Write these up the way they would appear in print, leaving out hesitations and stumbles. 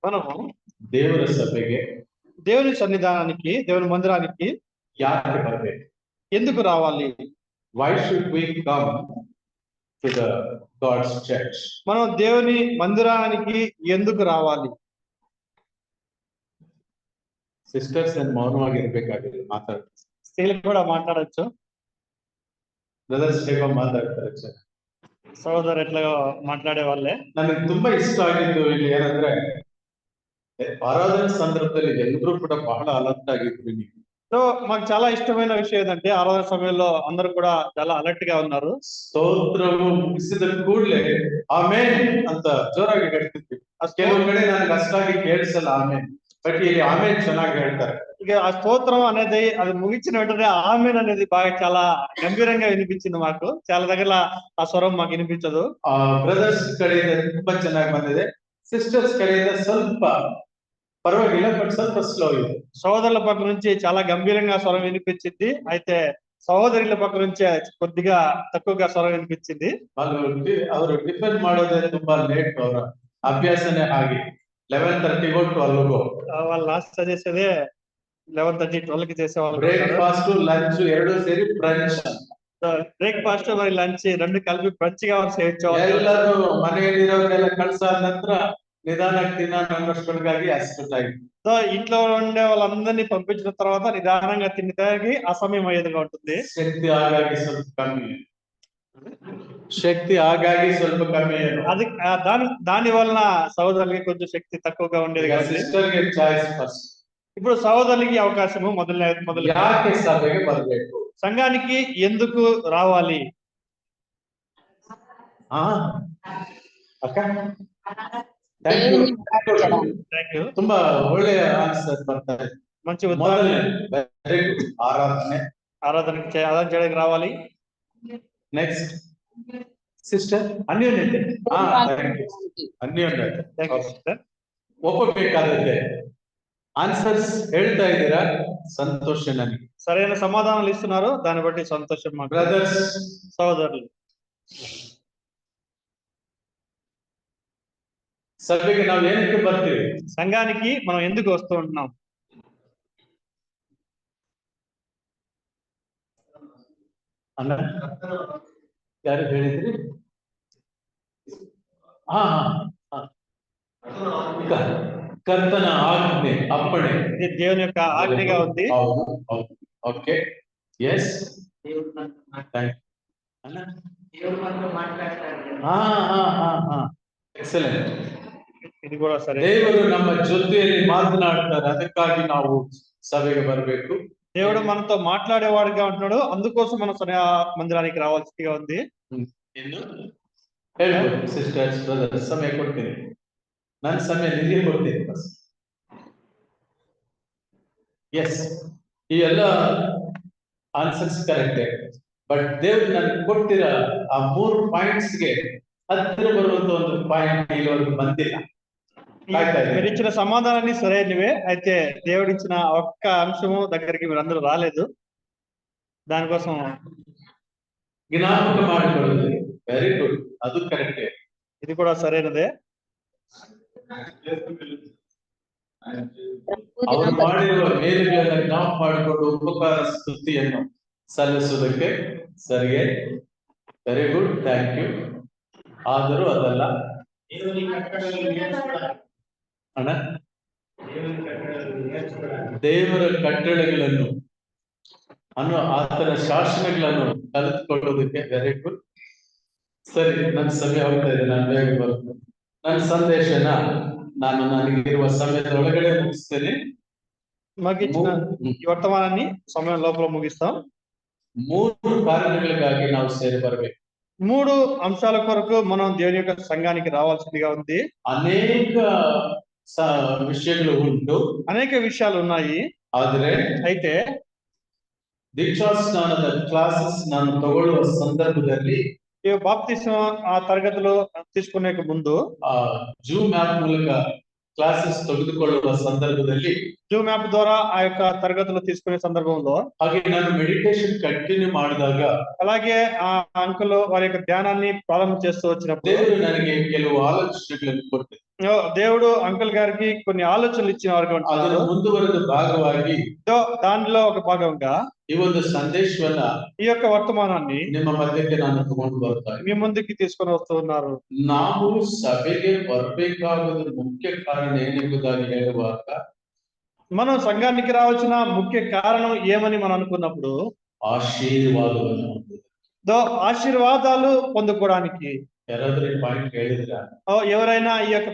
మనము ದೇವರ ಸಭೆಗೆ దేవుని సన్నిధానానికి, దేవుని మందిరానికి ಯಾಕೆ ಬರಬೇಕು? ఎందుకు రావాలి? Why should we come to the God's church? మనం దేవుని మందిరానికి ఎందుకు రావాలి? ಸಿಸ್ಟರ್ಸ್ ಅಂಡ್ ಮೌನವಾಗಿರ್ಬೇಕಾಗಿಲ್ಲ, ಮಾತಾಡ್ತಾರೆ. స్త్రీలు కూడా మాట్లాడచ్చు. ಬ್ರದರ್ಸ್ ಹೇಗೋ ಮಾತಾಡ್ತಾರೆ ಸರ್. సోదరు ఎట్లా మాట్లాడే వాళ్ళే. ನನಗೆ ತುಂಬಾ ಇಷ್ಟ ಆಗಿದ್ದು ಇಲ್ಲಿ ಏನಂದ್ರೆ, ಆರಾಧನಾ ಸಂದರ್ಭದಲ್ಲಿ ಎಲ್ಲರೂ ಕೂಡ ಬಹಳ ಅಲರ್ಟ್ ಆಗಿದ್ರು ನೀವು. సో మాకు చాలా ఇష్టమైన విషయం ఏంటంటే ఆరాధన సమయంలో అందరూ కూడా చాలా అలర్ట్ గా ఉన్నారు. ಸ್ತೋತ್ರವು ಮುಗಿಸಿದ ಕೂಡಲೇ ಆಮೆನ್ ಅಂತ ಜೋರಾಗಿ ಹೇಳ್ತಿದ್ವಿ. ಕೆಲವು ಕಡೆ ನನಗೆ ಅಷ್ಟಾಗಿ ಕೇಳಿಸಲ್ಲ ಆಮೆನ್, ಬಟ್ ಇಲ್ಲಿ ಆಮೆನ್ ಚೆನ್ನಾಗಿ ಹೇಳ್ತಾರೆ. ఇక ఆ స్తోత్రం అనేది అది ముగించిన వెంటనే ఆమెన్ అనేది బాగా చాలా గంభీరంగా వినిపించింది మాకు. చాలా దగ్గర ఆ స్వరం మాకు వినిపించదు. ಬ್ರದರ್ಸ್ ಕಡೆಯಿಂದ ತುಂಬಾ ಚೆನ್ನಾಗಿ ಬಂದಿದೆ, ಸಿಸ್ಟರ್ಸ್ ಕಡೆಯಿಂದ ಸ್ವಲ್ಪ పర్వాలేదు, బట్ ಸ್ವಲ್ಪ స్లో ಇದೆ. సోదరుల పక్క నుంచి చాలా గంభీరంగా స్వరం వినిపించింది. అయితే సహోదరుల పక్క నుంచి కొద్దిగా తక్కువగా స్వరం వినిపించింది. ಅವರು ಡಿಫೆಂಡ್ ಮಾಡೋದೇ ತುಂಬಾ ಲೇಟ್, ಅವರ ಅಭ್ಯಾಸನೇ ಹಾಗೆ. 11:30 go 12 go. వాళ్ళు లాస్ట్ చేసేదే 11:30 12కి చేసేవాళ్ళు. బ్రేక్ఫాస్ట్ లంచ్ ಎರಡು ಸೇರಿ ಬ್ರಂಚ್. బ్రేక్ఫాస్ట్ మరి లంచ్ రెండు కలిపి బ్రంచ్ గా ಸೇರ್ಚೋರು. ಎಲ್ಲರೂ ಮನೆಯಲ್ಲಿರೋರೆಲ್ಲ ಕಳ್ಸಾದ ನಂತರ నిదానంగా తిన్నాను అన్నట్టుగాగి అసిస్టెంట్ అయ్యి. సో ఇంట్లో ఉండే వాళ్ళందరినీ పంపించిన తర్వాత నిదానంగా తినడానికి అసమయం అయ్యేదిగా ఉంటుంది. శక్తి ఆగాగి ಸ್ವಲ್ಪ కమ్మి, శక్తి ఆగాగి ಸ್ವಲ್ಪ కమ్మి. అది దాని వలన సహోదరులకి కొంచెం శక్తి తక్కువగా ఉండేది. సిస్టర్ ಗೆ ಚಾಯ್ಸ್ ఫస్ట్. ఇప్పుడు సహోదరులకి అవకాశము మొదలు యాకే సభకి బరಬೇಕು, సంఘానికి ఎందుకు రావాలి? అక్క ಥ್ಯಾಂಕ್ ಯು. ತುಂಬಾ ಒಳ್ಳೆಯ ಆನ್ಸರ್ ಬರ್ತಾರೆ. మంచి ఉదాహరణ. Very good. ఆరాధన చేయడానికి రావాలి. నెక్స్ట్ సిస్టర్ ಅನ್ಯೋನ್ಯತೆ. ಅನ್ಯೋನ್ಯತೆ ಒಪ್ಪಬೇಕಾಗುತ್ತೆ. ఆన్సర్స్ ಹೇಳ್ತಾ ಇದ್ದೀರಾ, సంతోష. ನನಗೆ సరైన సమాధానాలు ఇస్తున్నారు, దాన్ని బట్టి సంతోషం. మా బ్రదర్స్, సోదరులు, సభకి ನಾವು ಏನಕ್ಕೆ ಬರ್ತೀವಿ? సంఘానికి మనం ఎందుకు వస్తూ ఉంటున్నాం? ಅಣ್ಣ ಯಾರು ಹೇಳಿದ್ರಿ? కర్తన ఆజ్ఞೆ, అప్పడే దేవుని యొక్క ఆజ్ఞగా ఉంది. Okay, yes. ಎಕ್ಸಲೆಂಟ್. ఇది కూడా సరే. ದೇವರು ನಮ್ಮ ಜೊತೆಯಲ್ಲಿ ಮಾತನಾಡ್ತಾರೆ, ಅದಕ್ಕಾಗಿ ನಾವು ಸಭೆಗೆ ಬರಬೇಕು. దేవుడు మనతో మాట్లాడేవాడుగా ఉంటున్నాడు, అందుకోసం మనం మందిరానికి రావాల్సిగా ఉంది. ಇನ್ನು ಹೇಳ್ಬೋದು ಸಿಸ್ಟರ್ಸ್, ಬ್ರದರ್ಸ್, ಸಮಯ ಕೊಡ್ತೀನಿ. ನನ್ನ ಸಮಯ ನಿಮಗೆ ಕೊಡ್ತೀನಿ ಬಸ್. ಎಸ್, ಈ ಎಲ್ಲ ಆನ್ಸರ್ಸ್ ಕರೆಕ್ಟ್. ಬಟ್ ದೇವ್ರು ನನಗೆ ಕೊಟ್ಟಿರ ಆ 3 ಪಾಯಿಂಟ್ಸ್ಗೆ ಹತ್ತಿರ ಬರುವಂತ ಒಂದು ಪಾಯಿಂಟ್ ಇಲ್ಲಿವರೆಗೂ ಬಂದಿಲ್ಲ. మీరు ఇచ్చిన సమాధానాన్ని సరైనవే, అయితే దేవుడిచ్చిన ఒక్క అంశము దగ్గరికి మీరు అందరూ రాలేదు. దానికోసం జ్ఞాపకం ಮಾಡಿಕೊಳ್ಳೋದು. వెరీ గుడ్, ಅದು ಕರೆಕ್ಟ್. ఇది కూడా సరైనదే. ಅವರು ಮಾಡಿರುವ ಮೇಲುಗಳನ್ನು ಜ್ಞಾಪಕ ಮಾಡಿಕೊಂಡು ಉಪಕಾರ ಸ್ತುತಿಯನ್ನು ಸಲ್ಲಿಸುವುದಕ್ಕೆ ಸರಿಯೇ. Very good, thank you. ಆದರೂ ಅದಲ್ಲ ಅಣ್ಣ, ದೇವರ ಕಟ್ಟಳೆಗಳನ್ನು ಆತನ ಶಾಸನಗಳನ್ನು ಕಲಿತುಕೊಳ್ಳುವುದಕ್ಕೆ. Very good. ಸರಿ, ನನ್ನ ಸಮಯ ಹೋಗ್ತಾ ಇದೆ, ನಾನು ಬೇಗ ಬರ್ತೇನೆ. ನನ್ನ ಸಂದೇಶನ ನಾನು ನನಗಿರುವ ಸಮಯದ ಒಳಗಡೆ ಮುಗಿಸ್ತೇನೆ. ఈ వర్తమానాన్ని సమయం లోపల ముగిస్తాం. 3 కారణాలಗಾಗಿ ನಾವು ಸೇರಿ ಬರಬೇಕು. 3 అంశాల కొరకు మనం దేవుని యొక్క సంఘానికి రావాల్సిందిగా ఉంది. అనేక విషయాలు ఉంటూ, అనేక విషయాలు ఉన్నాయి. ಆದರೆ అయితే ದೀಕ್ಷಾ ಸ್ನಾನದ ಕ್ಲಾಸಸ್ ನಾನು ತಗೊಳ್ಳುವ ಸಂದರ್ಭದಲ್ಲಿ, ఈ బాప్తిస్మ ఆ తరగతిలో తీసుకునే ముందు ಜೂಮ್ ಆಪ್ ಮೂಲಕ క్లాసెస్ ತೆಗೆದುಕೊಳ್ಳುವ ಸಂದರ್ಭದಲ್ಲಿ, జూమ్ యాప్ ద్వారా ఆ యొక్క తరగతులు తీసుకునే సందర్భంలో, ಹಾಗೆ ನಾನು ಮೆಡಿಟೇಷನ್ ಕಂಟಿನ್ಯೂ ಮಾಡಿದಾಗ, అలాగే ఆ అంకుల్ వారి యొక్క ధ్యానాన్ని ప్రారంభం చేస్తూ వచ్చినప్పుడు దేవుడు ನನಗೆ ಕೆಲವು ಆಲೋಚನೆಗಳನ್ನು ಕೊಟ್ಟರು. దేవుడు అంకుల్ గారికి కొన్ని ఆలోచనలు ఇచ్చిన వారుగా ಅದನ್ನು ఉంటున్నారు. ಮುಂದುವರೆದ ಭಾಗವಾಗಿ దానిలో ఒక భాగంగా ಈ ಒಂದು ಸಂದೇಶವನ್ನ ఈ యొక్క వర్తమానాన్ని ನಿಮ್ಮ ಮಧ್ಯಕ್ಕೆ ನಾನು ತಗೊಂಡು ಬರ್ತಾ మీ ముందుకి తీసుకొని వస్తూ ఉన్నారు. ನಾವು ಸಭೆಗೆ ಬರಬೇಕಾಗುವ ಮುಖ್ಯ ಕಾರಣ ಏನೆಂಬುದಾಗಿ ಹೇಳುವಾಗ మనం సంఘానికి రావాల్సిన ముఖ్య కారణం ఏమని మనం అనుకున్నప్పుడు ಆಶೀರ್ವಾದವನ್ನು ಹೊಂದುವುದು. ఆశీర్వాదాలు పొందుకోవడానికి. ಯಾರಾದ್ರೂ ಈ ಪಾಯಿಂಟ್ ಹೇಳಿದ್ರ? ఎవరైనా ఈ యొక్క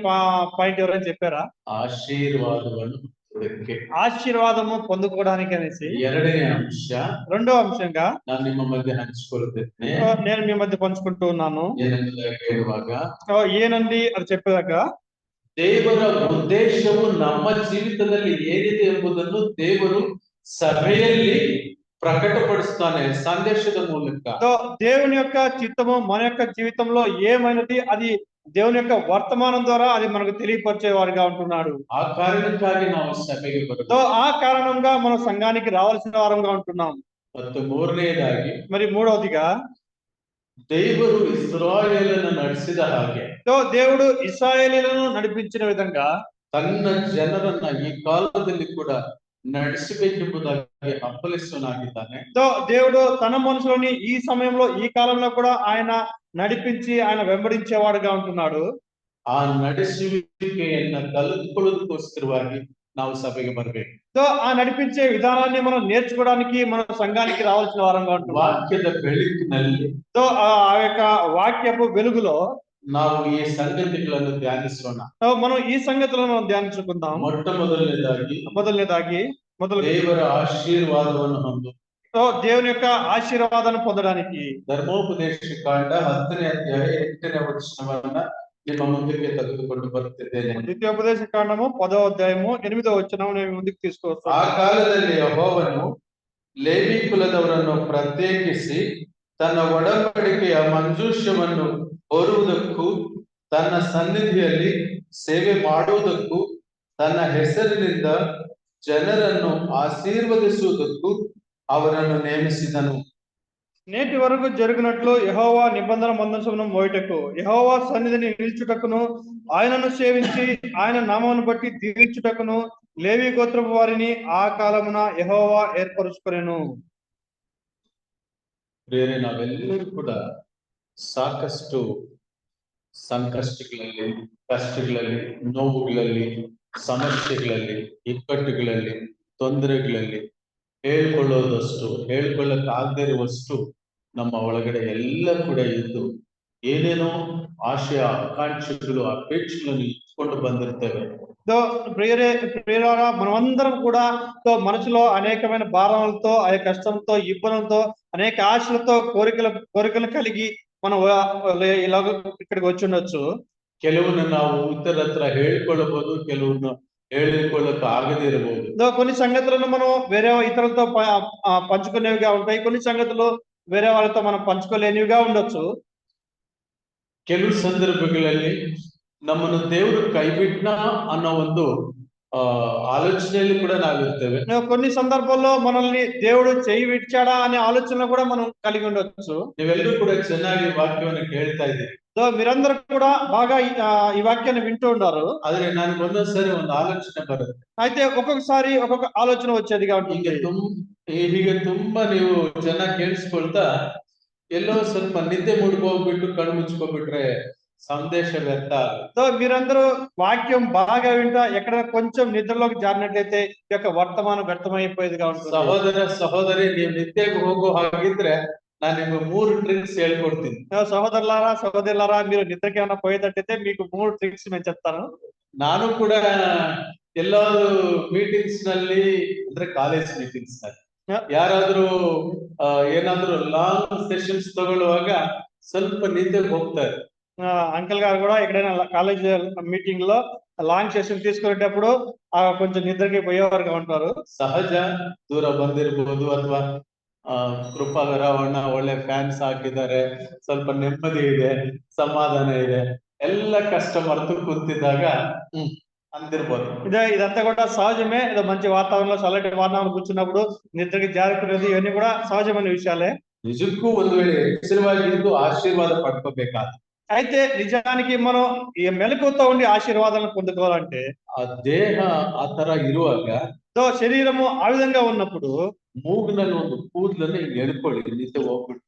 పాయింట్ ఎవరైనా చెప్పారా? ఆశీర్వాదವನ್ನು ಹೊಂದುವುದಕ್ಕೆ ఆశీర్వాదము పొందుకోవడానికి అనేసి. ಎರಡನೇ ಅಂಶ రెండో అంశంగా ನಾನು ನಿಮ್ಮ ಮಧ್ಯೆ ಹಂಚಿಕೊಳ್ಳುತ್ತೇನೆ. నేను మీ మధ్య పంచుకుంటూ ఉన్నాను. ಏನೆಂಬುದಾಗಿ ಹೇಳುವಾಗ ఏనండి అది చెప్పేదాక ದೇವರ ಉದ್ದೇಶವು ನಮ್ಮ ಜೀವಿತದಲ್ಲಿ ಏನಿದೆ ಎಂಬುದನ್ನು ದೇವರು ಸಭೆಯಲ್ಲಿ ప్రకటపరుస్తానే సందేశದ ಮೂಲಕ. దేవుని యొక్క చిత్తము మన యొక్క జీవితంలో ఏమైనది అది దేవుని యొక్క వర్తమానం ద్వారా అది మనకు తెలియపరిచేవారుగా ఉంటున్నాడు. ఆ కారణంగానే ನಾವು ಸಭೆಗೆ ಬರಬೇಕು. ఆ కారణంగా మనం సంఘానికి రావాల్సిన వారంగా ఉంటున్నాం. ಮತ್ತು ಮೂರನೇದಾಗಿ మరి మూడవదిగా ದೇವರು ಇಸ್ರಾಯೇಲನ್ನು ನಡೆಸಿದ ಹಾಗೆ దేవుడు ఇశ్రాయేలీయులను నడిపించిన విధంగా ತನ್ನ ಜನರನ್ನ ಈ ಕಾಲದಲ್ಲಿ ಕೂಡ ನಡೆಸಬೇಕೆಂಬುದಾಗಿ ಹಂಬಲಿಸುವನಾಗಿದ್ದಾನೆ. దేవుడు తన మనుషులని ఈ సమయంలో ఈ కాలంలో కూడా ఆయన నడిపించి ఆయన వెంబడించేవాడుగా ఉంటున్నాడు. ಆ ನಡೆಸುವಿಕೆಯನ್ನ ಕಲಿತುಕೊಳ್ಳೋದಕ್ಕೋಸ್ಕರವಾಗಿ ನಾವು ಸಭೆಗೆ ಬರಬೇಕು. ఆ నడిపించే విధానాన్ని మనం నేర్చుకోవడానికి మనం సంఘానికి రావాల్సిన వారంగా ఉంటున్నాం. ವಾಕ್ಯದ ಬೆಳಕಿನಲ್ಲಿ ఆ యొక్క వాక్యపు వెలుగులో ನಾವು ಈ ಸಂಗತಿಗಳನ್ನು ಧ್ಯಾನಿಸೋಣ. మనం ఈ సంగతులను ధ్యానించుకుందాం. ಮೊದಲನೇದಾಗಿ ದೇವರ ಆಶೀರ್ವಾದವನ್ನು ಹೊಂದು దేవుని యొక్క ఆశీర్వాదాన్ని పొందడానికి ಧರ್ಮೋಪದೇಶ ಕಾಂಡ 10ನೇ ಅಧ್ಯಾಯ 8ನೇ ವಚನವನ್ನ ನಿಮ್ಮ ಮುಂದಕ್ಕೆ ತೆಗೆದುಕೊಂಡು ಬರುತ್ತಿದ್ದೇನೆ. ద్వితీయోపదేశ కాండము 10వ అధ్యాయము 8వ వచనం నేను ముందుకు తీసుకొస్తాను. ಆ ಕಾಲದಲ್ಲಿ ಯೆಹೋವನು ಲೇವಿ ಕುಲದವರನ್ನು ಪ್ರತ್ಯೇಕಿಸಿ ತನ್ನ ಒಡಂಬಡಿಕೆಯ ಮಂಜೂಷವನ್ನು ಹೊರುವುದಕ್ಕೂ ತನ್ನ ಸನ್ನಿಧಿಯಲ್ಲಿ ಸೇವೆ ಮಾಡುವುದಕ್ಕೂ ತನ್ನ ಹೆಸರಿನಿಂದ ಜನರನ್ನು ಆಶೀರ್ವದಿಸುವುದಕ್ಕೂ ಅವರನ್ನು ನೇಮಿಸಿದನು. నేటి వరకు జరిగినట్లు యెహోవా నిబంధన మందసమును మోయుటకు యెహోవా సన్నిధిని నిలుచుటకును ఆయనను సేవించి ఆయన నామమును బట్టి దీవించుటకును లేవి గోత్రపు వారిని ఆ కాలమున యెహోవా ఏర్పరుచుకొనెను. ಬೇರೆ ನಾವೆಲ್ಲರೂ ಕೂಡ ಸಾಕಷ್ಟು ಸಂಕಷ್ಟಗಳಲ್ಲಿ, ಕಷ್ಟಗಳಲ್ಲಿ, ನೋವುಗಳಲ್ಲಿ, ಸಮಸ್ಯೆಗಳಲ್ಲಿ, ಇಕ್ಕಟ್ಟುಗಳಲ್ಲಿ, ತೊಂದರೆಗಳಲ್ಲಿ ಹೇಳ್ಕೊಳ್ಳಕ್ಕಾಗದೇ ಇರುವಷ್ಟು ನಮ್ಮ ಒಳಗಡೆ ಎಲ್ಲ ಕೂಡ ಇದ್ದು ಏನೇನೋ ಆಶಯ, ಆಕಾಂಕ್ಷೆಗಳು, ಅಪೇಕ್ಷೆಗಳನ್ನು ಇಟ್ಕೊಂಡು ಬಂದಿರ್ತೇವೆ. ప్రియులారా మనమందరం కూడా మనసులో అనేకమైన భారాలతో ఆ కష్టంతో ఇబ్బందులతో అనేక ఆశలతో కోరికలు కలిగి మనం ఇలా ఇక్కడికి వచ్చి ఉండొచ్చు. ಕೆಲವನ್ನ ನಾವು ಇತರ ಹತ್ರ ಹೇಳ್ಕೊಳ್ಳಬಹುದು, ಕೆಲವನ್ನ ಹೇಳಿಕೊಳ್ಳಕ್ಕೆ ಆಗದೇ ಇರಬಹುದು. కొన్ని సంగతులను మనం వేరే ఇతరులతో పంచుకునేవిగా ఉంటాయి, కొన్ని సంగతులు వేరే వాళ్ళతో మనం పంచుకోలేనివిగా ఉండొచ్చు. ಕೆಲವು ಸಂದರ್ಭಗಳಲ್ಲಿ ನಮ್ಮನ್ನು ದೇವರು ಕೈಬಿಟ್ನ ಅನ್ನೋ ಒಂದು ఆలోచనలు కూడా నావిರ್ತೇವೆ. కొన్ని సందర్భాల్లో మనల్ని దేవుడు చేయి విడిచాడా అనే ఆలోచన కూడా మనం కలిగి ఉండొచ్చు. ನೀವೆಲ್ಲರೂ ಕೂಡ ಚೆನ್ನಾಗಿ ವಾಕ್ಯವನ್ನು ಕೇಳ್ತಾ ಇದ್ದೀರಿ. మీరందరూ కూడా బాగా ఈ వాక్యాన్ని వింటూ ఉన్నారు. ಆದ್ರೆ ನನಗೆ ಒಂದೊಂದ್ಸರಿ ಒಂದು ಆಲೋಚನೆ ಬರುತ್ತೆ. అయితే ఒక్కొక్కసారి ఒక్కొక్క ఆలోచన వచ్చేదిగా ఉంటుంది. ಹೀಗೆ ತುಂಬಾ ನೀವು ಚೆನ್ನಾಗಿ ಕೇಳಿಸ್ಕೊಳ್ತಾ ಎಲ್ಲೋ ಸ್ವಲ್ಪ ನಿದ್ದೆ ಮುಡ್ಕೋಗ್ಬಿಟ್ಟು ಕಣ್ಣು ಮುಚ್ಕೋಬಿಟ್ರೆ సందేశ వ్యర్థ. మీరందరూ వాక్యం బాగా వింటా ఎక్కడ కొంచెం నిద్రలోకి జారినట్లయితే ఈ యొక్క వర్తమానం వ్యర్థమైపోయేదిగా ఉంటుంది. సహోదర సహోదరి, ನೀವು నిద్రకు ಹೋಗೋ ಹಾಗಿದ್ರೆ ನಾನು ನಿಮಗೆ 3 ట్రిక్స్ ಹೇಳ್ಕೊಡ್ತೀನಿ. సహోదరులారా సహోదరులారా, మీరు నిద్రకి ఏమైనా పోయేటట్టయితే మీకు 3 ట్రిక్స్ నేను చెప్తాను. ನಾನು ಕೂಡ ಎಲ್ಲಾದ್ರೂ ಮೀಟಿಂಗ್ಸ್ ನಲ್ಲಿ, ಅಂದ್ರೆ ಕಾಲೇಜ್ ಮೀಟಿಂಗ್ಸ್ ನಲ್ಲಿ ಯಾರಾದ್ರೂ ಏನಾದ್ರೂ ಲಾಂಗ್ ಸೆಷನ್ಸ್ ತಗೊಳ್ಳುವಾಗ ಸ್ವಲ್ಪ ನಿದ್ರೆಗೆ ಹೋಗ್ತಾರೆ. అంకల్ గారు కూడా ఎక్కడైనా కాలేజ్ మీటింగ్ లో లాంగ్ సెషన్ తీసుకునేటప్పుడు కొంచెం నిద్రకి పోయేవారుగా ఉంటారు. సహజ, దూರ ಬಂದಿರಬಹುದು ಅಥವಾ ಕೃಪಾಗರ ಅಣ್ಣ ಒಳ್ಳೆ ಫ್ಯಾನ್ಸ್ ಹಾಕಿದ್ದಾರೆ, ಸ್ವಲ್ಪ ನೆಮ್ಮದಿ ಇದೆ, ಸಮಾಧಾನ ಇದೆ, ಎಲ್ಲ ಕಷ್ಟ ಮರೆತು ಕೂತಿದ್ದಾಗ అందిర్ಬೋದು. ఇదంతా కూడా సహజమే. ఏదో మంచి వాతావరణంలో చల్లటి వాతావరణం కూర్చున్నప్పుడు నిద్రకి జారుకునేది ఇవన్నీ కూడా సహజమైన విషయాలే. నిజಕ್ಕೂ ಒಂದು ವೇಳೆ ಎಚ್ಚರವಾಗಿದ್ದು ಆಶೀರ್ವಾದ ಪಡ್ಕೋಬೇಕಾದ అయితే నిజానికి మనం ఈ మెలకువతో ఉండి ఆశీర్వాదాలను పొందుకోవాలంటే ಆ ದೇಹ ಆ ತರ ಇರುವಾಗ శరీరము ఆ విధంగా ఉన్నప్పుడు ಮೂಗಿನಲ್ಲಿ ಒಂದು ಕೂದಲನ್ನು ಹಿಂಗೆ ಎಳ್ಕೊಳ್ಳಿ, ನಿದ್ದೆ ಹೋಗ್ಬಿಟ್ಟು.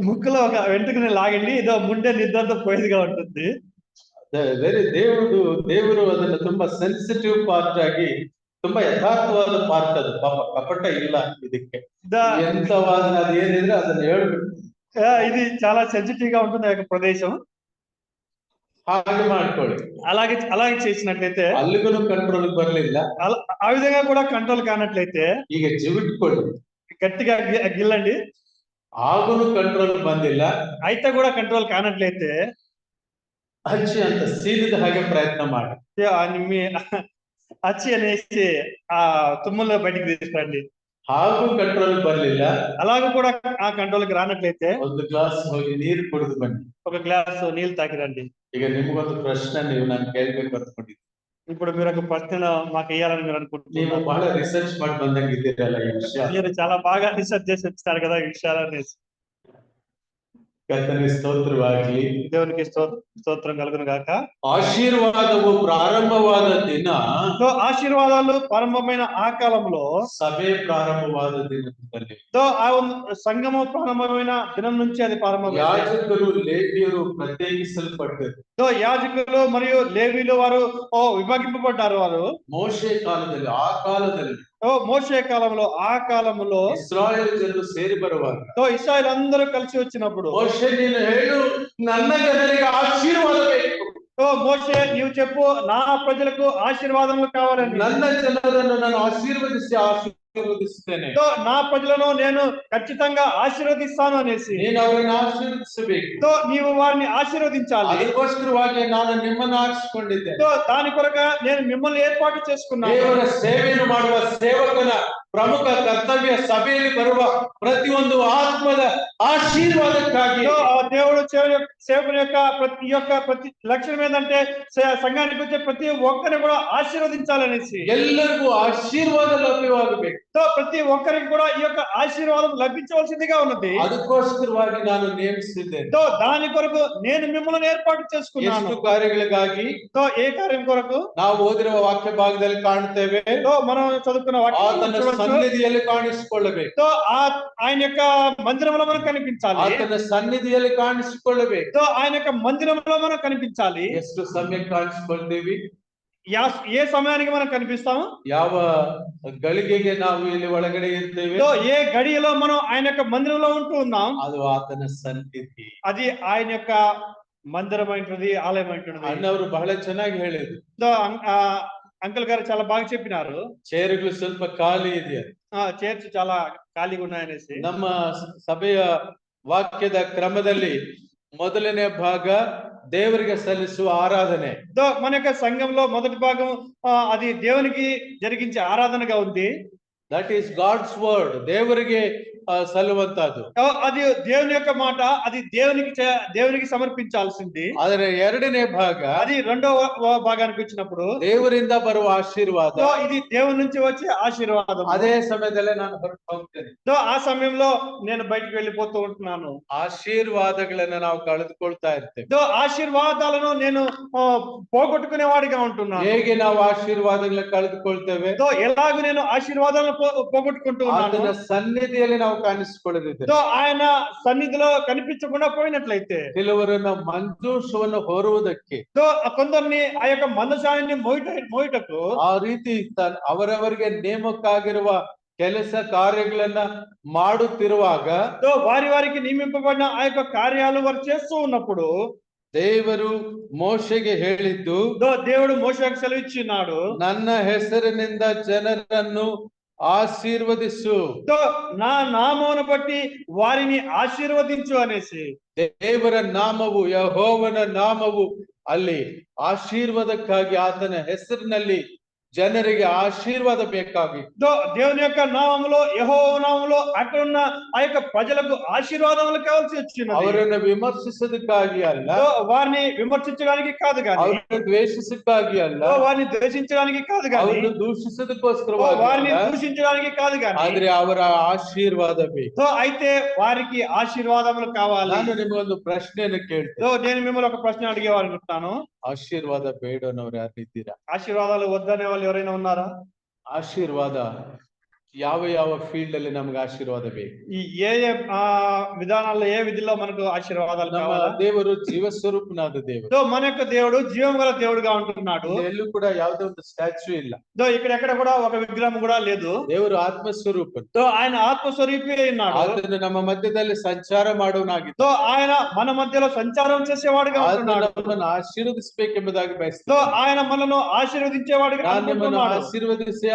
ముక్కులో ఒక వెంట్రుకని లాగండి, ఏదో ముండే నిద్రతో పోయేదిగా ఉంటుంది. ದೇವರು ಅದನ್ನ ತುಂಬಾ ಸೆನ್ಸಿಟಿವ್ ಪಾರ್ಟ್ ಆಗಿ, ತುಂಬಾ ಯಥಾರ್ಥವಾದ ಪಾರ್ಟ್ ಅದು. ಪಾಪ ಕಪಟ ಇಲ್ಲ ಇದಕ್ಕೆ. ಎಂತ ವಾದನ ಅದು ಏನಿದ್ರೆ ಅದನ್ನ ಹೇಳ್ಬಿಟ್ಟು ఇది చాలా సెన్సిటివ్ గా ఉంటుంది ఆ యొక్క ప్రదేశం. ಹಾಗೆ ಮಾಡ್ಕೊಳ್ಳಿ. అలాగే చేసినట్లయితే ಅಲ್ಲಿಗೂ ಕಂಟ್ರೋಲ್ ಬರಲಿಲ್ಲ, ఆ విధంగా కూడా కంట్రోల్ కానట్లయితే ಈಗ ಜಿವಿಟ್ಕೊಳ್ಳಿ, గట్టిగా గిల్లండి. ಆಗುನು ಕಂಟ್ರೋಲ್ ಬಂದಿಲ್ಲ, అయితే కూడా కంట్రోల్ కానట్లయితే ಹಚ್ಚಿ ಅಂತ ಸೀನಿದ ಹಾಗೆ ಪ್ರಯತ್ನ ಮಾಡಿ. మీ అచ్చి అనేసి ఆ తుమ్ముల్లో బయటికి తీసుకురండి. ಹಾಗೂ ಕಂಟ್ರೋಲ್ ಬರಲಿಲ್ಲ, అలాగూ కూడా ఆ కంట్రోల్కి రానట్లయితే ಒಂದು ಗ್ಲಾಸ್ ಹೋಗಿ ನೀರು ಕುಡಿದು ಬನ್ನಿ. ఒక గ్లాస్ నీళ్ళు తాగిరండి. ಈಗ ನಿಮ್ಗೊಂದು ಪ್ರಶ್ನೆ ನೀವು ನಾನು ಕೇಳ್ಬೇಕು ಅನ್ಕೊಂಡಿದ್ದೀನಿ. ఇప్పుడు మీరు ఒక ప్రశ్న మాకు వేయాలని మీరు ನೀವು అనుకుంటున్నారు. ಬಹಳ ರಿಸರ್ಚ್ ಮಾಡಿ ಬಂದಂಗಿದ್ದೀರಲ್ಲ ಈ ವಿಷಯ. మీరు చాలా బాగా రీసెర్చ్ చేసి వచ్చినారు కదా ఈ విషయాలని. ಕರ್ತನಿಗೆ ಸ್ತೋತ್ರವಾಗಲಿ. దేవునికి స్తోత్రం కలుగును గాక. ఆశీర్వాదము ప్రారంభವಾದ ದಿನ, ఆశీర్వాదాలు ప్రారంభమైన ఆ కాలంలో, సభೆ ప్రారంభವಾದ ದಿನದಲ್ಲಿ ఆ సంఘము ప్రారంభమైన దినం నుంచి అది ప్రారంభమైంది. యాజకులు లేవీయులు ప్రత్యేకిಸಲ್ಪಟ್ಟರು. యాజకులు మరియు లేవీలు వారు విభాగింపబడ్డారు. వారు మోషే కాలದಲ್ಲಿ, ఆ కాలದಲ್ಲಿ మోషే కాలంలో, ఆ కాలంలో ఇశ్రాయేల్ జనులు ಸೇರಿ ಬರುವಾಗ ఇశ్రాయేల్ అందరూ కలిసి వచ్చినప్పుడు మోషే ನೀನು ಹೇಳು ನನ್ನ ಜನರಿಗೆ ಆಶೀರ್ವಾದ ಬೇಕು. మోషే నీవు చెప్పు నా ప్రజలకు ఆశీర్వాదములు కావాలని. ನನ್ನ ಜನರನ್ನು ನಾನು ఆశీర్వదిస్తేనే, నా ప్రజలను నేను ఖచ్చితంగా ఆశీర్వదిస్తాను అనేసి నేను ಅವರನ್ನು ఆశీర్వదిಸಬೇಕು. నీవు వారిని ఆశీర్వదించాలి. ಅದಕ್ಕೋಸ್ಕರವಾಗಿ ನಾನು ನಿಮ್ಮನ್ನು ಆರಿಸಿಕೊಂಡಿದ್ದೆ. దాని కొరకు నేను మిమ్మల్ని ఏర్పాటు చేసుకున్నాను. ದೇವರ ಸೇವೆಯನ್ನು ಮಾಡುವ ಸೇವಕನ ಪ್ರಮುಖ ಕರ್ತವ್ಯ ಸಭೆಯಲ್ಲಿ ಬರುವ ಪ್ರತಿಯೊಂದು ಆತ್ಮದ ಆಶೀರ್ವಾದಕ್ಕಾಗಿ. దేవుడు సేవకుని యొక్క ప్రతి లక్ష్యం ఏంటంటే సంఘానికి వచ్చే ప్రతి ఒక్కరిని కూడా ఆశీర్వదించాలనేసి, ಎಲ್ಲರಿಗೂ ಆಶೀರ್ವಾದ ಲಭ್ಯವಾಗಬೇಕು. ప్రతి ఒక్కరికి కూడా ఈ యొక్క ఆశీర్వాదం లభించవలసిందిగా ఉన్నది. ಅದಕ್ಕೋಸ್ಕರವಾಗಿ ನಾನು ನೇಮಿಸಿದ್ದೇನೆ. దాని కొరకు నేను మిమ్మల్ని ఏర్పాటు చేసుకున్నాను. ಎಷ್ಟು ಕಾರ್ಯಗಳಿಗಾಗಿ? ఏ కార్యం కొరకు? ನಾವು ಓದಿರುವ ವಾಕ್ಯ ಭಾಗದಲ್ಲಿ ಕಾಣುತ್ತೇವೆ, మనం చదువుకున్న ಆತನ ಸನ್ನಿಧಿಯಲ್ಲಿ ಕಾಣಿಸಿಕೊಳ್ಳಬೇಕು. ఆయన యొక్క మందిరంలో మనం కనిపించాలి. ಆತನ ಸನ್ನಿಧಿಯಲ್ಲಿ ಕಾಣಿಸಿಕೊಳ್ಳಬೇಕು. ఆయన యొక్క మందిరంలో మనం కనిపించాలి. ಎಷ್ಟು ಸಮಯಕ್ಕೆ ಕಾಣಿಸಿಕೊಳ್ತೀವಿ? ఏ సమయానికి మనం కనిపిస్తాము? ಯಾವ ಗಳಿಗೆಗೆ ನಾವು ಇಲ್ಲಿ ಒಳಗಡೆ ಇರ್ತೇವೆ? ఏ గడియలో మనం ఆయన యొక్క మందిరంలో ఉంటూ ఉన్నాం, ಅದು ಆತನ ಸನ್ನಿಧಿ. అది ఆయన యొక్క మందిరం అంటున్నది, ఆలయం అంటున్నది. అన్నವರು ಬಹಳ ಚೆನ್ನಾಗಿ ಹೇಳಿದ್ರು. అంకుల్ గారు చాలా బాగా చెప్పినారు. ಚೇರುಗಳು ಸ್ವಲ್ಪ ಖಾಲಿ ಇದೆ, చర్చ్ చాలా ఖాళీగా ఉన్నాయనేసి. ನಮ್ಮ ಸಭೆಯ ವಾಕ್ಯದ ಕ್ರಮದಲ್ಲಿ ಮೊದಲನೇ ಭಾಗ ದೇವರಿಗೆ ಸಲ್ಲಿಸುವ ಆರಾಧನೆ. మన యొక్క సంఘంలో మొదటి భాగం అది దేవునికి జరిగించే ఆరాధనగా ఉంది. దట్ ఈస్ గాడ్స్ వర్డ్, దేవರಿಗೆ ಸಲ್ಲುವಂತದ್ದು. అది దేవుని యొక్క మాట, అది దేవునికి సమర్పించాల్సింది. ಆದರೆ ಎರಡನೇ ಭಾಗ, అది రెండవ భాగానికి వచ్చినప్పుడు ದೇವರಿಂದ ಬರುವ ಆಶೀರ್ವಾದ, ఇది దేవుని నుంచి వచ్చే ఆశీర్వాదం. అదే సమಯದಲ್ಲೇ ನಾನು ಹೊರಟು ಹೋಗ್ತೇನೆ. ఆ సమయంలో నేను బయటికి వెళ్ళిపోతూ ఉంటున్నాను. ఆశీర్వాదಗಳನ್ನು ನಾವು ಕಳೆದುಕೊಳ್ತಾ ಇರ್ತೇವೆ. ఆశీర్వాదాలను నేను పోగొట్టుకునే వాడిగా ఉంటున్నాను. ಹೇಗೆ ನಾವು ಆಶೀರ್ವಾದಗಳನ್ನು ಕಳೆದುಕೊಳ್ತೇವೆ? ఎలాగూ నేను ఆశీర్వాదాలను పోగొట్టుకుంటూ ఉన్నాను. ಆತನ ಸನ್ನಿಧಿಯಲ್ಲಿ ನಾವು ಕಾಣಿಸಿಕೊಳ್ಳದಿದ್ದರೆ, ఆయన సన్నిధిలో కనిపించకుండా పోయినట్లయితే, ಕೆಲವರನ್ನ ಮಂಜೂಷವನ್ನು ಹೊರುವುದಕ್ಕೆ, కొందరిని ఆ యొక్క మందసాన్ని మోయుటకు ಆ ರೀತಿ ಅವರವರಿಗೆ ನೇಮಕ್ಕಾಗಿರುವ ಕೆಲಸ ಕಾರ್ಯಗಳನ್ನ ಮಾಡುತ್ತಿರುವಾಗ, వారికి నియమింపబడిన ఆ యొక్క కార్యాలు వారు చేస్తూ ఉన్నప్పుడు, ದೇವರು ಮೋಶೆಗೆ ಹೇಳಿದ್ದು, దేవుడు మోషేకు సెలవిచ్చినాడు, ನನ್ನ ಹೆಸರಿನಿಂದ ಜನರನ್ನು ఆశీర్వదిసు, నా నామమును బట్టి వారిని ఆశీర్వదించు అనేసి. ದೇವರ ನಾಮವು, ಯೆಹೋವನ ನಾಮವು ಅಲ್ಲಿ ಆಶೀರ್ವಾದಕ್ಕಾಗಿ ಆತನ ಹೆಸರಿನಲ್ಲಿ ಜನರಿಗೆ ಆಶೀರ್ವಾದ ಬೇಕಾಗಿತ್ತು. దో దేవుని యొక్క నామములో యెహోవా నామములో అక్కడ ఉన్న ఆ యొక్క ప్రజలకు ఆశీర్వాదములు కావాల్సి వచ్చినది. ಅವರನ್ನು ವಿಮರ್ಶಿಸೋದಕ್ಕಾಗಿ ಅಲ್ಲ, దో వారిని విమర్శించడానికి కాదు గాని, ಅವರನ್ನು ದ್ವೇಷಿಸಕ್ಕಾಗಿ ಅಲ್ಲ, దో వారిని ద్వేషించడానికి కాదు గాని, ಅವರನ್ನು దో ದೂಷಿಸೋದಕ್ಕೋಸ್ಕರವಾಗಿ వారిని ಅಲ್ಲ, దూషించడానికి కాదు గాని, ಆದ್ರೆ ಅವರ ಆಶೀರ್ವಾದ ಬೇಕು. దో అయితే వారికి ఆశీర్వాదములు కావాలి. ನಾನು ನಿಮಗೊಂದು ಪ್ರಶ್ನೆಯನ್ನು ಕೇಳ್ತೇನೆ. దో నేను మిమ్మల్ని ఒక ప్రశ్న అడిగేవాలనుకుంటున్నాను. ಆಶೀರ್ವಾದ ಬೇಡನವ್ರು ಯಾರಿದ್ದೀರಾ? ఆశీర్వాదాలు వద్దనే వాళ్ళు ఎవరైనా ఉన్నారా? ಆಶೀರ್ವಾದ ಯಾವ ಯಾವ ಫೀಲ್ಡ್ ಅಲ್ಲಿ ನಮ್ಗೆ ಆಶೀರ್ವಾದ ಬೇಕು? ఈ ఏ ఏ విధానాల్లో ఏ విధిలో మనకు ఆశీర్వాదాలు ನಮ್ಮ కావాలా? ದೇವರು ಜೀವ ಸ್ವರೂಪನಾದ ದೇವರು. దో మన యొక్క దేవుడు జీవం గల దేవుడుగా ఉంటున్నాడు. ಎಲ್ಲೂ ಕೂಡ ಯಾವುದೇ ಒಂದು ಸ್ಟ್ಯಾಚ್ಯೂ ಇಲ್ಲ. దో ఇక్కడ ఎక్కడ కూడా ఒక విగ్రహం కూడా లేదు. ದೇವರು ಆತ್ಮ ಸ್ವರೂಪ. దో ఆయన ఆత్మస్వరూపి అయి ఉన్నాడు. ಆತನು ನಮ್ಮ ಮಧ್ಯದಲ್ಲಿ ಸಂಚಾರ ಮಾಡುವನಾಗಿದ್ದು. దో ఆయన మన మధ్యలో సంచారం చేసేవాడుగా ఉంటున్నాడు. ನಮ್ಮನ್ನು ಆಶೀರ್ವದಿಸಬೇಕೆಂಬುದಾಗಿ దో ಬಯಸ್ತಾನೆ. ఆయన మనను ఆశీర్వదించేవాడుగా ನಾನು ನಿಮ್ಮನ್ನು ఉంటున్నాడు. ಆಶೀರ್ವದಿಸಿ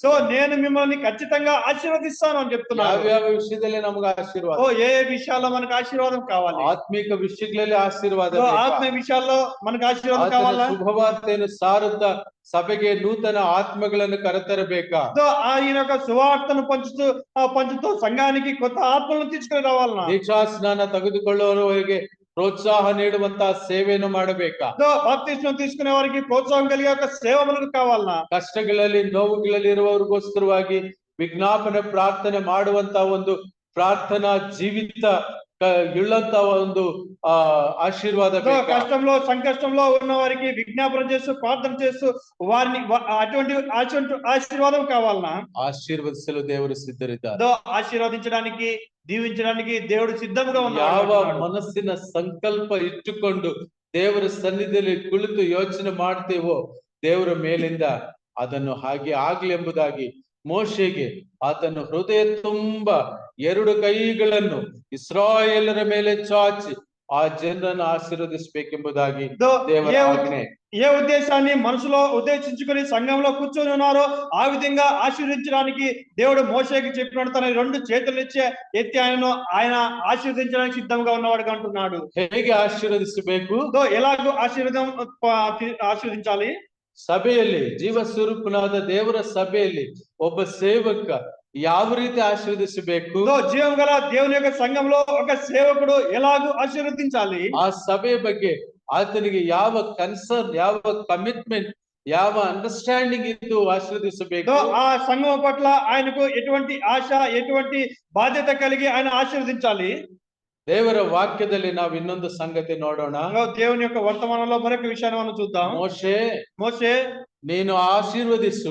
సో నేను మిమ్మల్ని ఖచ్చితంగా ఆశీర్వదిస్తాను అని చెప్తున్నాడు. ಯಾವ್ಯಾವ ವಿಷಯದಲ್ಲಿ ನಮಗೆ ಆಶೀರ್ವಾದ? ఓ ఏ ఏ విషయాల్లో మనకు ఆశీర్వాదం కావాలి? ಆತ್ಮಿಕ ವಿಷಯಗಳಲ್ಲಿ ಆಶೀರ್ವಾದ సో ಬೇಕಾ? ఆత్మ విషయాల్లో మనకు ఆశీర్వాదం ಆತನ కావాలా? ಶುಭವಾರ್ತೆಯನ್ನು ಸಾರುತ್ತಾ ಸಭೆಗೆ ನೂತನ ಆತ್ಮಗಳನ್ನು ಕರೆತರಬೇಕಾ? సో ఆయన యొక్క సువార్తను పంచుతూ సంఘానికి కొత్త ఆత్మలను తీసుకుని రావాలన్నా? ದೀಕ್ಷಾ ಸ್ನಾನ ತೆಗೆದುಕೊಳ್ಳುವವರಿಗೆ ಪ್ರೋತ್ಸಾಹ ನೀಡುವಂತಹ ಸೇವೆಯನ್ನು ಮಾಡಬೇಕಾ? సో బాప్తిస్మం తీసుకునే వారికి ప్రోత్సాహం కలిగే ఒక సేవ మనకు కావాలన్నా? ಕಷ್ಟಗಳಲ್ಲಿ ನೋವುಗಳಲ್ಲಿ ಇರುವವರಿಗೋಸ್ಕರವಾಗಿ ವಿಜ್ಞಾಪನೆ ಪ್ರಾರ್ಥನೆ ಮಾಡುವಂತ ಒಂದು ಪ್ರಾರ್ಥನಾ ಜೀವಿತ ಇಳ್ಳಂತ ಒಂದು ಆಶೀರ್ವಾದ సో ಬೇಕಾ? కష్టంలో సంకష్టంలో ఉన్న వారికి విజ్ఞాపన చేస్తూ ప్రార్థన చేస్తూ వారిని అటువంటి ఆశీర్వాదం కావాలన్నా? ಆಶೀರ್ವದಿಸಲು ದೇವರು ಸಿದ್ಧರಿದ್ದಾರೆ. దో ఆశీర్వదించడానికి దీవించడానికి దేవుడు సిద్ధంగా ಯಾವ ఉన్నాడు. ಮನಸ್ಸಿನ ಸಂಕಲ್ಪ ಇಟ್ಟುಕೊಂಡು ದೇವರ ಸನ್ನಿಧಿಯಲ್ಲಿ ಕುಳಿತು ಯೋಚನೆ ಮಾಡ್ತೇವೋ ದೇವರ ಮೇಲಿಂದ ಅದನ್ನು ಹಾಗೆ ಆಗ್ಲಿ ಎಂಬುದಾಗಿ ಮೋಶೆಗೆ ಆತನು ಹೃದಯ ತುಂಬ 2 ಕೈಗಳನ್ನು ಇಸ್ರಾಯೇಲರ ಮೇಲೆ ಚಾಚಿ ಆ ಜನರನ್ನು ಆಶೀರ್ವದಿಸಬೇಕೆಂಬುದಾಗಿ దో ದೇವರ ಆಜ್ಞೆ. ఏ ఉద్దేశాన్ని మనసులో ఉద్దేశించుకొని సంఘంలో కూర్చొని ఉన్నారో ఆ విధంగా ఆశీర్వదించడానికి దేవుడు మోషేకి చెప్పినట్టు తన 2 చేతులు ఎత్తి ఆయన ఆశీర్వదించడానికి సిద్ధంగా ఉన్నవాడుగా అంటున్నాడు. ಹೇಗೆ ಆಶೀರ್ವದಿಸಬೇಕು? దో ఎలాగో ఆశీర్వదించాలి? ಸಭೆಯಲ್ಲಿ ಜೀವ ಸ್ವರೂಪನಾದ ದೇವರ ಸಭೆಯಲ್ಲಿ ಒಬ್ಬ ಸೇವಕ ಯಾವ ರೀತಿ ಆಶೀರ್ವದಿಸಬೇಕು? దో జీవం గల దేవుని యొక్క సంఘంలో ఒక సేవకుడు ఎలాగో ఆశీర్వదించాలి? ಆ ಸಭೆಯ ಬಗ್ಗೆ ಆತನಿಗೆ ಯಾವ ಕನ್ಸರ್ನ್, ಯಾವ ಕಮಿಟ್ಮೆಂಟ್, ಯಾವ ಅಂಡರ್ಸ್ಟ್ಯಾಂಡಿಂಗ್ ಇದ್ದು ಆಶೀರ್ವದಿಸಬೇಕು? దో ఆ సంఘం పట్ల ఆయనకు ఎటువంటి ఆశ ఎటువంటి బాధ్యత కలిగి ఆయన ఆశీర్వదించాలి? ದೇವರ ವಾಕ್ಯದಲ್ಲಿ ನಾವು ಇನ್ನೊಂದು ಸಂಗತಿ ನೋಡೋಣ. దేవుని యొక్క వర్తమానంలో మరొక విషయాన్ని మనం చూద్దాం. మోషే ನೀನು ಆಶೀರ್ವದಿಸು.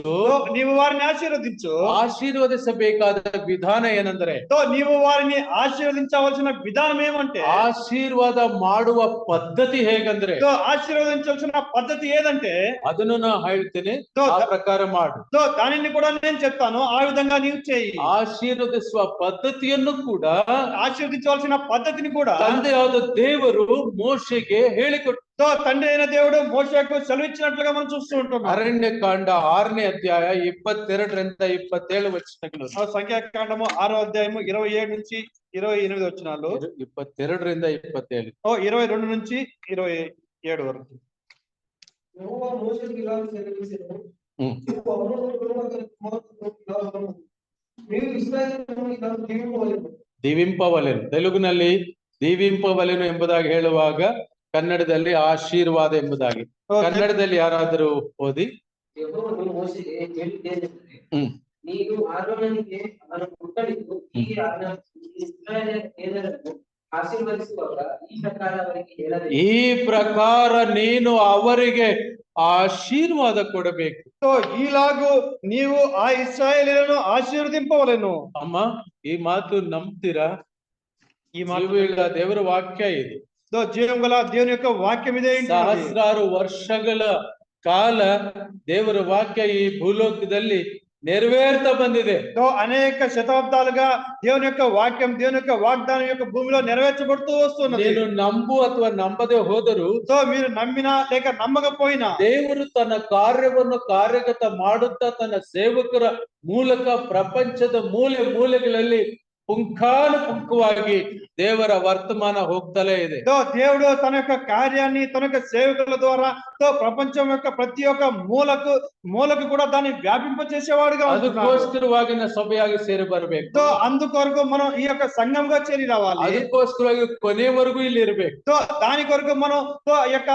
నీవు వారిని ఆశీర్వదించు. ಆಶೀರ್ವದಿಸಬೇಕಾದ ವಿಧಾನ ಏನಂದ್ರೆ, నీవు వారిని ఆశీర్వదించవలసిన విధానం ఏమంటే, ಆಶೀರ್ವಾದ ಮಾಡುವ ಪದ್ಧತಿ ಹೇಗಂದ್ರೆ, ఆశీర్వదించాల్సిన పద్ధతి ఏదంటే ಅದನ್ನು ನಾ ಹೇಳ್ತೇನೆ, ಆ ಪ್ರಕಾರ ಮಾಡು. దానిని కూడా నేను చెప్తాను, ఆ విధంగా నీవు చేయి. ಆಶೀರ್ವದಿಸುವ ಪದ್ಧತಿಯನ್ನು ಕೂಡ, ఆశీర్వదించవలసిన పద్ధతిని కూడా ತಂದೆಯಾದ ದೇವರು ಮೋಶೆಗೆ ಹೇಳಿಕೊಟ್ಟು, తండ్రి అయిన దేవుడు మోషేకు సెలవిచ్చినట్లుగా మనం చూస్తూ ఉంటున్నాం. ಅರಣ್ಯಕಾಂಡ 6ನೇ ಅಧ್ಯಾಯ 22ರಿಂದ 27 ವಚನಗಳು. సంఖ్యాకాండము 6వ అధ్యాయము 27 నుంచి 28 వచనాలు. 22ರಿಂದ 27. 22 నుంచి 27 వరకు. యెహోవా మోషేకు ఇలా సెలవిచ్చెను. మీరు ఇశ్రాయేలును ఇలా దీవింపవలెను. దీవింపవలెను, తెలుగుನಲ್ಲಿ దీవింపవలెನು ಎಂಬುದಾಗಿ ಹೇಳುವಾಗ ಕನ್ನಡದಲ್ಲಿ ಆಶೀರ್ವಾದ ಎಂಬುದಾಗಿ. ಕನ್ನಡದಲ್ಲಿ ಯಾರಾದರೂ ಓದಿ. ಯೆಹೋವನು ಮೋಶೆಗೆ ಹೇಳಿದ್ದೇನೆಂದರೆ, ನೀನು ಆರೋನನಿಗೆ ಅವನ ಪುತ್ರನಿಗೂ ಹೀಗೆ ಇಸ್ರಾಯೇಲರನ್ನು ಆಶೀರ್ವದಿಸುವಾಗ ಈ ಪ್ರಕಾರ ಅವರಿಗೆ ಹೇಳಬೇಕು. ಈ ಪ್ರಕಾರ ನೀನು ಅವರಿಗೆ ಆಶೀರ್ವಾದ ಕೊಡಬೇಕು. ఈలాగు నీవు ఆ ఇశ్రాయేలీయులను ఆశీర్వదింపవలెను. ಅಮ್ಮ, ಈ ಮಾತು ನಂಬ್ತೀರಾ? ఈ మాట ದೇವರ ವಾಕ್ಯ ಇದು. జీవం గల దేవుని యొక్క వాక్యం ఇదే. ಸಹಸ್ರಾರು ವರ್ಷಗಳ ಕಾಲ ದೇವರ ವಾಕ್ಯ ಈ ಭೂಲೋಕದಲ್ಲಿ నెరవేరుతా ಬಂದಿದೆ. అనేక శతాబ్దాలుగా దేవుని యొక్క వాక్యం, దేవుని యొక్క వాగ్దానం యొక్క భూమిలో నెరవేర్చబడుతూ వస్తున్నది. నేను ನಂಬು ಅಥವಾ ನಂಬದೆ ಹೋದರೂ, మీరు నమ్మినా లేక నమ్మకపోయినా, ದೇವರು ತನ್ನ ಕಾರ್ಯವನ್ನು ಕಾರ್ಯಗತ ಮಾಡುತ್ತಾ ತನ್ನ ಸೇವಕರ ಮೂಲಕ ಪ್ರಪಂಚದ ಮೂಲೆ ಮೂಲೆಗಳಲ್ಲಿ ಪುಂಖಾನುಪುಂಖವಾಗಿ ದೇವರ ವರ್ತಮಾನ ಹೋಗ್ತಲೇ ಇದೆ. దేవుడు తన యొక్క కార్యాన్ని తన యొక్క సేవకుల ద్వారా ప్రపంచం యొక్క ప్రతి ఒక్క మూలకు కూడా దాన్ని వ్యాపింప చేసేవాడుగా ఉంటున్నాడు. ಅದಕ್ಕೋಸ್ಕರವಾಗಿ ಸಭೆಯಾಗಿ ಸೇರಿ ಬರಬೇಕು. అందుకొరకు మనం ఈ యొక్క సంఘంగా చేరి రావాలి. ಅದಕ್ಕೋಸ್ಕರವಾಗಿ ಕೊನೆವರೆಗೂ ಇಲ್ಲಿ ಇರಬೇಕು. దాని కొరకు మనం ఈ యొక్క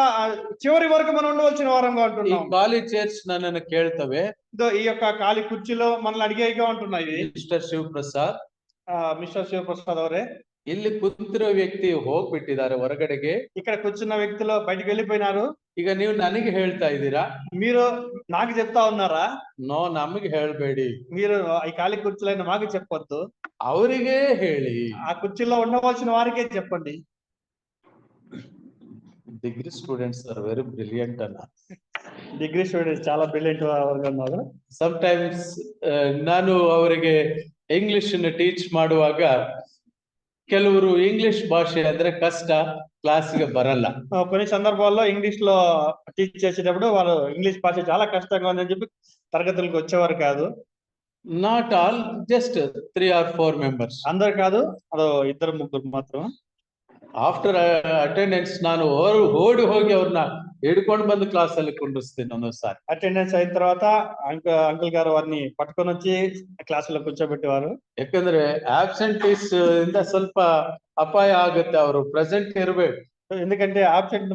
చివరి వరకు మనం ఉండవలసిన వారంగా ಈ ఉంటున్నాం. ಖಾಲಿ ಚೇರ್ಸ್ ನನ್ನನ್ನು ಕೇಳ್ತವೆ. ఈ యొక్క ఖాళీ కుర్చీలో మనల్ని అడిగేగా ఉంటున్నాయి. ಮಿಸ್ಟರ್ ಶಿವಪ್ರಸಾದ್, మిస్టర్ శివప్రసాద్ అవరే, ಇಲ್ಲಿ ಕುಂತಿರೋ ವ್ಯಕ್ತಿ ಹೋಗ್ಬಿಟ್ಟಿದ್ದಾರೆ ಹೊರಗಡೆಗೆ. ఇక్కడ కూర్చున్న వ్యక్తులు బయటికి వెళ్ళిపోయినారు. ಈಗ ನೀವು ನನಗೆ ಹೇಳ್ತಾ ಇದ್ದೀರಾ? మీరు నాకు చెప్తా ఉన్నారా? ನೋ, ನಮಗೆ ಹೇಳ್ಬೇಡಿ. మీరు ఈ ఖాళీ కుర్చీలైన మాకు చెప్పొద్దు, ಅವರಿಗೆ ಹೇಳಿ. ఆ కుర్చీలో ఉండవలసిన వారికే చెప్పండి. Degree students are very brilliant అన్న. డిగ్రీ స్టూడెంట్స్ చాలా బ్రిలియంట్ ఉన్నారు. ಸಮ್ ಟೈಮ್ಸ್ ನಾನು ಅವರಿಗೆ ಇಂಗ್ಲಿಷ್ ಟೀಚ್ ಮಾಡುವಾಗ ಕೆಲವರು ಇಂಗ್ಲಿಷ್ ಭಾಷೆ ಅಂದ್ರೆ ಕಷ್ಟ, క్లాస్ಗೆ బరಲ್ಲ. కొన్ని సందర్భాల్లో ఇంగ్లీష్ లో టీచ్ చేసేటప్పుడు వాళ్ళు ఇంగ్లీష్ భాష చాలా కష్టంగా ఉందని చెప్పి తరగతులకు వచ్చేవారు కాదు. Not all, just 3 or 4 members. అందరు కాదు, అదో 2-3 మాత్రం. ಆಫ್ಟರ್ ಅಟೆಂಡೆನ್ಸ್ ನಾನು ಓಡಿ ಹೋಗಿ ಅವ್ರನ್ನ ಹಿಡ್ಕೊಂಡು ಬಂದು ಕ್ಲಾಸ್ ಅಲ್ಲಿ ಕುಂಡಿಸ್ತೀನಿ ಒಂದೊಂದ್ಸಾರಿ. అటెండెన్స్ అయిన తర్వాత అంకుల్ గారు వారిని పట్టుకొని వచ్చి క్లాస్ లో కూర్చోబెట్టేవారు. ಯಾಕಂದ್ರೆ ಆಬ್ಸೆಂಟೀಸ್ ಇಂದ ಸ್ವಲ್ಪ ಅಪಾಯ ಆಗುತ್ತೆ, ಅವರು ಪ್ರೆಸೆಂಟ್ ಇರ್ಬೇಕು. ఎందుకంటే ఆబ్సెంట్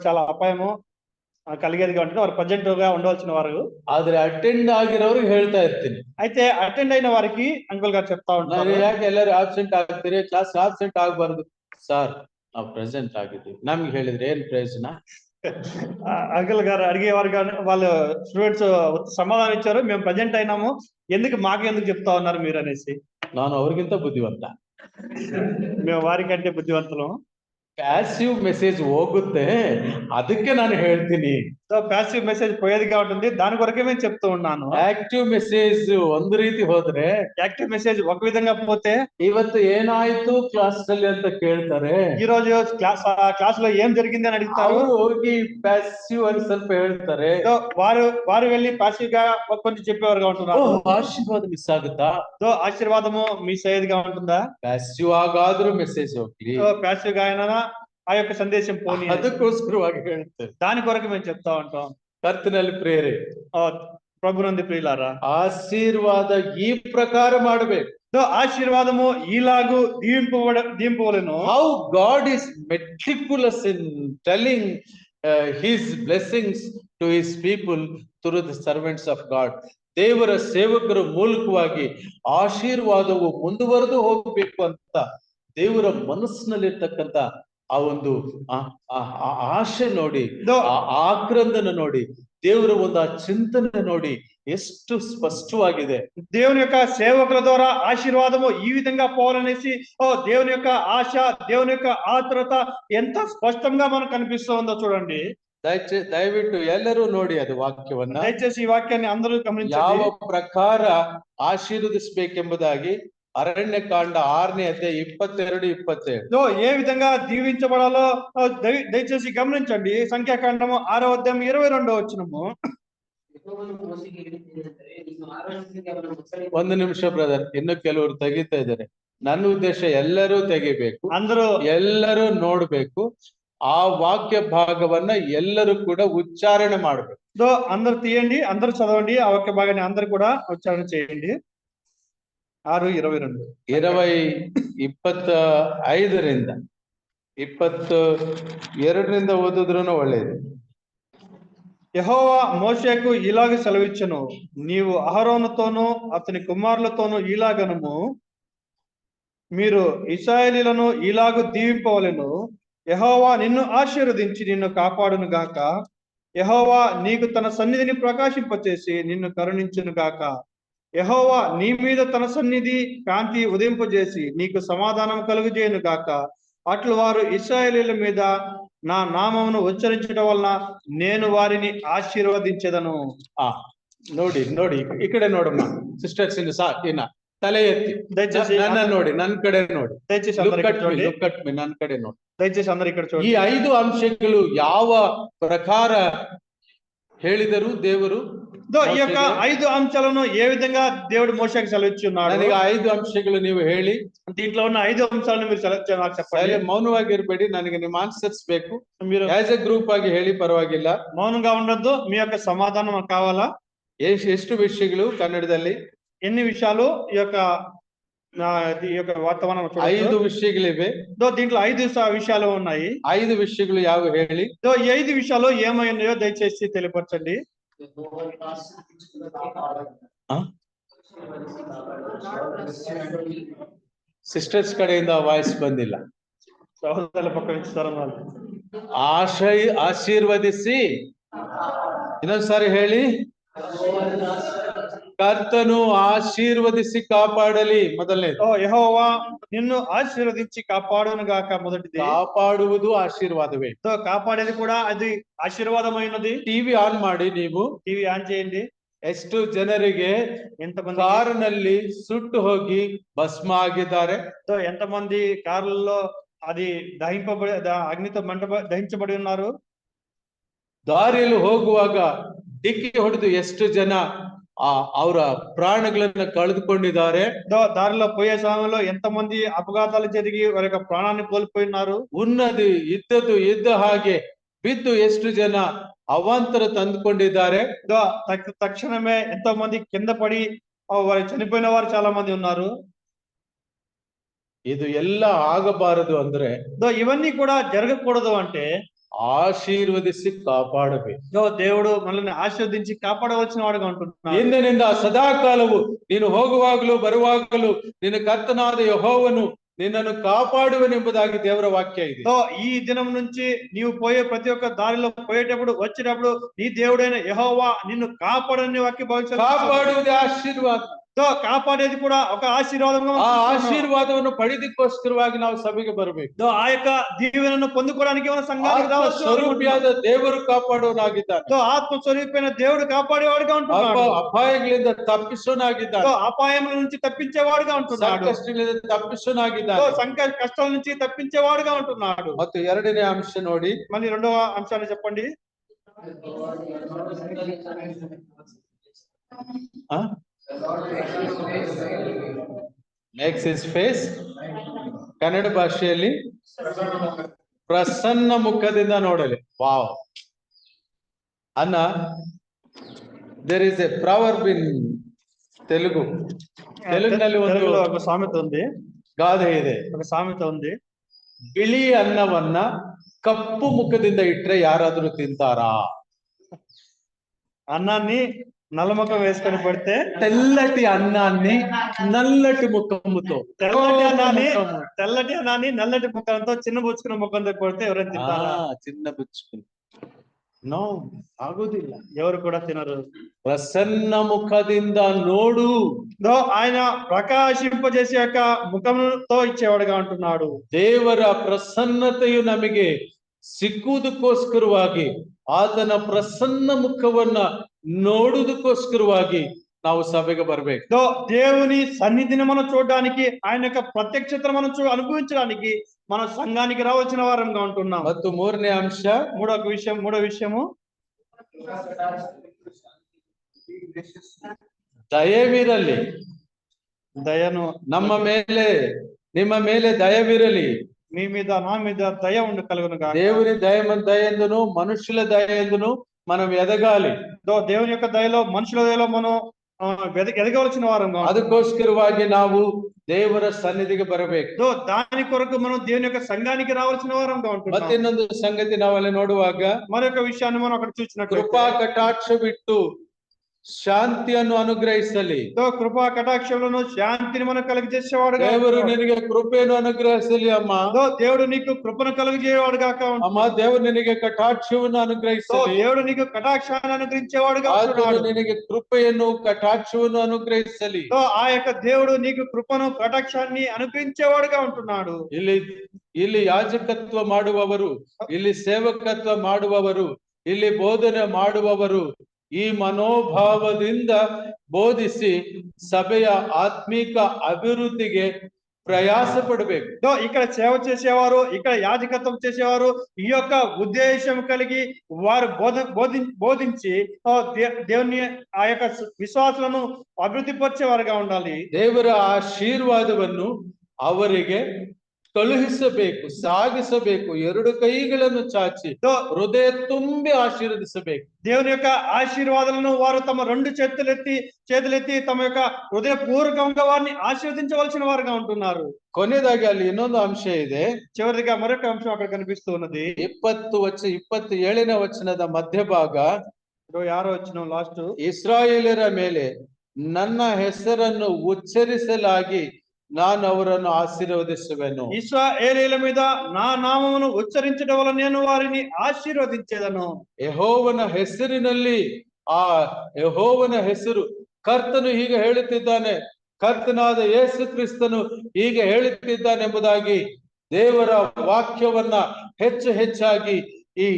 చాలా అపాయము కలిగేదిగా ఉంటుంది. వారు ప్రజెంట్ గా ఉండవలసిన వారు. ಆದ್ರೆ ಅಟೆಂಡ್ ಆಗಿರೋರಿಗೆ ಹೇಳ್ತಾ ಇರ್ತೀನಿ. అయితే అటెండ్ అయిన వారికి అంకుల్ గారు చెప్తా ఉంటారు, ಯಾಕೆ ಎಲ್ಲರೂ ಆಬ್ಸೆಂಟ್ ಆಗ್ತೀರಿ, ಕ್ಲಾಸ್ ಆಬ್ಸೆಂಟ್ ಆಗ್ಬಾರ್ದು. సార్ ನಾವು ಪ್ರೆಸೆಂಟ್ ಆಗಿದ್ದೀವಿ, ನಮ್ಗೆ ಹೇಳಿದ್ರೆ ಏನ್ ಪ್ರಯೋಜನ? అంకుల్ గారు అడిగేవారు కానీ వాళ్ళు స్టూడెంట్స్ సమాధానం ఇచ్చారు, మేము ప్రజెంట్ అయినాము, ఎందుకు చెప్తా ఉన్నారు మీరు అనేసి. ನಾನು ಅವ್ರಿಗಿಂತ ಬುದ್ಧಿವಂತ, మేము వారికంటే బుద్ధివంతులం. ಪ್ಯಾಸಿವ್ ಮೆಸೇಜ್ ಹೋಗುತ್ತೆ, ಅದಕ್ಕೆ ನಾನು ಹೇಳ್ತೀನಿ. ప్యాసివ్ మెసేజ్ పోయేదిగా ఉంటుంది, దాని కొరకే మేము చెప్తూ ఉన్నాను. ಆಕ್ಟಿವ್ ಮೆಸೇಜ್ ಒಂದು ರೀತಿ ಹೋದ್ರೆ, యాక్టివ్ మెసేజ్ ఒక విధంగా పోతే, ಇವತ್ತು ಏನಾಯ್ತು ಕ್ಲಾಸ್ ಅಲ್ಲಿ ಅಂತ ಕೇಳ್ತಾರೆ, ఈ రోజు క్లాస్ లో ఏం జరిగింది అని అడుగుతారు. ಅವರು ಹೋಗಿ ಪ್ಯಾಸಿವ್ అని ಸ್ವಲ್ಪ ಹೇಳ್ತಾರೆ. వారు వెళ్ళి ప్యాసివ్ గా కొంచెం చెప్పేవారుగా ఉంటున్నారు. ಆಶೀರ್ವಾದ ಮಿಸ್ ಆಗುತ್ತಾ? ఆశీర్వాదము మిస్ అయ్యేదిగా ఉంటుందా? ಪ್ಯಾಸಿವ್ ಆಗಾದ್ರೂ ಮೆಸೇಜ್ ಹೋಗ್ಲಿ, ప్యాసివ్ గా అయినా ఆ యొక్క సందేశం పోనీ, ಅದಕ್ಕೋಸ್ಕರವಾಗಿ ಹೇಳ್ತೇವೆ. దాని కొరకు మేము చెప్తా ఉంటాం. ಕರ್ತನಲ್ಲಿ ಪ್ರೇರೆ, ప్రభునందు ప్రియులారా, ಆಶೀರ್ವಾದ ಈ ಪ್ರಕಾರ ಮಾಡಬೇಕು. ఆశీర్వాదము ఈలాగు దీంపవలెను. How God is meticulous in telling his blessings to his people through the servants of God. ದೇವರ ಸೇವಕರ ಮೂಲಕವಾಗಿ ಆಶೀರ್ವಾದವು ಮುಂದುವರೆದು ಹೋಗಬೇಕು ಅಂತ ದೇವರ ಮನಸ್ಸಿನಲ್ಲಿರ್ತಕ್ಕಂಥ ಆ ಒಂದು ಆಶೆ ನೋಡಿ, ಆ ಆಕ್ರಂದನ ನೋಡಿ, ದೇವರ ಒಂದು ಆ ಚಿಂತನೆ ನೋಡಿ ಎಷ್ಟು ಸ್ಪಷ್ಟವಾಗಿದೆ. దేవుని యొక్క సేవకుల ద్వారా ఆశీర్వాదము ఈ విధంగా పోవాలనేసి దేవుని యొక్క ఆశ, దేవుని యొక్క ఆత్రుత ఎంత స్పష్టంగా మనకు కనిపిస్తూ ఉందో చూడండి. ದಯವಿಟ್ಟು ಎಲ್ಲರೂ ನೋಡಿ ಅದು ವಾಕ್ಯವನ್ನ. దయచేసి ఈ వాక్యాన్ని అందరూ గమనించండి. ಯಾವ ಪ್ರಕಾರ ಆಶೀರ್ವದಿಸಬೇಕೆಂಬುದಾಗಿ ಅರಣ್ಯಕಾಂಡ 6ನೇ ಅಧ್ಯಾಯ 22-27. ఏ విధంగా దీవించబడాలో దయచేసి గమనించండి. సంఖ్యాకాండము 6వ అధ్యాయం 22వ వచనము. ಒಂದು ನಿಮಿಷ ಬ್ರದರ್, ಇನ್ನು ಕೆಲವರು ತೆಗಿತಾ ಇದ್ದಾರೆ. ನನ್ನ ಉದ್ದೇಶ ಎಲ್ಲರೂ ತೆಗಿಬೇಕು, ಎಲ್ಲರೂ ನೋಡ್ಬೇಕು, ಆ ವಾಕ್ಯ ಭಾಗವನ್ನ ಎಲ್ಲರೂ ಕೂಡ ಉಚ್ಚಾರಣೆ ಮಾಡ್ಬೇಕು. అందరూ తీయండి, అందరూ చదవండి, ఆ వాక్య భాగాన్ని అందరూ కూడా ఉచ్చారణ చేయండి. 6:22 25ರಿಂದ 22 ಓದಿದ್ರೂ ಒಳ್ಳೇದು. యెహోవా మోషేకు ఇలాగ సెలవిచ్చెను, నీవు అహరోనుతోనూ అతని కుమారులతోనూ ఇలాగనుము, మీరు ఇశ్రాయేలీయులను ఇలాగు దీవింపవలెను. యెహోవా నిన్ను ఆశీర్వదించి నిన్ను కాపాడును గాక. యెహోవా నీకు తన సన్నిధిని ప్రకాశింపచేసి నిన్ను కరుణించును గాక. యెహోవా నీ మీద తన సన్నిధి కాంతి ఉదయింపజేసి నీకు సమాధానం కలుగజేయును గాక. అట్లు వారు ఇశ్రాయేలీయుల మీద నా నామమును ఉచ్చరించడం వలన నేను వారిని ఆశీర్వదించెదను. ನೋಡಿ ನೋಡಿ, ಈ ಕಡೆ ನೋಡಮ್ಮ ಸಿಸ್ಟರ್ಸ್, ಇನ್ನ ತಲೆ ಎತ್ತಿ దయచేసి ನನ್ನ ನೋಡಿ, ನನ್ನ ಕಡೆ ನೋಡಿ, దయచేసి అందరూ ఇక్కడ చూడండి. ನನ್ನ ಕಡೆ ನೋಡಿ. దయచేసి అందరూ ఇక్కడ ಈ చూడండి. 5 ಅಂಶಗಳು ಯಾವ ಪ್ರಕಾರ ಹೇಳಿದರು ದೇವರು ఈ యొక్క మోషేಗೆ, 5 అంశాలను ఏ విధంగా దేవుడు మోషేకి సెలవిచ్చి ఉన్నాడు? ನನಗೆ 5 అంశಗಳು ನೀವು ಹೇಳಿ. దీంట్లో ఉన్న 5 అంశాలను మీరు నాకు చెప్పండి. ಮೌನವಾಗಿರ್ಬೇಡಿ, ನನಗೆ ನಿಮ್ಮ ಆನ್ಸರ್ಸ್ ಬೇಕು. మీరు ಆಸ್ ಎ ಗ್ರೂಪ್ ಆಗಿ ಹೇಳಿ, ಪರವಾಗಿಲ್ಲ. మౌనంగా ఉండొద్దు, మీ యొక్క సమాధానం నాకు కావాలా. ಎಷ್ಟು ವಿಷಯಗಳು ಕನ್ನಡದಲ್ಲಿ? ఎన్ని విషయాలు ఈ యొక్క వాతావరణం 5 విషయಗಳಿವೆ. దీంట్లో 5 విషయాలు ఉన్నాయి. 5 విషయಗಳು ಯಾವ ಹೇಳಿ? ఈ 5 విషయాలు ఏమై ఉన్నాయో దయచేసి తెలియపరచండి. ಸಿಸ್ಟರ್ಸ್ ಕಡೆಯಿಂದ ವಾಯ್ಸ್ ಬಂದಿಲ್ಲ. సహోదరుల పక్క నుంచి తరంగాలు. ಆಶೀರ್ವದಿಸಿ, ಇನ್ನೊಂದ್ಸಾರಿ ಹೇಳಿ. ಕರ್ತನು ಆಶೀರ್ವದಿಸಿ ಕಾಪಾಡಲಿ, ಮೊದಲನೇದು. యెహోవా నిన్ను ఆశీర్వదించి కాపాడును గాక, మొదటిది. ಕಾಪಾಡುವುದು ಆಶೀರ್ವಾದವೇ. కాపాడేది కూడా అది ఆశీర్వాదమైనది. ಟಿವಿ ಆನ್ ಮಾಡಿ, ನೀವು టీవీ ఆన్ చేయండి. ಎಷ್ಟು ಜನರಿಗೆ ఎంతమంది ಕಾರಿನಲ್ಲಿ ಸುಟ್ಟು ಹೋಗಿ ಭಸ್ಮ ಆಗಿದ್ದಾರೆ? ఎంతమంది కార్లలో అది దహింపబడి అగ్నితో దహించబడి ఉన్నారు? ದಾರಿಯಲ್ಲಿ ಹೋಗುವಾಗ ಡಿಕ್ಕಿ ಹೊಡೆದು ಎಷ್ಟು ಜನ ಅವರ ಪ್ರಾಣಗಳನ್ನ ಕಳೆದುಕೊಂಡಿದ್ದಾರೆ? దారిలో పోయే సమయంలో ఎంతమంది అపఘాతాలు జరిగి వారి యొక్క ప్రాణాన్ని కోల్పోయినారు? ఉన్నది ಇದ್ದದ್ದು ಇದ್ದ ಹಾಗೆ ಬಿದ್ದು ಎಷ್ಟು ಜನ ಅವಾಂತರ ತಂದುಕೊಂಡಿದ್ದಾರೆ? తక్షణమే ఎంతో మంది కింద పడి వారు చనిపోయిన వారు చాలా మంది ఉన్నారు. ಇದು ಎಲ್ಲ ಆಗಬಾರದು ಅಂದ್ರೆ, ఇవన్నీ కూడా జరగకూడదు అంటే ಆಶೀರ್ವದಿಸಿ ಕಾಪಾಡಬೇಕು. దేవుడు మనల్ని ఆశీర్వదించి కాపాడవలసిన వాడుగా ఉంటున్నాడు. ಇಂದಿನಿಂದ ಸದಾಕಾಲವು ನೀನು ಹೋಗುವಾಗಲೂ ಬರುವಾಗಲೂ ನಿನ್ನ ಕರ್ತನಾದ ಯೆಹೋವನು నిన్నను కాపాడువనెంబుదాಗಿ దేవర వాక్య ఇది. ఈ దినం నుంచి నీవు పోయే ప్రతి ఒక్క దారిలో పోయేటప్పుడు వచ్చినప్పుడు నీ దేవుడైన యెహోవా నిన్ను కాపాడని వాక్య భవిష్యత్తు. కాపాడుವುದು ಆಶೀರ್ವಾದ. కాపాడేది కూడా ఒక ఆశీర్వాదంగా. ఆ ఆశీర్వాదವನ್ನು ಪಡೆದಕ್ಕೋಸ್ಕರವಾಗಿ ನಾವು ಸಭೆಗೆ ಬರಬೇಕು. ఆ యొక్క దీవెనను పొందుకోవడానికి మన సంఘానికి రావచ్చు. ಸ್ವರೂಪಿಯಾದ ದೇವರು ಕಾಪಾಡುವನಾಗಿದ್ದಾನೆ. ఆత్మ స్వరూపమైన దేవుడు కాపాడేవాడుగా ఉంటున్నాడు. ಅಪಾಯಗಳಿಂದ ತಪ್ಪಿಸುವನಾಗಿದ್ದಾನೆ. అపాయముల నుంచి తప్పించేవాడుగా ఉంటున్నాడు. ಸಂಕಷ್ಟಗಳಿಂದ ತಪ್ಪಿಸುವನಾಗಿದ್ದಾನೆ. కష్టాల నుంచి తప్పించేవాడుగా ఉంటున్నాడు. ಮತ್ತು ಎರಡನೇ ಅಂಶ ನೋಡಿ, మళ్ళీ రెండవ అంశాన్ని చెప్పండి. ಮೇಕ್ಸ್ ಹಿಸ್ ಫೇಸ್, ಕನ್ನಡ ಭಾಷೆಯಲ್ಲಿ ಪ್ರಸನ್ನ ಮುಖದಿಂದ ನೋಡಲಿ. ವಾವ್ ಅನ್ನ, ದೇರ್ ಇಸ್ ಎ ಪ್ರಾವರ್ಬ್ ಇನ್ ತೆಲುಗು. ತೆಲುಗಿನಲ್ಲಿ ఒక సామెత ఉంది, ಗಾದೆ ಇದೆ. ఒక సామెత ఉంది. ಬಿಳಿ ಅನ್ನವನ್ನ ಕಪ್ಪು ಮುಖದಿಂದ ಇಟ್ರೆ ಯಾರಾದ್ರೂ ತಿಂತಾರಾ? అన్నాన్ని నల్లముఖం వేసుకొని పెడితే, తెల్లటి అన్నాన్ని నల్లటి ముఖముతో, తెల్లటి అన్నాన్ని నల్లటి ముఖంతో చిన్న బుచ్చుకున్న ముఖంతో కొడితే ఎవరైనా తింటారా? చిన్న బుచ్చుకుని నో, ఆగుదిಲ್ಲ. ఎవరు కూడా తినరు. ప్రసన్న ముఖದಿಂದ ನೋಡು. ఆయన ప్రకాశింపజేసే యొక్క ముఖంతో ఇచ్చేవాడుగా ఉంటున్నాడు. ದೇವರ ಪ್ರಸನ್ನತೆಯು ನಮಗೆ ಸಿಕ್ಕುವುದಕ್ಕೋಸ್ಕರವಾಗಿ, ಆತನ ಪ್ರಸನ್ನ ಮುಖವನ್ನ ನೋಡುವುದಕ್ಕೋಸ್ಕರವಾಗಿ ನಾವು ಸಭೆಗೆ ಬರ್ಬೇಕು. దేవుని సన్నిధిని మనం చూడడానికి, ఆయన యొక్క ప్రత్యక్షతను మనం అనుభవించడానికి మన సంఘానికి రావాల్సిన వారంగా ఉంటున్నాం. ಮತ್ತು ಮೂರನೇ ಅಂಶ, మూడో విషయము ದಯವಿರಲಿ. దయను ನಮ್ಮ ಮೇಲೆ, ನಿಮ್ಮ ಮೇಲೆ ದಯವಿರಲಿ. మీ మీద నా మీద దయ ఉండి కలుగును గాక. దేవుని దయందును మనుషుల దయందును మనం ఎదగాలి. దేవుని యొక్క దయలో మనుషుల దయలో మనం ఎదగవలసిన వారంగా. ಅದಕ್ಕೋಸ್ಕರವಾಗಿ ನಾವು ದೇವರ ಸನ್ನಿಧಿಗೆ ಬರಬೇಕು. దాని కొరకు మనం దేవుని యొక్క సంఘానికి రావాల్సిన వారంగా ఉంటున్నాం. ಮತ್ತೆ ಇನ್ನೊಂದು ಸಂಗತಿ ನಾವಲ್ಲಿ ನೋಡುವಾಗ, మరొక విషయాన్ని మనం అక్కడ చూసినట్టు, ಕೃಪಾ ಕಟಾಕ್ಷ ಬಿಟ್ಟು ಶಾಂತಿಯನ್ನು ಅನುಗ್ರಹಿಸಲಿ. కృపా కటాక్షములను శాంతిని మనం కలుగజేసేవాడు. ದೇವರು ನಿನಗೆ ಕೃಪೆಯನ್ನು ಅನುಗ್ರಹಿಸಲಿ ಅಮ್ಮ. దేవుడు నీకు కృపను కలుగజేవాడుగా. ಅಮ್ಮ, ದೇವರು ನಿನಗೆ ಕಟಾಕ್ಷವನ್ನು ಅನುಗ್ರಹಿಸಲಿ. దేవుడు నీకు కటాక్షాన్ని అనుగ్రహించేవాడుగా. ನಿನಗೆ ಕೃಪೆಯನ್ನು ಕಟಾಕ್ಷವನ್ನು ಅನುಗ್ರಹಿಸಲಿ. ఆ యొక్క దేవుడు నీకు కృపను కటాక్షాన్ని అనుగ్రహించేవాడుగా ఉంటున్నాడు. ಇಲ್ಲಿ ಯಾಜಕತ್ವ ಮಾಡುವವರು, ಇಲ್ಲಿ ಸೇವಕತ್ವ ಮಾಡುವವರು, ಇಲ್ಲಿ ಬೋಧನೆ ಮಾಡುವವರು ಈ ಮನೋಭಾವದಿಂದ ಬೋಧಿಸಿ ಸಭೆಯ ಆತ್ಮಿಕ ಅಭಿವೃದ್ಧಿಗೆ ಪ್ರಯಾಸ ಪಡಬೇಕು. ఇక్కడ సేవ చేసేవారు, ఇక్కడ యాజకత్వం చేసేవారు ఈ యొక్క ఉద్దేశం కలిగి వారు బోధించి దేవుని ఆ యొక్క విశ్వాసాలను అభివృద్ధి పరిచేవారుగా ఉండాలి. ದೇವರ ಆಶೀರ್ವಾದವನ್ನು ಅವರಿಗೆ ಕಳುಹಿಸಬೇಕು, ಸಾಗಿಸಬೇಕು. ಎರಡು ಕೈಗಳನ್ನು ಚಾಚಿ ಹೃದಯ ತುಂಬಿ ಆಶೀರ್ವದಿಸಬೇಕು. దేవుని యొక్క ఆశీర్వాదాలను వారు తమ రెండు చేతులెత్తి తమ యొక్క హృదయపూర్వకంగా వారిని ఆశీర్వదించవలసిన వారుగా ఉంటున్నారు. ಕೊನೆಯದಾಗಿ ಅಲ್ಲಿ ಇನ್ನೊಂದು ಅಂಶ ಇದೆ. చివరిగా మరొక అంశం అక్కడ కనిపిస్తూ ఉన్నది. 27ನೇ ವಚನದ ಮಧ್ಯಭಾಗ 26వ వచనం లాస్ట్. ಇಸ್ರಾಯೇಲರ ಮೇಲೆ ನನ್ನ ಹೆಸರನ್ನು ಉಚ್ಚರಿಸಲಾಗಿ ನಾನು ಅವರನ್ನು ಆಶೀರ್ವದಿಸುವೆನು. ఇశ్రాయేలీయుల మీద నా నామమును ఉచ్చరించడం వల్ల నేను వారిని ఆశీర్వదించేదను. ಯೆಹೋವನ ಹೆಸರಿನಲ್ಲಿ ಆ ಯೆಹೋವನ ಹೆಸರು, ಕರ್ತನು ಹೀಗೆ ಹೇಳುತ್ತಿದ್ದಾನೆ, ಕರ್ತನಾದ ಯೇಸು ಕ್ರಿಸ್ತನು ಹೀಗೆ ಹೇಳುತ್ತಿದ್ದಾನೆಂಬುದಾಗಿ ದೇವರ ವಾಕ್ಯವನ್ನ ಹೆಚ್ಚಾಗಿ ಈ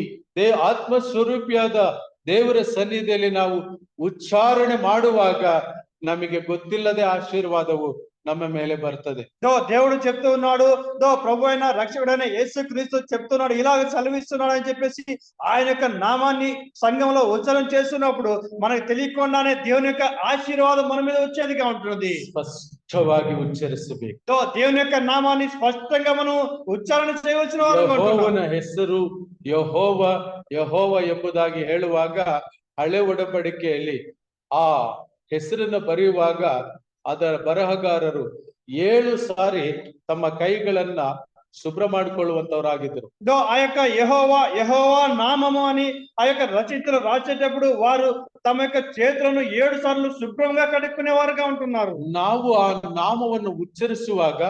ಆತ್ಮಸ್ವರೂಪಿಯಾದ ದೇವರ ಸನ್ನಿಧಿಯಲ್ಲಿ ನಾವು ಉಚ್ಚಾರಣೆ ಮಾಡುವಾಗ ನಮಗೆ ಗೊತ್ತಿಲ್ಲದೆ ಆಶೀರ್ವಾದವು ನಮ್ಮ ಮೇಲೆ ಬರ್ತದೆ. దేవుడు చెప్తూ ఉన్నాడు, ప్రభు అయిన రక్షకుడైన యేసు క్రీస్తు చెప్తున్నాడు, ఇలాగ సెలవిస్తున్నాడు అని చెప్పేసి ఆయన యొక్క నామాన్ని సంఘంలో ఉచ్చారణ చేస్తున్నప్పుడు మనకు తెలియకుండానే దేవుని యొక్క ఆశీర్వాదం మన మీద వచ్చేదిగా ఉంటుంది. స్పష్టವಾಗಿ ಉಚ್ಚರಿಸಬೇಕು. దేవుని యొక్క నామాన్ని స్పష్టంగా మనం ఉచ్చారణ చేయవలసిన వారు. ಯೆಹೋವನ ಹೆಸರು ಯೆಹೋವ ಎಂಬುದಾಗಿ ಹೇಳುವಾಗ ಹಳೆ ಒಡಂಬಡಿಕೆಯಲ್ಲಿ ಆ ಹೆಸರನ್ನು ಬರೆಯುವಾಗ ಅದರ ಬರಹಗಾರರು 7 ಸಾರಿ ತಮ್ಮ ಕೈಗಳನ್ನ శుభ్ర ಮಾಡಿಕೊಳ್ಳುವಂತವರಾಗಿದ್ದರು. ఆ యొక్క యెహోవా నామము అని ఆ యొక్క రచయితలు రాసేటప్పుడు వారు తమ యొక్క చేతులను 7 సార్లు శుభ్రంగా కడుక్కునే వారుగా ఉంటున్నారు. ನಾವು ಆ ನಾಮವನ್ನು ಉಚ್ಚರಿಸುವಾಗ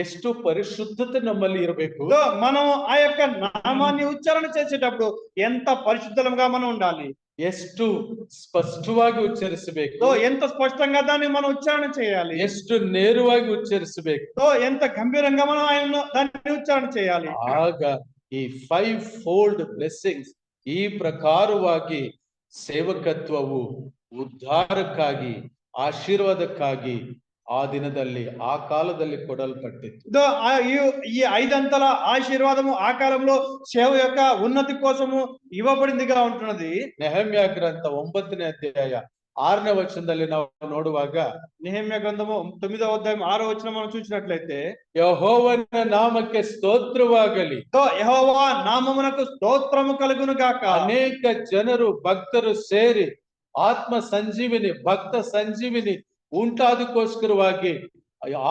ಎಷ್ಟು ಪರಿಶುದ್ಧತೆ ನಮ್ಮಲ್ಲಿ ಇರಬೇಕು. మనం ఆ యొక్క నామాన్ని ఉచ్చారణ చేసేటప్పుడు ఎంత పరిశుద్ధంగా మనం ఉండాలి, ಎಷ್ಟು ಸ್ಪಷ್ಟವಾಗಿ ಉಚ್ಚರಿಸಬೇಕು, ఎంత స్పష్టంగా దాన్ని మనం ఉచ్చారణ చేయాలి, ಎಷ್ಟು ನೇರವಾಗಿ ಉಚ್ಚರಿಸಬೇಕು, ఎంత గంభీరంగా మనం ఆయన దాన్ని ఉచ్చారణ చేయాలి. ಆಗ ಈ 5-fold ಬ್ಲೆಸ್ಸಿಂಗ್ಸ್ ಈ ಪ್ರಕಾರವಾಗಿ ಸೇವಕತ್ವವು ಉದ್ಧಾರಕ್ಕಾಗಿ, ಆಶೀರ್ವಾದಕ್ಕಾಗಿ ಆ ದಿನದಲ್ಲಿ ಆ ಕಾಲದಲ್ಲಿ ಕೊಡಲ್ಪಟ್ಟಿತ್ತು. ఈ 5 అంతల ఆశీర్వాదము ఆ కాలంలో సేవ యొక్క ఉన్నతి కోసము ఇవ్వబడిందిగా ఉంటున్నది. నెహెమ్యా గ్రంథ 9ನೇ ಅಧ್ಯಾಯ 6ನೇ ವಚನದಲ್ಲಿ ನಾವು ನೋಡುವಾಗ, నెహెమ్యా గ్రంథము 9వ అధ్యాయం 6వ వచనం మనం చూసినట్లయితే, యెహోవన నామಕ್ಕೆ ಸ್ತೋತ್ರವಾಗಲಿ, యెహోవా నామమునకు స్తోత్రము కలుగును గాక. ಅನೇಕ ಜನರು ಭಕ್ತರು ಸೇರಿ ಆತ್ಮ ಸಂಜೀವಿನಿ, ಭಕ್ತ ಸಂಜೀವಿನಿ ಉಂಟಾದಕ್ಕೋಸ್ಕರವಾಗಿ,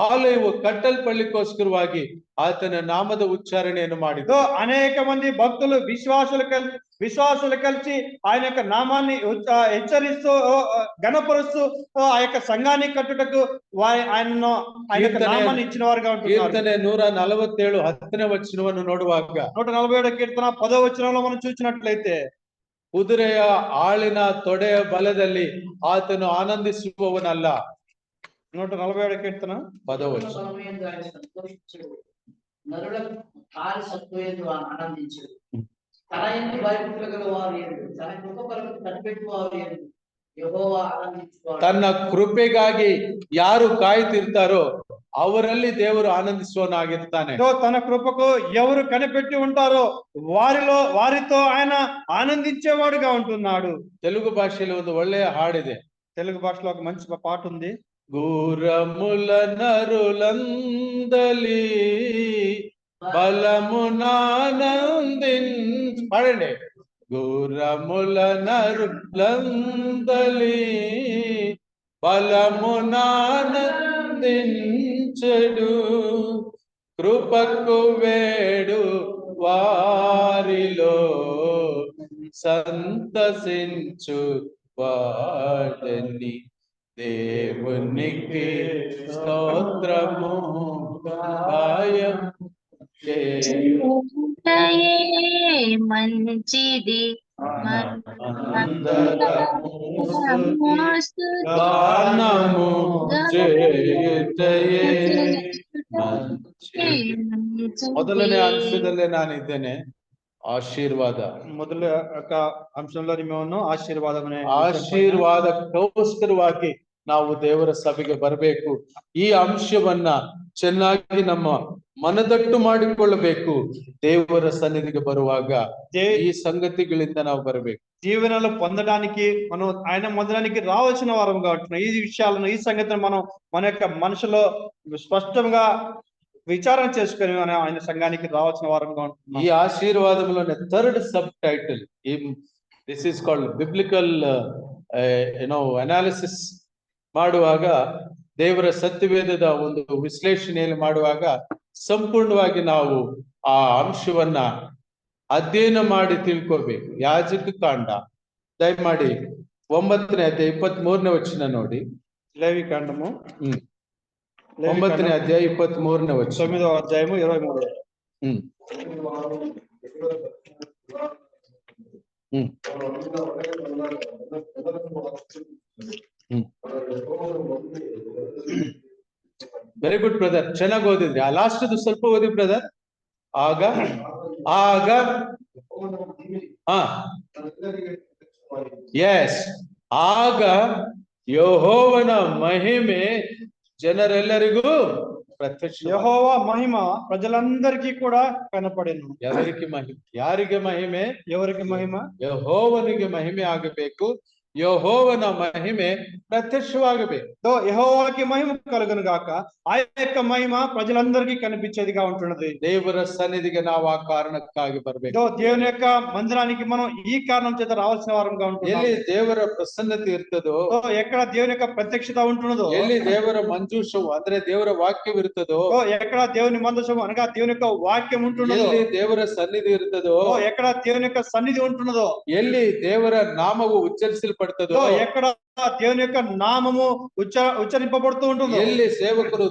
ಆಲಯವು ಕಟ್ಟಲ್ಪಡಲಿಕ್ಕೋಸ್ಕರವಾಗಿ ಆತನ ನಾಮದ ಉಚ್ಚಾರಣೆಯನ್ನು ಮಾಡಿದರು. అనేక మంది భక్తులు విశ్వాసులు కలిసి ఆయన యొక్క నామాన్ని హెచ్చరిస్తూ గణపరుస్తూ ఆ యొక్క సంఘాన్ని కట్టుటకు ఆయన యొక్క నామాన్ని ఇచ్చిన వారుగా ఉంటున్నారు. కీర్తನೆ 147 10ನೇ ವಚನವನ್ನು ನೋಡುವಾಗ, 147 కీర్తన 10వ వచనంలో మనం చూసినట్లయితే, ಕುದುರೆಯ ಆಳಿನ ತೊಡೆಯ ಬಲದಲ್ಲಿ ಆತನು ಆನಂದಿಸುವವನಲ್ಲ. 147 కీర్తన 10వ వచనం. నరుల కాలి సత్వయందు ఆనందించుడు, తన యందు భయభక్తులు గల వారు ఏడు, తన కృప కొరకు కనిపెట్టువారు ఏడు, యెహోవా ఆనందించువాడు. ತನ್ನ ಕೃಪೆಗಾಗಿ ಯಾರು ಕಾಯುತ್ತಿರ್ತಾರೋ ಅವರಲ್ಲಿ ದೇವರು ಆನಂದಿಸುವನಾಗಿರ್ತಾನೆ. తన కృపకు ఎవరు కనిపెట్టి ఉంటారో వారితో ఆయన ఆనందించేవాడుగా ఉంటున్నాడు. తెలుగు భాషలో ಒಂದು ಒಳ್ಳೆಯ ಹಾಡಿದೆ. తెలుగు భాషలో ఒక మంచి పాట ఉంది. గురముల నరులందలి బలమునానందించు, పాడండి. గురముల నరులందలి బలమునానందించడు, కృపకు వేడు వారిలో సంతసించు వాడని, దేవునికి స్తోత్రము గాయం మంచిది గానము చేయుటయೇ ಮೊದಲನೇ ಅಂಶದಲ್ಲೇ ನಾನಿದ್ದೇನೆ, ಆಶೀರ್ವಾದ. ಮೊದಲ ಅಂಶಂలో మేము ಆಶೀರ್ವಾದಕ್ಕೋಸ್ಕರವಾಗಿ ನಾವು ದೇವರ ಸಭೆಗೆ ಬರಬೇಕು. ಈ ಅಂಶವನ್ನ ಚೆನ್ನಾಗಿ ನಮ್ಮ ಮನದಟ್ಟು ಮಾಡಿಕೊಳ್ಳಬೇಕು. ದೇವರ ಸನ್ನಿಧಿಗೆ ಬರುವಾಗ ಈ ಸಂಗತಿಗಳಿಂದ ನಾವು ಬರಬೇಕು. దీవెనలు పొందడానికి మనం ఆయన మందిరానికి రావాల్సిన వారంగా ఉంటున్నాం. ఈ విషయాలను, ఈ సంగతిని మనం మన యొక్క మనసులో స్పష్టంగా విచారణ చేసుకుని మనం ఆయన సంఘానికి రావాల్సిన వారంగా ఉంటున్నాం. ఈ ఆశీర్వాదంలోనే third subtitle, this is called biblical analysis ಮಾಡುವಾಗ, ದೇವರ ಸತ್ಯವೇದದ ಒಂದು ವಿಶ್ಲೇಷಣೆಯಲ್ಲಿ ಮಾಡುವಾಗ ಸಂಪೂರ್ಣವಾಗಿ ನಾವು ಆ ಅಂಶವನ್ನ ಅಧ್ಯಯನ ಮಾಡಿ ತಿಳ್ಕೊಬೇಕು. ಯಾಜಕ ಕಾಂಡ ದಯಮಾಡಿ 9ನೇ ಅಧ್ಯಾಯ 23ನೇ ವಚನ ನೋಡಿ. లేవి కాండము 9ನೇ అధ్యాయ 23ನೇ వచనం. 9వ అధ్యాయము 23. ವೆರಿ ಗುಡ್ ಬ್ರದರ್, ಚೆನ್ನಾಗಿ ಓದಿದ್ರಿ. ಆ ಲಾಸ್ಟ್ ಸ್ವಲ್ಪ ಓದಿ ಬ್ರದರ್. ಆಗ ಎಸ್, ಆಗ ಯೆಹೋವನ ಮಹಿಮೆ ಜನರೆಲ್ಲರಿಗೂ ಪ್ರತ್ಯಕ್ಷ. యెహోవా మహిమ ప్రజలందరికీ కూడా కనపడెను. ఎవరికి మహిమ? ಯಾರಿಗೆ ಮಹಿಮೆ? ఎవరికి మహిమ? ಯೆಹೋವನಿಗೆ ಮಹಿಮೆ ಆಗಬೇಕು. యెహోవನ మహిమే ప్రత్యక్షవాగಬೇಕು. యెహోవాకి మహిమ కలుగును గాక. ఆ యొక్క మహిమ ప్రజలందరికీ కనిపించేదిగా ఉంటున్నది. ದೇವರ సన్నిధిಗೆ ನಾವು ಆ ಕಾರಣಕ್ಕಾಗಿ ಬರಬೇಕು. దేవుని యొక్క మందిరానికి మనం ఈ కారణం చేత రావాల్సిన వారంగా ఉంటున్నాం. ಎಲ್ಲಿ ದೇವರ ಪ್ರಸನ್ನತೆ ಇರ್ತದೋ, ఎక్కడ దేవుని యొక్క ప్రత్యక్షత ఉంటున్నదో, ಎಲ್ಲಿ ದೇವರ ಮಂಜೂಷವು ಅಂದ್ರೆ ದೇವರ ವಾಕ್ಯವಿರ್ತದೋ, ఎక్కడ దేవుని మందసము అనగా దేవుని యొక్క వాక్యం ఉంటున్నదో, ಎಲ್ಲಿ ದೇವರ ಸನ್ನಿಧಿ ಇರ್ತದೋ, ఎక్కడ దేవుని యొక్క సన్నిధి ఉంటున్నదో, ಎಲ್ಲಿ ದೇವರ ನಾಮವು ಉಚ್ಚರಿಸಲ್ಪಡ್ತದೋ, ఎక్కడ దేవుని యొక్క నామము ఉచ్చరింపబడుతూ ఉంటుందో, ಎಲ್ಲಿ ಸೇವಕರು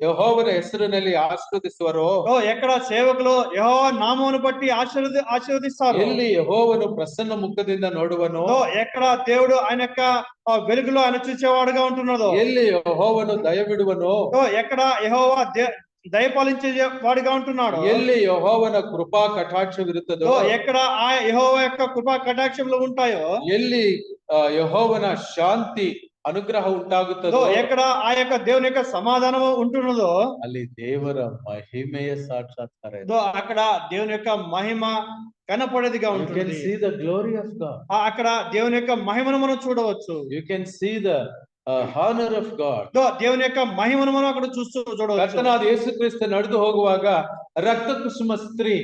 ಯೆಹೋವನ ಹೆಸರಿನಲ್ಲಿ ಆಶೀರ್ವದಿಸುವರೋ, ఎక్కడ సేవకులు యెహోవా నామమును బట్టి ఆశీర్వదిస్తారు, ಎಲ್ಲಿ ಯೆಹೋವನು ಪ್ರಸನ್ನ ಮುಖದಿಂದ ನೋಡುವನೋ, ఎక్కడ దేవుడు ఆయన యొక్క వెలుగులో ఆయన చూసేవాడుగా ఉంటున్నదో, ಎಲ್ಲಿ ಯೆಹೋವನು ದಯವಿಡುವನೋ, ఎక్కడ యెహోవా దయపాలించే వాడిగా ఉంటున్నాడు, ಎಲ್ಲಿ ಯೆಹೋವನ ಕೃಪಾ ಕಟಾಕ್ಷವಿರುತ್ತದೋ, ఎక్కడ ఆ యెహోవా యొక్క కృపా కటాక్షములు ఉంటాయో, ಎಲ್ಲಿ ಯೆಹೋವನ ಶಾಂತಿ ಅನುಗ್ರಹ ಉಂಟಾಗುತ್ತದೋ, ఎక్కడ ఆ యొక్క దేవుని యొక్క సమాధానము ఉంటున్నదో, ಅಲ್ಲಿ ದೇವರ ಮಹಿಮೆಯ ಸಾಕ್ಷಾತ್ಕಾರ ಇದೆ. అక్కడ దేవుని యొక్క మహిమ కనపడేదిగా You can ఉంటుంది. see the glory of God. అక్కడ దేవుని యొక్క మహిమను మనం చూడవచ్చు. You can see the honor of God. దేవుని యొక్క మహిమను మనం అక్కడ చూడవచ్చు. ಕರ್ತನಾದ ಯೇಸು ಕ್ರಿಸ್ತ ನಡೆದು ಹೋಗುವಾಗ ರಕ್ತ ಕುಸುಮ ಸ್ತ್ರೀ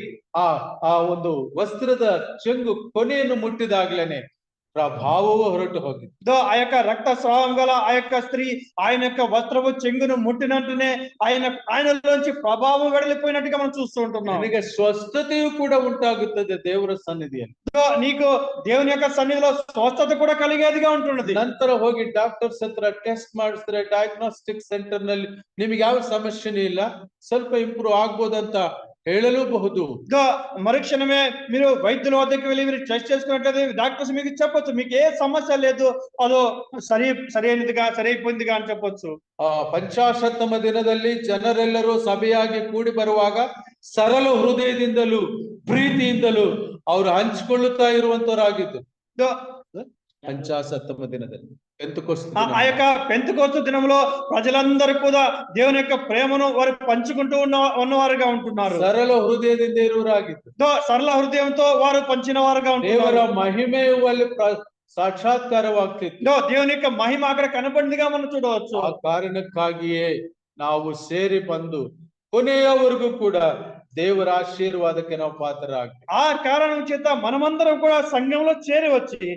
ಆ ಒಂದು ವಸ್ತ್ರದ ಚೆಂಗು ಕೊನೆಯನ್ನು ಮುಟ್ಟಿದಾಗ್ಲೇನೆ ప్రభావము ಹೊರಟು ಹೋಗಿತ್ತು. ఆ యొక్క రక్త స్రావం గల ఆ యొక్క స్త్రీ ఆయన యొక్క వస్త్రము చెంగును ముట్టినట్టునే ఆయనలోంచి ప్రభావం వెడలిపోయినట్టుగా మనం చూస్తూ ఉంటున్నాం. ನಿನಗೆ ಸ್ವಸ್ಥತೆಯು ಕೂಡ ಉಂಟಾಗುತ್ತದೆ ದೇವರ ಸನ್ನಿಧಿಯಲ್ಲಿ. నీకు దేవుని యొక్క సన్నిధిలో స్వస్థత కూడా కలిగేదిగా ఉంటున్నది. ನಂತರ ಹೋಗಿ ಡಾಕ್ಟರ್ಸ್ ಹತ್ರ ಟೆಸ್ಟ್ ಮಾಡಿಸಿದ್ರೆ, ಡಯಾಗ್ನೋಸ್ಟಿಕ್ ಸೆಂಟರ್ ನಲ್ಲಿ ನಿಮಗೆ ಯಾವ ಸಮಸ್ಯೆನೂ ಇಲ್ಲ, ಸ್ವಲ್ಪ ಇಂಪ್ರೂವ್ ಆಗ್ಬೋದಂತ ಹೇಳಲೂಬಹುದು. మరుక్షణమే మీరు వైద్యుల వద్దకు వెళ్ళి మీరు టెస్ట్ చేసుకున్నట్లయితే డాక్టర్స్ మీకు చెప్పొచ్చు, మీకు ఏ సమస్య లేదు, అదో సరైపోయిందిగా అని చెప్పొచ్చు. 50వ ದಿನದಲ್ಲಿ ಜನರೆಲ್ಲರೂ ಸಭೆಯಾಗಿ ಕೂಡಿ ಬರುವಾಗ ಸರಳ ಹೃದಯದಿಂದಲೂ ಪ್ರೀತಿಯಿಂದಲೂ ಅವರು ಹಂಚಿಕೊಳ್ಳುತ್ತಾ ಇರುವಂತವರಾಗಿದ್ದು. 50వ ದಿನದಲ್ಲಿ ఆ యొక్క పెంతెకోస్తు దినంలో ప్రజలందరూ కూడా దేవుని యొక్క ప్రేమను వారు పంచుకుంటూ ఉన్నవారుగా ఉంటున్నారు. సరళ హృదయದಿಂದ ಇರುವರಾಗಿದ್ದು, సరళ హృదయంతో వారు పంచిన వారుగా ఉంటున్నారు. ದೇವರ ಮಹಿಮೆಯು ಅಲ್ಲಿ ಸಾಕ್ಷಾತ್ಕಾರವಾಗ್ತಿತ್ತು. దేవుని యొక్క మహిమ అక్కడ కనపడిందిగా మనం చూడవచ్చు. ಆ ಕಾರಣಕ್ಕಾಗಿಯೇ ನಾವು ಸೇರಿ ಬಂದು ಕೊನೆಯವರೆಗೂ ಕೂಡ ದೇವರ ಆಶೀರ್ವಾದಕ್ಕೆ ನಾವು ಪಾತ್ರರಾಗ್ತೀವಿ. ఆ కారణం చేత మనమందరం కూడా సంఘంలో చేరి వచ్చి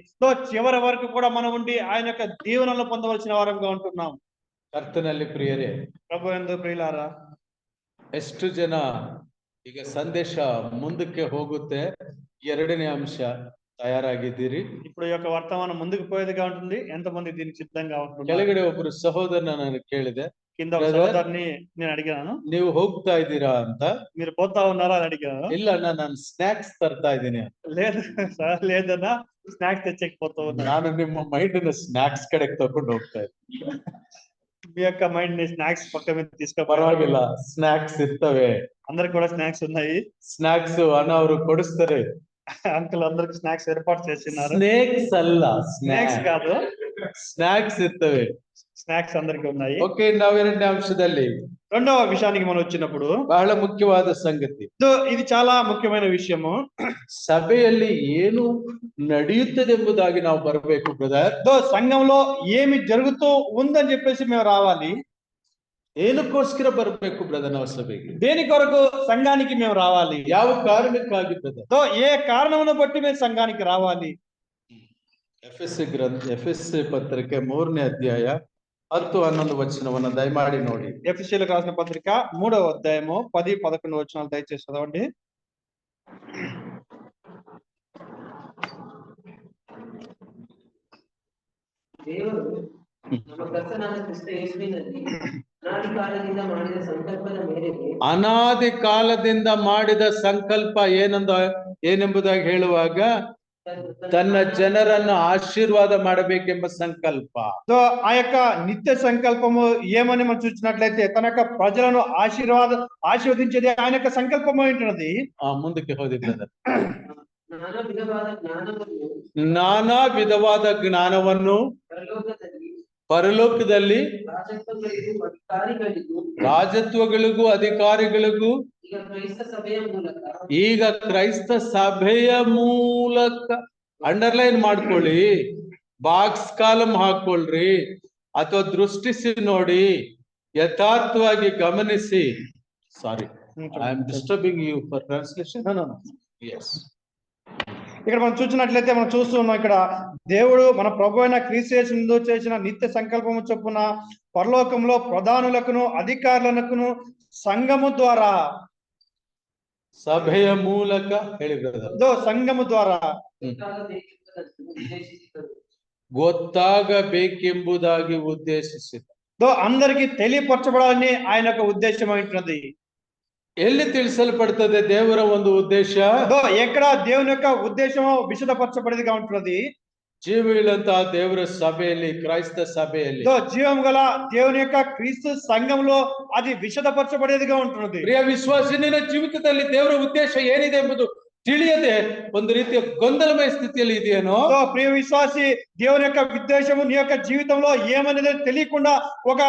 చివరి వరకు కూడా మనం ఉండి ఆయన యొక్క దీవెనలు పొందవలసిన వారంగా ఉంటున్నాం. ಕರ್ತನಲ್ಲಿ ಪ್ರಿಯರೇ, ప్రభు యందు ప్రియులారా, ಎಷ್ಟು ಜನ ಈಗ ಸಂದೇಶ ಮುಂದಕ್ಕೆ ಹೋಗುತ್ತೆ, ಎರಡನೇ ಅಂಶ ತಯಾರಾಗಿದ್ದೀರಿ? ఇప్పుడు ఈ యొక్క వర్తమానం ముందుకు పోయేదిగా ఉంటుంది. ఎంతమంది దీనికి సిద్ధంగా ఉంటున్నారు? ಕೆಳಗಡೆ ಒಬ್ರು ಸಹೋದರನ ನಾನು ಕೇಳಿದೆ, కింద ఒక సోదరుని నేను అడిగాను, ನೀವು ಹೋಗ್ತಾ ಇದ್ದೀರಾ ಅಂತ. మీరు పోతా ఉన్నారా అని అడిగాను. ಇಲ್ಲ, ನಾನು ಸ್ನಾಕ್ಸ್ ತರ್ತಾ ಇದ್ದೀನಿ. లేదు సార్, లేదన్నా స్నాక్స్ తెచ్చకపోతా ఉన్నా. ನಾನು ನಿಮ್ಮ ಮೈಂಡ್ ನ ಸ್ನಾಕ್ಸ್ ಕಡೆಗೆ ತಗೊಂಡು ಹೋಗ್ತಾ ಇದ್ದೀನಿ. మీ యొక్క మైండ్ ని స్నాక్స్ పక్క మీద తీసుకో. ಪರವಾಗಿಲ್ಲ, ಸ್ನಾಕ್ಸ್ ಇರ್ತವೆ, అందరికి కూడా స్నాక్స్ ఉన్నాయి. ಸ್ನಾಕ್ಸ್ ಅಣ್ಣ ಅವರು ಕೊಡಿಸ್ತಾರೆ. అంకుల్ అందరికి స్నాక్స్ ఏర్పాటు చేస్తున్నారు. ಸ್ನೇಕ್ಸ್ ಅಲ್ಲ, స్నాక్స్ కాదు, ಸ್ನಾಕ್ಸ್ ಇರ್ತವೆ. స్నాక్స్ అందరికి ఉన్నాయి. ಓಕೆ, ನಾವು ಎರಡನೇ ಅಂಶದಲ್ಲಿ రెండవ విషయానికి మనం వచ్చినప్పుడు ಬಹಳ ಮುಖ್ಯವಾದ ಸಂಗತಿ. ఇది చాలా ముఖ్యమైన విషయము. ಸಭೆಯಲ್ಲಿ ಏನು ನಡೆಯುತ್ತದೆಂಬುದಾಗಿ ನಾವು ಬರಬೇಕು ಬ್ರದರ್. సంఘంలో ఏమి జరుగుతూ ఉందని చెప్పేసి మేము రావాలి. ಏನಕ್ಕೋಸ್ಕರ ಬರಬೇಕು ಬ್ರದರ್ ನಾವು ಸಭೆಗೆ? దేని కొరకు సంఘానికి మేము రావాలి? ಯಾವ ಕಾರಣಕ್ಕಾಗಿ ಬ್ರದರ್? ఏ కారణమును బట్టి మేము సంఘానికి రావాలి? ಎಫೆಸ್ ಪತ್ರಿಕೆ 3ನೇ ಅಧ್ಯಾಯ 10-11 ವಚನವನ್ನು ದಯಮಾಡಿ ನೋಡಿ. ఎఫెసీయులకు రాసిన పత్రిక 3వ అధ్యాయము 10-11 వచనాలు దయచేసి చదవండి. ದೇವರು ನಮ್ಮ ಕರ್ತನಾದ ಕ್ರಿಸ್ತ ಯೇಸುವಿನಲ್ಲಿ ಅನಾದಿ ಕಾಲದಿಂದ ಮಾಡಿದ ಸಂಕಲ್ಪ ಏನೆಂಬುದಾಗಿ ಹೇಳುವಾಗ ತನ್ನ ಜನರನ್ನು ಆಶೀರ್ವಾದ ಮಾಡಬೇಕೆಂಬ ಸಂಕಲ್ಪ. ఆ యొక్క నిత్య సంకల్పము ఏమని మనం చూసినట్లయితే తన యొక్క ప్రజలను ఆశీర్వదించేది ఆయన యొక్క సంకల్పము ఏంటన్నది. ಮುಂದಕ್ಕೆ ಹೋದಿ ಬ್ರದರ್. ನಾನಾ ವಿಧವಾದ ಜ್ಞಾನವನ್ನು ಪರಲೋಕದಲ್ಲಿ ರಾಜತ್ವಗಳಿಗೂ ಅಧಿಕಾರಿಗಳಿಗೂ ಈಗ ಕ್ರೈಸ್ತ ಸಭೆಯ ಮೂಲಕ ಅಂಡರ್ಲೈನ್ ಮಾಡ್ಕೊಳ್ಳಿ, ಬಾಕ್ಸ್ ಕಾಲಂ ಹಾಕೊಳ್ರಿ ಅಥವಾ ದೃಷ್ಟಿಸಿ ನೋಡಿ, ಯಥಾರ್ಥವಾಗಿ ಗಮನಿಸಿ. Sorry, I am disturbing you for translation. Yes, ఇక్కడ మనం చూసినట్లయితే మనం చూస్తున్నాం, ఇక్కడ దేవుడు మన ప్రభు అయిన క్రీస్తు యేసు చేసిన నిత్య సంకల్పము చొప్పున పరలోకంలో ప్రధానులకును అధికారులకును సంఘము ద్వారా, ಸಭೆಯ ಮೂಲಕ ಹೇಳಿ ಬ್ರದರ್, సంఘము ద్వారా ಗೊತ್ತಾಗಬೇಕೆಂಬುದಾಗಿ ಉದ್ದೇಶಿಸಿದ, అందరికి తెలియపరచబడాలని ఆయన యొక్క ఉద్దేశం ఏంటన్నది. ಎಲ್ಲಿ ತಿಳಿಸಲ್ಪಡ್ತದೆ ದೇವರ ಒಂದು ಉದ್ದೇಶ? ఎక్కడ దేవుని యొక్క ఉద్దేశము విశదపరచబడిదిగా ఉంటున్నది. ಜೀವವುಳ್ಳಂತಹ ದೇವರ ಸಭೆಯಲ್ಲಿ, ಕ್ರೈಸ್ತ ಸಭೆಯಲ್ಲಿ, జీవం గల దేవుని యొక్క క్రీస్తు సంఘంలో అది విశదపరచబడేదిగా ఉంటున్నది. ಪ್ರಿಯ ವಿಶ್ವಾಸಿ, ನಿನ್ನ ಜೀವಿತದಲ್ಲಿ ದೇವರ ಉದ್ದೇಶ ಏನಿದೆ ಎಂಬುದು ತಿಳಿಯದೆ ಒಂದು ರೀತಿಯ ಗೊಂದಲಮಯ ಸ್ಥಿತಿಯಲ್ಲಿ ಇದೆಯೇನೋ? ప్రియ విశ్వాసి, దేవుని యొక్క ఉద్దేశము నీ యొక్క జీవితంలో ఏమనేది తెలియకుండా ఒక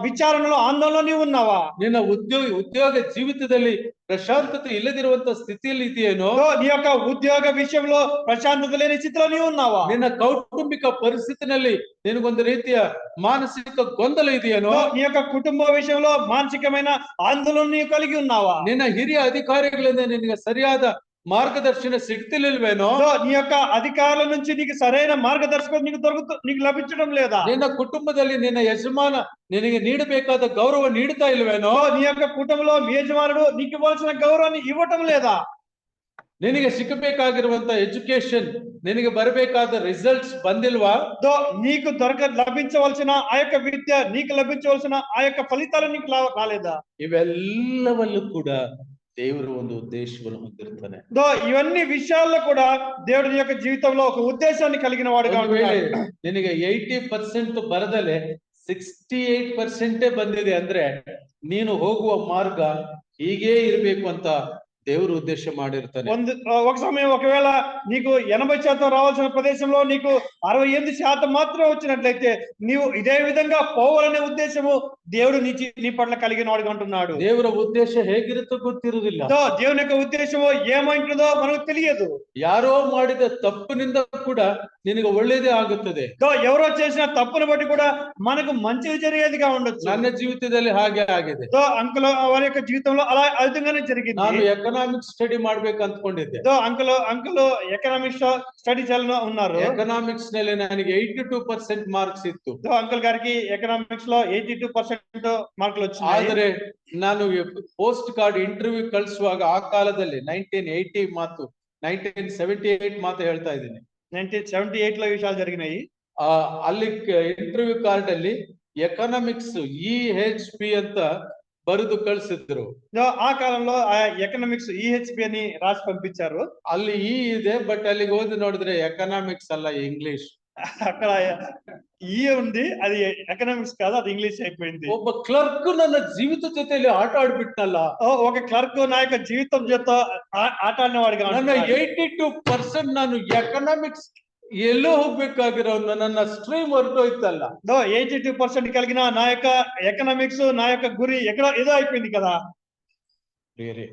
విచారణలో ఆందోళన నీవు ఉన్నావా? ನಿನ್ನ ಉದ್ಯೋಗ ಜೀವಿತದಲ್ಲಿ ಪ್ರಶಾಂತತೆ ಇಲ್ಲದಿರುವಂತ ಸ್ಥಿತಿಯಲ್ಲಿ ಇದೆಯೇನೋ? నీ యొక్క ఉద్యోಗ విషయంలో ప్రశాంతత లేని స్థితిలో నీవు ఉన్నావా? ನಿನ್ನ ಕೌಟುಂಬಿಕ ಪರಿಸ್ಥಿತಿನಲ್ಲಿ ನಿನಗೊಂದು ರೀತಿಯ ಮಾನಸಿಕ ಗೊಂದಲ ಇದೆಯೇನೋ? నీ యొక్క కుటుంబ విషయంలో మానసికమైన ఆందోళన నీవు కలిగి ఉన్నావా? ನಿನ್ನ ಹಿರಿಯ ಅಧಿಕಾರಿಗಳಿಂದ ನಿನಗೆ ಸರಿಯಾದ మార్గదర్శన సిగ్గులేవేనో? నీ యొక్క అధికారుల నుంచి నీకు సరైన మార్గదర్శకం నీకు లభించడం లేదా? ನಿನ್ನ ಕುಟುಂಬದಲ್ಲಿ ನಿನ್ನ ಯಜಮಾನ ನಿನಗೆ ನೀಡಬೇಕಾದ ಗೌರವ ನೀಡುತ್ತಾ ಇಲ್ವೇನೋ? నీ యొక్క కుటుంబంలో మీ యజమానుడు నీకు ఇవ్వాల్సిన గౌరవాన్ని ఇవ్వటం లేదా? ನಿನಗೆ ಸಿಕ್ಕಬೇಕಾಗಿರುವಂತ ಎಜುಕೇಶನ್, ನಿನಗೆ ಬರಬೇಕಾದ ರಿಸಲ್ಟ್ಸ್ ಬಂದಿಲ್ವಾ? నీకు లభించవలసిన ఆ యొక్క విద్య, నీకు లభించవలసిన ఆ యొక్క ఫలితాలు నీకు రాలేదా? ಇವೆಲ್ಲವಲ್ಲೂ ಕೂಡ ದೇವರು ಒಂದು ಉದ್ದೇಶವನ್ನು ಹೊಂದಿರ್ತಾನೆ. ఇవన్నీ విషయాల్లో కూడా దేవుడి యొక్క జీవితంలో ఒక ఉద్దేశాన్ని కలిగిన వాడుగా ఉంటాడు. ನಿನಗೆ 80% ಬರದಲೆ 68% ಬಂದಿದೆ ಅಂದ್ರೆ ನೀನು ಹೋಗುವ ಮಾರ್ಗ ಹೀಗೆ ಇರಬೇಕು ಅಂತ దేవుడు ఉద్దేశం ಮಾಡಿರ್ತಾನೆ. ఒక సమయం ఒకవేళ నీకు 80% రావాల్సిన ప్రదేశంలో నీకు 68% మాత్రమే వచ్చినట్లయితే నీవు ఇదే విధంగా పోవాలనే ఉద్దేశము దేవుడు నీ పట్ల కలిగిన వాడుగా ఉంటున్నాడు. ದೇವರ ಉದ್ದೇಶ ಹೇಗಿರುತ್ತೋ ಗೊತ್ತಿರುವುದಿಲ್ಲ. దేవుని యొక్క ఉద్దేశము ఏమైంటుందో మనకు తెలియదు. ಯಾರೋ ಮಾಡಿದ ತಪ್ಪಿನಿಂದ ಕೂಡ ನಿನಗೆ ಒಳ್ಳೇದೇ ಆಗುತ್ತದೆ. ఎవరో చేసిన తప్పును బట్టి కూడా మనకు మంచిది జరిగేదిగా ఉండొచ్చు. ನನ್ನ ಜೀವಿತದಲ್ಲಿ ಹಾಗೆ ಆಗಿದೆ. అంకుల్ వారి యొక్క జీవితంలో అలా అద్భుతంగానే జరిగింది. ನಾನು ಎಕನಾಮಿಕ್ಸ್ ಸ್ಟಡಿ ಮಾಡ್ಬೇಕು ಅಂದ್ಕೊಂಡಿದ್ದೆ. అంకుల్ ఎకనామిక్స్ స్టడీ చేయాలని ఉన్నారు. ఎకనామిక్స్ ನಲ್ಲಿ ನನಗೆ 82% మార్క్స్ ఇತ್ತು. అంకుల్ గారికి ఎకనామిక్స్ లో 82% మార్కులు వచ్చాయి. ಆದರೆ ನಾನು ಪೋಸ್ಟ್ ಕಾರ್ಡ್ ಇಂಟರ್ವ್ಯೂ ಕಳಿಸುವಾಗ ಆ ಕಾಲದಲ್ಲಿ 1978 ಮಾತು ಹೇಳ್ತಾ ಇದ್ದೀನಿ. 1978 లో విషయాలు జరిగినాయి. ಅಲ್ಲಿ ಇಂಟರ್ವ್ಯೂ ಕಾರ್ಡ್ ಅಲ್ಲಿ ಎಕನಾಮಿಕ್ಸ್ EHP ಅಂತ ಬರೆದು ಕಳಿಸಿದ್ರು. ఆ కాలంలో ఎకనామిక్స్ EHP అని రాసి పంపించారు. ಅಲ್ಲಿ ಇದೆ, ಬಟ್ ಅಲ್ಲಿಗೆ ಹೋಗಿ ನೋಡಿದ್ರೆ ಎಕನಾಮಿಕ್ಸ್ ಅಲ್ಲ, ಇಂಗ್ಲಿಷ್. అక్కడ ఉంది, అది ఎకనామిక్స్ కాదు, అది ఇంగ్లీష్ అయిపోయింది. ಒಬ್ಬ ಕ್ಲರ್ಕ್ ನನ್ನ ಜೀವಿತ ಜೊತೆಯಲ್ಲಿ ಆಟ ಆಡ್ಬಿಟ್ನಲ್ಲ. ఒక క్లర్క్ నా యొక్క జీవితం చేత ఆట ఆడినవాడిగా. ನನ್ನ 82% ನಾನು ಎಕನಾಮಿಕ್ಸ್ ಎಲ್ಲೋ ಹೋಗ್ಬೇಕಾಗಿರೋ ನನ್ನ ಸ್ಟ್ರೀಮ್ ಹೊರಟೋಯ್ತಲ್ಲ. 82% కలిగిన నా యొక్క ఎకనామిక్స్, నా యొక్క గురి ఎక్కడ ఏదో అయిపోయింది కదా. ಬೇರೆ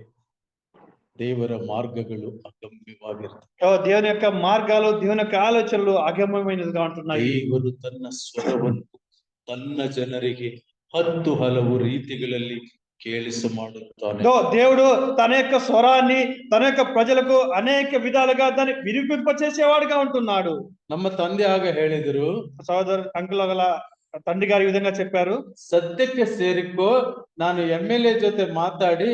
ದೇವರ ಮಾರ್ಗಗಳು ಅಗಮ್ಯವಾಗಿರ್ತವೆ. దేవుని యొక్క మార్గాలు, దేవుని యొక్క ఆలోచనలు అగమ్యమైనదిగా ఉంటున్నాయి. ದೇವರು ತನ್ನ ಸ್ವರವನ್ನು ತನ್ನ ಜನರಿಗೆ 10 ಹಲವು ರೀತಿಗಳಲ್ಲಿ ಕೇಳಿಸ ಮಾಡುತ್ತಾನೆ. దేవుడు తన యొక్క స్వరాన్ని తన యొక్క ప్రజలకు అనేక విధాలుగా దాన్ని వినిపింపచేసేవాడుగా ఉంటున్నాడు. ನಮ್ಮ ತಂದೆ ಆಗ ಹೇಳಿದರು, సోదరు అంకుల్ గల తండ్రి గారు ఈ విధంగా చెప్పారు, ಸದ್ಯಕ್ಕೆ ಸೇರಿಕೋ, ನಾನು MLA ಜೊತೆ ಮಾತಾಡಿ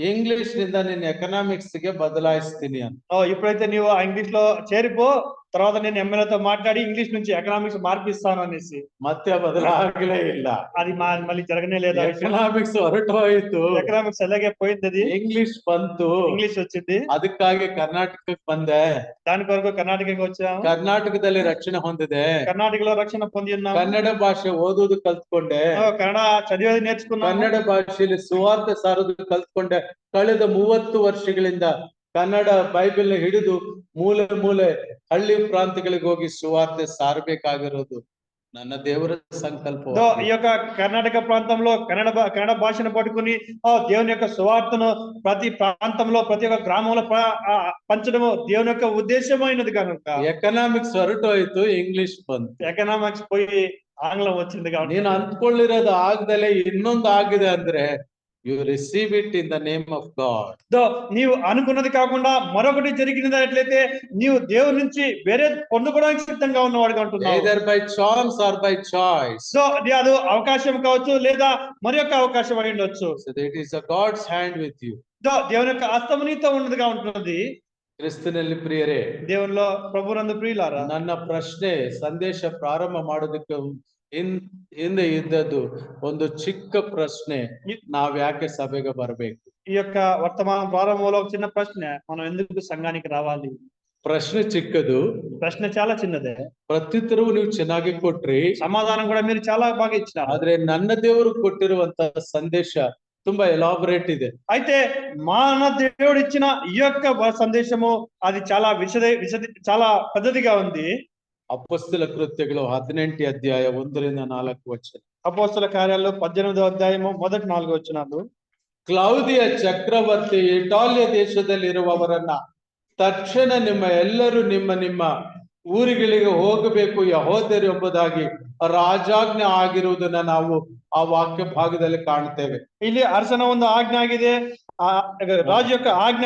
ಇಂಗ್ಲಿಷ್ ನಿಂದ ನಿನ್ನ ಎಕನಾಮಿಕ್ಸ್ ಗೆ ಬದಲಾಯಿಸ್ತೀನಿ ಅಂತ. ఇప్పుడైతే నీవు ఇంగ్లీష్ లో చేరిపో, తర్వాత నేను ఎమ్మెల్యేతో మాట్లాడి ఇంగ్లీష్ నుంచి ఎకనామిక్స్ మార్పిస్తాను అనేసి. ಮತ್ತೆ ಬದಲಾಗಲೇ ಇಲ್ಲ. అది మళ్ళీ జరగనే లేదు. ಎಕನಾಮಿಕ್ಸ್ ಹೊರಟೋಯ್ತು, ఎకనామిక్స్ అలాగే పోయింది. అది ಇಂಗ್ಲಿಷ್ ಬಂತು, ఇంగ్లీష్ వచ్చింది. ಅದಕ್ಕಾಗಿ ಕರ್ನಾಟಕಕ್ಕೆ ಬಂದೆ. దాని కొరకు కర్ణాటకకి వచ్చాము. ಕರ್ನಾಟಕದಲ್ಲಿ ರಕ್ಷಣೆ ಹೊಂದಿದೆ. కర్ణాటకలో రక్షణ పొంది ఉన్నాము. ಕನ್ನಡ ಭಾಷೆ ಓದುವುದು ಕಲ್ತ್ಕೊಂಡೆ. కన్నడ చదివేది నేర్చుకున్నాము. ಕನ್ನಡ ಭಾಷೆಯಲ್ಲಿ ಸುವಾರ್ತೆ ಸಾರೋದು ಕಲ್ತ್ಕೊಂಡೆ. ಕಳೆದ 30 ವರ್ಷಗಳಿಂದ ಕನ್ನಡ ಬೈಬಲ್ ಹಿಡಿದು ಮೂಲೆ ಮೂಲೆ ಹಳ್ಳಿ ಪ್ರಾಂತ್ಯಗಳಿಗೆ ಹೋಗಿ ಸುವಾರ್ತೆ ಸಾರಬೇಕಾಗಿರೋದು ನನ್ನ ದೇವರ ಸಂಕಲ್ಪ. ఈ యొక్క కర్ణాటక ప్రాంతంలో కన్నడ భాషను పట్టుకుని దేవుని యొక్క సువార్తను ప్రతి ప్రాంతంలో ప్రతి ఒక్క గ్రామంలో పంచడము దేవుని యొక్క ఉద్దేశమైనది కనుక. ఎకనామిక్స్ ಹೊರಟೋಯ್ತು, ఇంగ్లీష్ ಬಂತು. ఎకనామిక్స్ పోయి ఆంగ్లం వచ్చింది కాబట్టి ನೀನು ಅಂದ್ಕೊಳ್ಳಿರೋದು ಆಗದಲೇ ಇನ್ನೊಂದು ಆಗಿದೆ ಅಂದ್ರೆ you receive it in the name of God. నీవు అనుకున్నది కాకుండా మరొకటి జరిగినట్లయితే నీవు దేవుని నుంచి వేరే పొందుకోవడానికి సిద్ధంగా ఉన్నవాడుగా ఉంటున్నావు. Either by chance or by choice. అది అవకాశం కావచ్చు లేదా మరి యొక్క అవకాశం అయి ఉండొచ్చు. So it is a God's hand with you. దేవుని యొక్క హస్తం నీతో ఉన్నదిగా ఉంటుంది. ಕ್ರಿಸ್ತನಲ್ಲಿ ಪ್ರಿಯರೇ, దేవునిలో ప్రభునందు ప్రియులారా, ನನ್ನ ಪ್ರಶ್ನೆ ಸಂದೇಶ ಪ್ರಾರಂಭ ಮಾಡೋದಕ್ಕೆ ಹಿಂದೆ ಇದ್ದದ್ದು ಒಂದು ಚಿಕ್ಕ ಪ್ರಶ್ನೆ, ನಾವ್ ಯಾಕೆ ಸಭೆಗೆ ಬರ್ಬೇಕು? ఈ యొక్క వర్తమాన ప్రారంభంలో ఒక చిన్న ప్రశ్న, మనం ఎందుకు సంఘానికి రావాలి? ಪ್ರಶ್ನೆ ಚಿಕ್ಕದು, ప్రశ్న చాలా చిన్నదే. ಪ್ರತ್ಯುತ್ತರವು ನೀವು ಚೆನ್ನಾಗಿ ಕೊಟ್ರಿ, సమాధానం కూడా మీరు చాలా బాగా ఇచ్చినారు. ಆದ್ರೆ ನನ್ನ ದೇವರು ಕೊಟ್ಟಿರುವಂತ ಸಂದೇಶ ತುಂಬಾ ಎಲಾಬರೇಟ್ ಇದೆ. అయితే మన దేవుడు ఇచ్చిన ఈ యొక్క సందేశము అది చాలా చాలా పెద్దదిగా ఉంది. అపోస్తల కృత్యಗಳು 18వ అధ్యాయ 1-4 వచనం. అపోస్తల కార్యాలు 18వ అధ్యాయము మొదటి 4 వచనాలు. ಕ್ಲೌದಿಯ ಚಕ್ರವರ್ತಿ ಇಟಾಲಿಯ ದೇಶದಲ್ಲಿರುವವರನ್ನ ತಕ್ಷಣ ಎಲ್ಲರೂ ನಿಮ್ಮ ಊರುಗಳಿಗೆ ಹೋಗಬೇಕು ಯಹೋದ್ಯರು ಎಂಬುದಾಗಿ ರಾಜಾಜ್ಞೆ ಆಗಿರುವುದನ್ನ ನಾವು ಆ ವಾಕ್ಯ ಭಾಗದಲ್ಲಿ ಕಾಣ್ತೇವೆ. ಇಲ್ಲಿ ಅರಸನ ಒಂದು ಆಜ್ಞೆ ಆಗಿದೆ. ರಾಜು యొక్క ఆజ్ఞ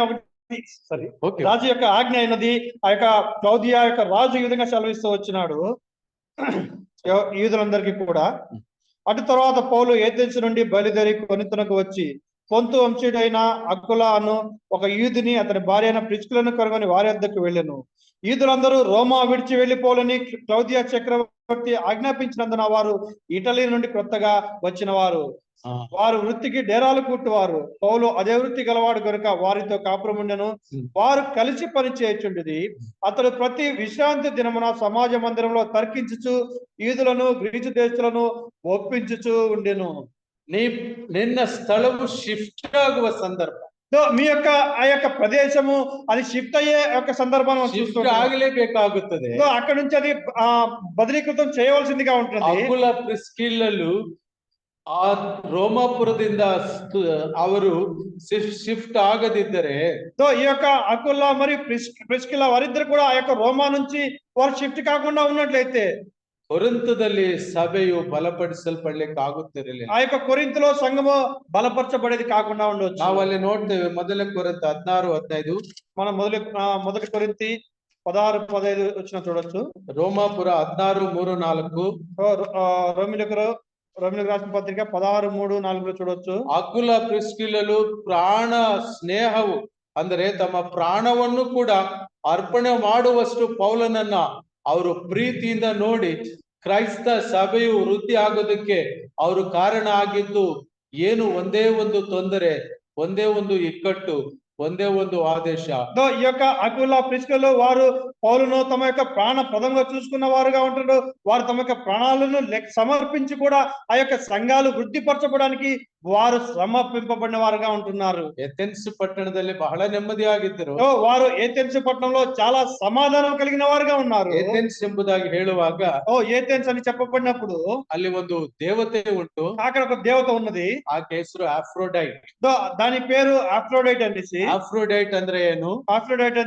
రాజు యొక్క ఆజ్ఞ అయినది. ఆ యొక్క క్లౌదియా యొక్క రాజు ఈ విధంగా సెలవిస్తూ వచ్చినాడు యూదులందరికీ కూడా. అటు తర్వాత పౌలు ఏథెన్స్ నుండి బయలుదేరి కొరింథునకు వచ్చి పొంతు వంశీయుడైన అకుల అను ఒక యూదుని అతని భార్య అయిన ప్రిస్కిలను కనుగొని వారి వద్దకు వెళ్ళెను. యూదులందరూ రోమా విడిచి వెళ్లిపోలని క్లౌదియా చక్రవర్తి ఆజ్ఞాపించినందున వారు ఇటలీ నుండి కొత్తగా వచ్చిన వారు వృత్తికి డేరాలు కుట్టువారు. పౌలు అదే వృత్తి గలవాడు కనుక వారితో కాపురముండెను. వారు కలిసి పని చేయుచుండేది. అతడు ప్రతి విశ్రాంతి దినమున సమాజ మందిరంలో తర్కించుచు యూదులను గ్రీసు దేశులను ఒప్పించుచు ఉండెను. నిన్న స్థలము షిఫ్ట్ ఆಗುವ సందర్భ, మీ యొక్క ఆ యొక్క ప్రదేశము అది షిఫ్ట్ అయ్యే యొక్క సందర్భం ಆಗಲೇಬೇಕಾಗುತ್ತದೆ. అక్కడ నుంచి అది బదిలీకృతం చేయవలసిందిగా ఉంటుంది. అకుల ప్రిస్కిల్లలు ಆ ರೋಮಾಪುರದಿಂದ ಅವರು ಶಿಫ್ಟ್ ಆಗದಿದ್ದರೆ, ఈ యొక్క అకుల మరియు ప్రిస్కిల్ల వారిద్దరు కూడా ఆ యొక్క రోమా నుంచి వారు షిఫ్ట్ కాకుండా ఉన్నట్లయితే కొరింథದಲ್ಲಿ సభೆయు బలపడిసల్పడಲಿಕ್ಕೆ ಆಗುತ್ತಿರಲಿಲ್ಲ. ఆ యొక్క కొరింథులో సంఘము బలపరచబడేది కాకుండా ఉండవచ్చు. ನಾವು ಅಲ್ಲಿ ನೋಡ್ತೇವೆ. ಮೊದಲ ಕೊರಿಂಥ 16:15. మనం మొదటి కొరింథీ 16:15 వచ్చిన చూడొచ్చు. రోమాపుర 16:3-4. రోమిలకు రాసిన పత్రిక 16:3-4 చూడొచ్చు. ಅಕುಲ ಪ್ರಿಸ್ಕಿಲ್ಲಲು ಪ್ರಾಣ ಸ್ನೇಹವು ಅಂದರೆ ತಮ್ಮ ಪ್ರಾಣವನ್ನು ಕೂಡ ಅರ್ಪಣೆ ಮಾಡುವಷ್ಟು ಪೌಲನನ್ನ ಅವರು ಪ್ರೀತಿಯಿಂದ ನೋಡಿ ಕ್ರೈಸ್ತ ಸಭೆಯು ವೃದ್ಧಿ ಆಗೋದಕ್ಕೆ ಅವರು ಕಾರಣ ಆಗಿದ್ದು ಏನು? ಒಂದೇ ಒಂದು ತೊಂದರೆ, ಒಂದೇ ಒಂದು ಇಕ್ಕಟ್ಟು, ಒಂದೇ ಒಂದು ಆದೇಶ, ఈ యొక్క అకుల ప్రిస్కిల్లా వారు పౌలును తమ యొక్క ప్రాణ ప్రదంగా చూసుకున్న వారుగా ఉంటారు. వారు తమ యొక్క ప్రాణాలను సమర్పించి కూడా ఆ యొక్క సంఘాలు వృద్ధిపరచబడానికి వారు సమర్పింపబడిన వారుగా ఉంటున్నారు. ಏಥೆನ್ಸ್ ಪಟ್ಟಣದಲ್ಲಿ ಬಹಳ ನೆಮ್ಮದಿಯಾಗಿದ್ದರು. వారు ఏథెన్స్ పట్టణంలో చాలా సమాధానం కలిగిన వారుగా ఉన్నారు. ಏಥೆನ್ಸ್ ಎಂಬುದಾಗಿ ಹೇಳುವಾಗ ఏథెన్స్ అని చెప్పబడినప్పుడు ಅಲ್ಲಿ ಒಂದು ದೇವತೆ ಉಂಟು, అక్కడ ఒక దేవత ఉన్నది. ಆಕೆ ಹೆಸರು ಆಫ್ರೋಡೈಟ್. దాని పేరు ఆఫ్రోడైట్ అనేసి. ಆಫ್ರೋಡೈಟ್ ಅಂದ್ರೆ ಏನು? ఆఫ్రోడైట్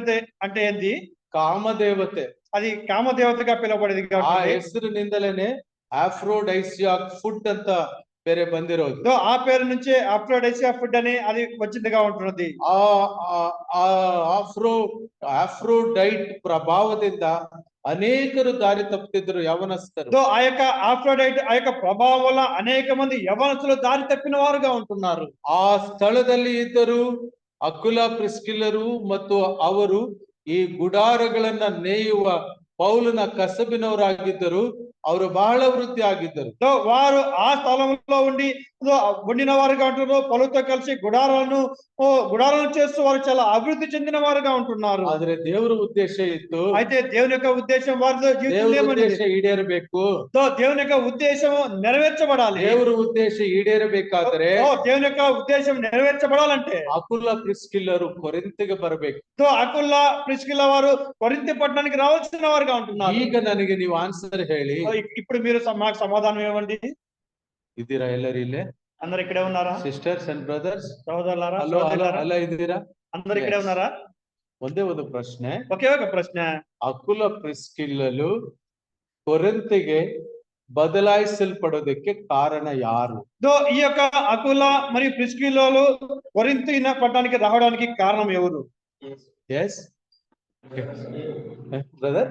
అంటే ఏంది? ಕಾಮದೇವತೆ. అది కామదేవతగా పిలువబడేది. ಆ ಹೆಸರಿನಿಂದಲೇನೆ ಆಫ್ರೋಡೈಸಿಯಾಕ್ ಫುಡ್ ಅಂತ ಬೇರೆ ಬಂದಿರೋದು. ఆ పేరు నుంచే ఆఫ్రోడైసియా ఫుడ్ అని అది వచ్చిందిగా ఉంటున్నది. ಆಫ್ರೋಡೈಟ್ ಪ್ರಭಾವದಿಂದ ಅನೇಕರು ದಾರಿ ತಪ್ಪುತ್ತಿದ್ರು ಯವನಸ್ಥರು. ఆ యొక్క ఆఫ్రోడైట్ ఆ యొక్క ప్రభావం వల్ల అనేక మంది యవనస్తులు దారి తప్పిన వారుగా ఉంటున్నారు. ಆ ಸ್ಥಳದಲ್ಲಿ ಇದ್ದರು ಅಕುಲ ಪ್ರಿಸ್ಕಿಲ್ಲರು ಮತ್ತು ಅವರು ಈ ಗುಡಾರಗಳನ್ನ ನೇಯುವ ಪೌಲನ ಕಸಬಿನವರಾಗಿದ್ದರು. ಅವರು ಬಹಳ ವೃದ್ಧಿ ಆಗಿದ್ದರು. వారు ఆ స్థలంలో ఉండిన వారుగా ఉంటున్నారు. పౌలుతో కలిసి గుడారాలను చేస్తూ వారు చాలా అభివృద్ధి చెందిన వారుగా ఉంటున్నారు. ಆದ್ರೆ ದೇವರ ಉದ್ದೇಶ ಇತ್ತು. అయితే దేవుని యొక్క ఉద్దేశం వారి ದೇವರ ಉದ್ದೇಶ ಈಡೇರಬೇಕು. దేవుని యొక్క ఉద్దేశం నెరవేర్చబడాలి. ದೇವರ ಉದ್ದೇಶ ಈಡೇರಬೇಕಾದ್ರೆ దేవుని యొక్క ఉద్దేశం నెరవేర్చబడాలంటే ಅಕುಲ ಪ್ರಿಸ್ಕಿಲ್ಲರು ಕೊರಿಂತಿಗೆ ಬರಬೇಕು. అకుల ప్రిస్కిల్లా వారు కొరింథీ పట్టణానికి రావాల్సిన వారుగా ఉంటున్నారు. ಈಗ ನನಗೆ ನೀವು ಆನ್ಸರ್ ಹೇಳಿ. ఇప్పుడు మీరు మాకు సమాధానం ఇవ్వండి. ಇದ್ದೀರಾ ಎಲ್ಲರೂ ಇಲ್ಲೇ? అందరు ఇక్కడే ఉన్నారా? ಸಿಸ್ಟರ್ಸ್ ಅಂಡ್ ಬ್ರದರ್ಸ್, సహోదరులారా, ಅಲ್ಲ ಇದ್ದೀರಾ? అందరు ఇక్కడే ఉన్నారా? ಒಂದೇ ಒಂದು ಪ್ರಶ್ನೆ. ఒకే ఒక ప్రశ్న. ಅಕುಲ ಪ್ರಿಸ್ಕಿಲ್ಲಲು ಕೊರಿಂತಿಗೆ ಬದಲಾಯಿಸಲ್ಪಡೋದಕ್ಕೆ ಕಾರಣ ಯಾರು? ఈ యొక్క అకుల మరియు ప్రిస్కిల్లాలు కొరింథీ పట్టణానికి రావడానికి కారణం ఎవరు? ఎస్ బ్రదర్,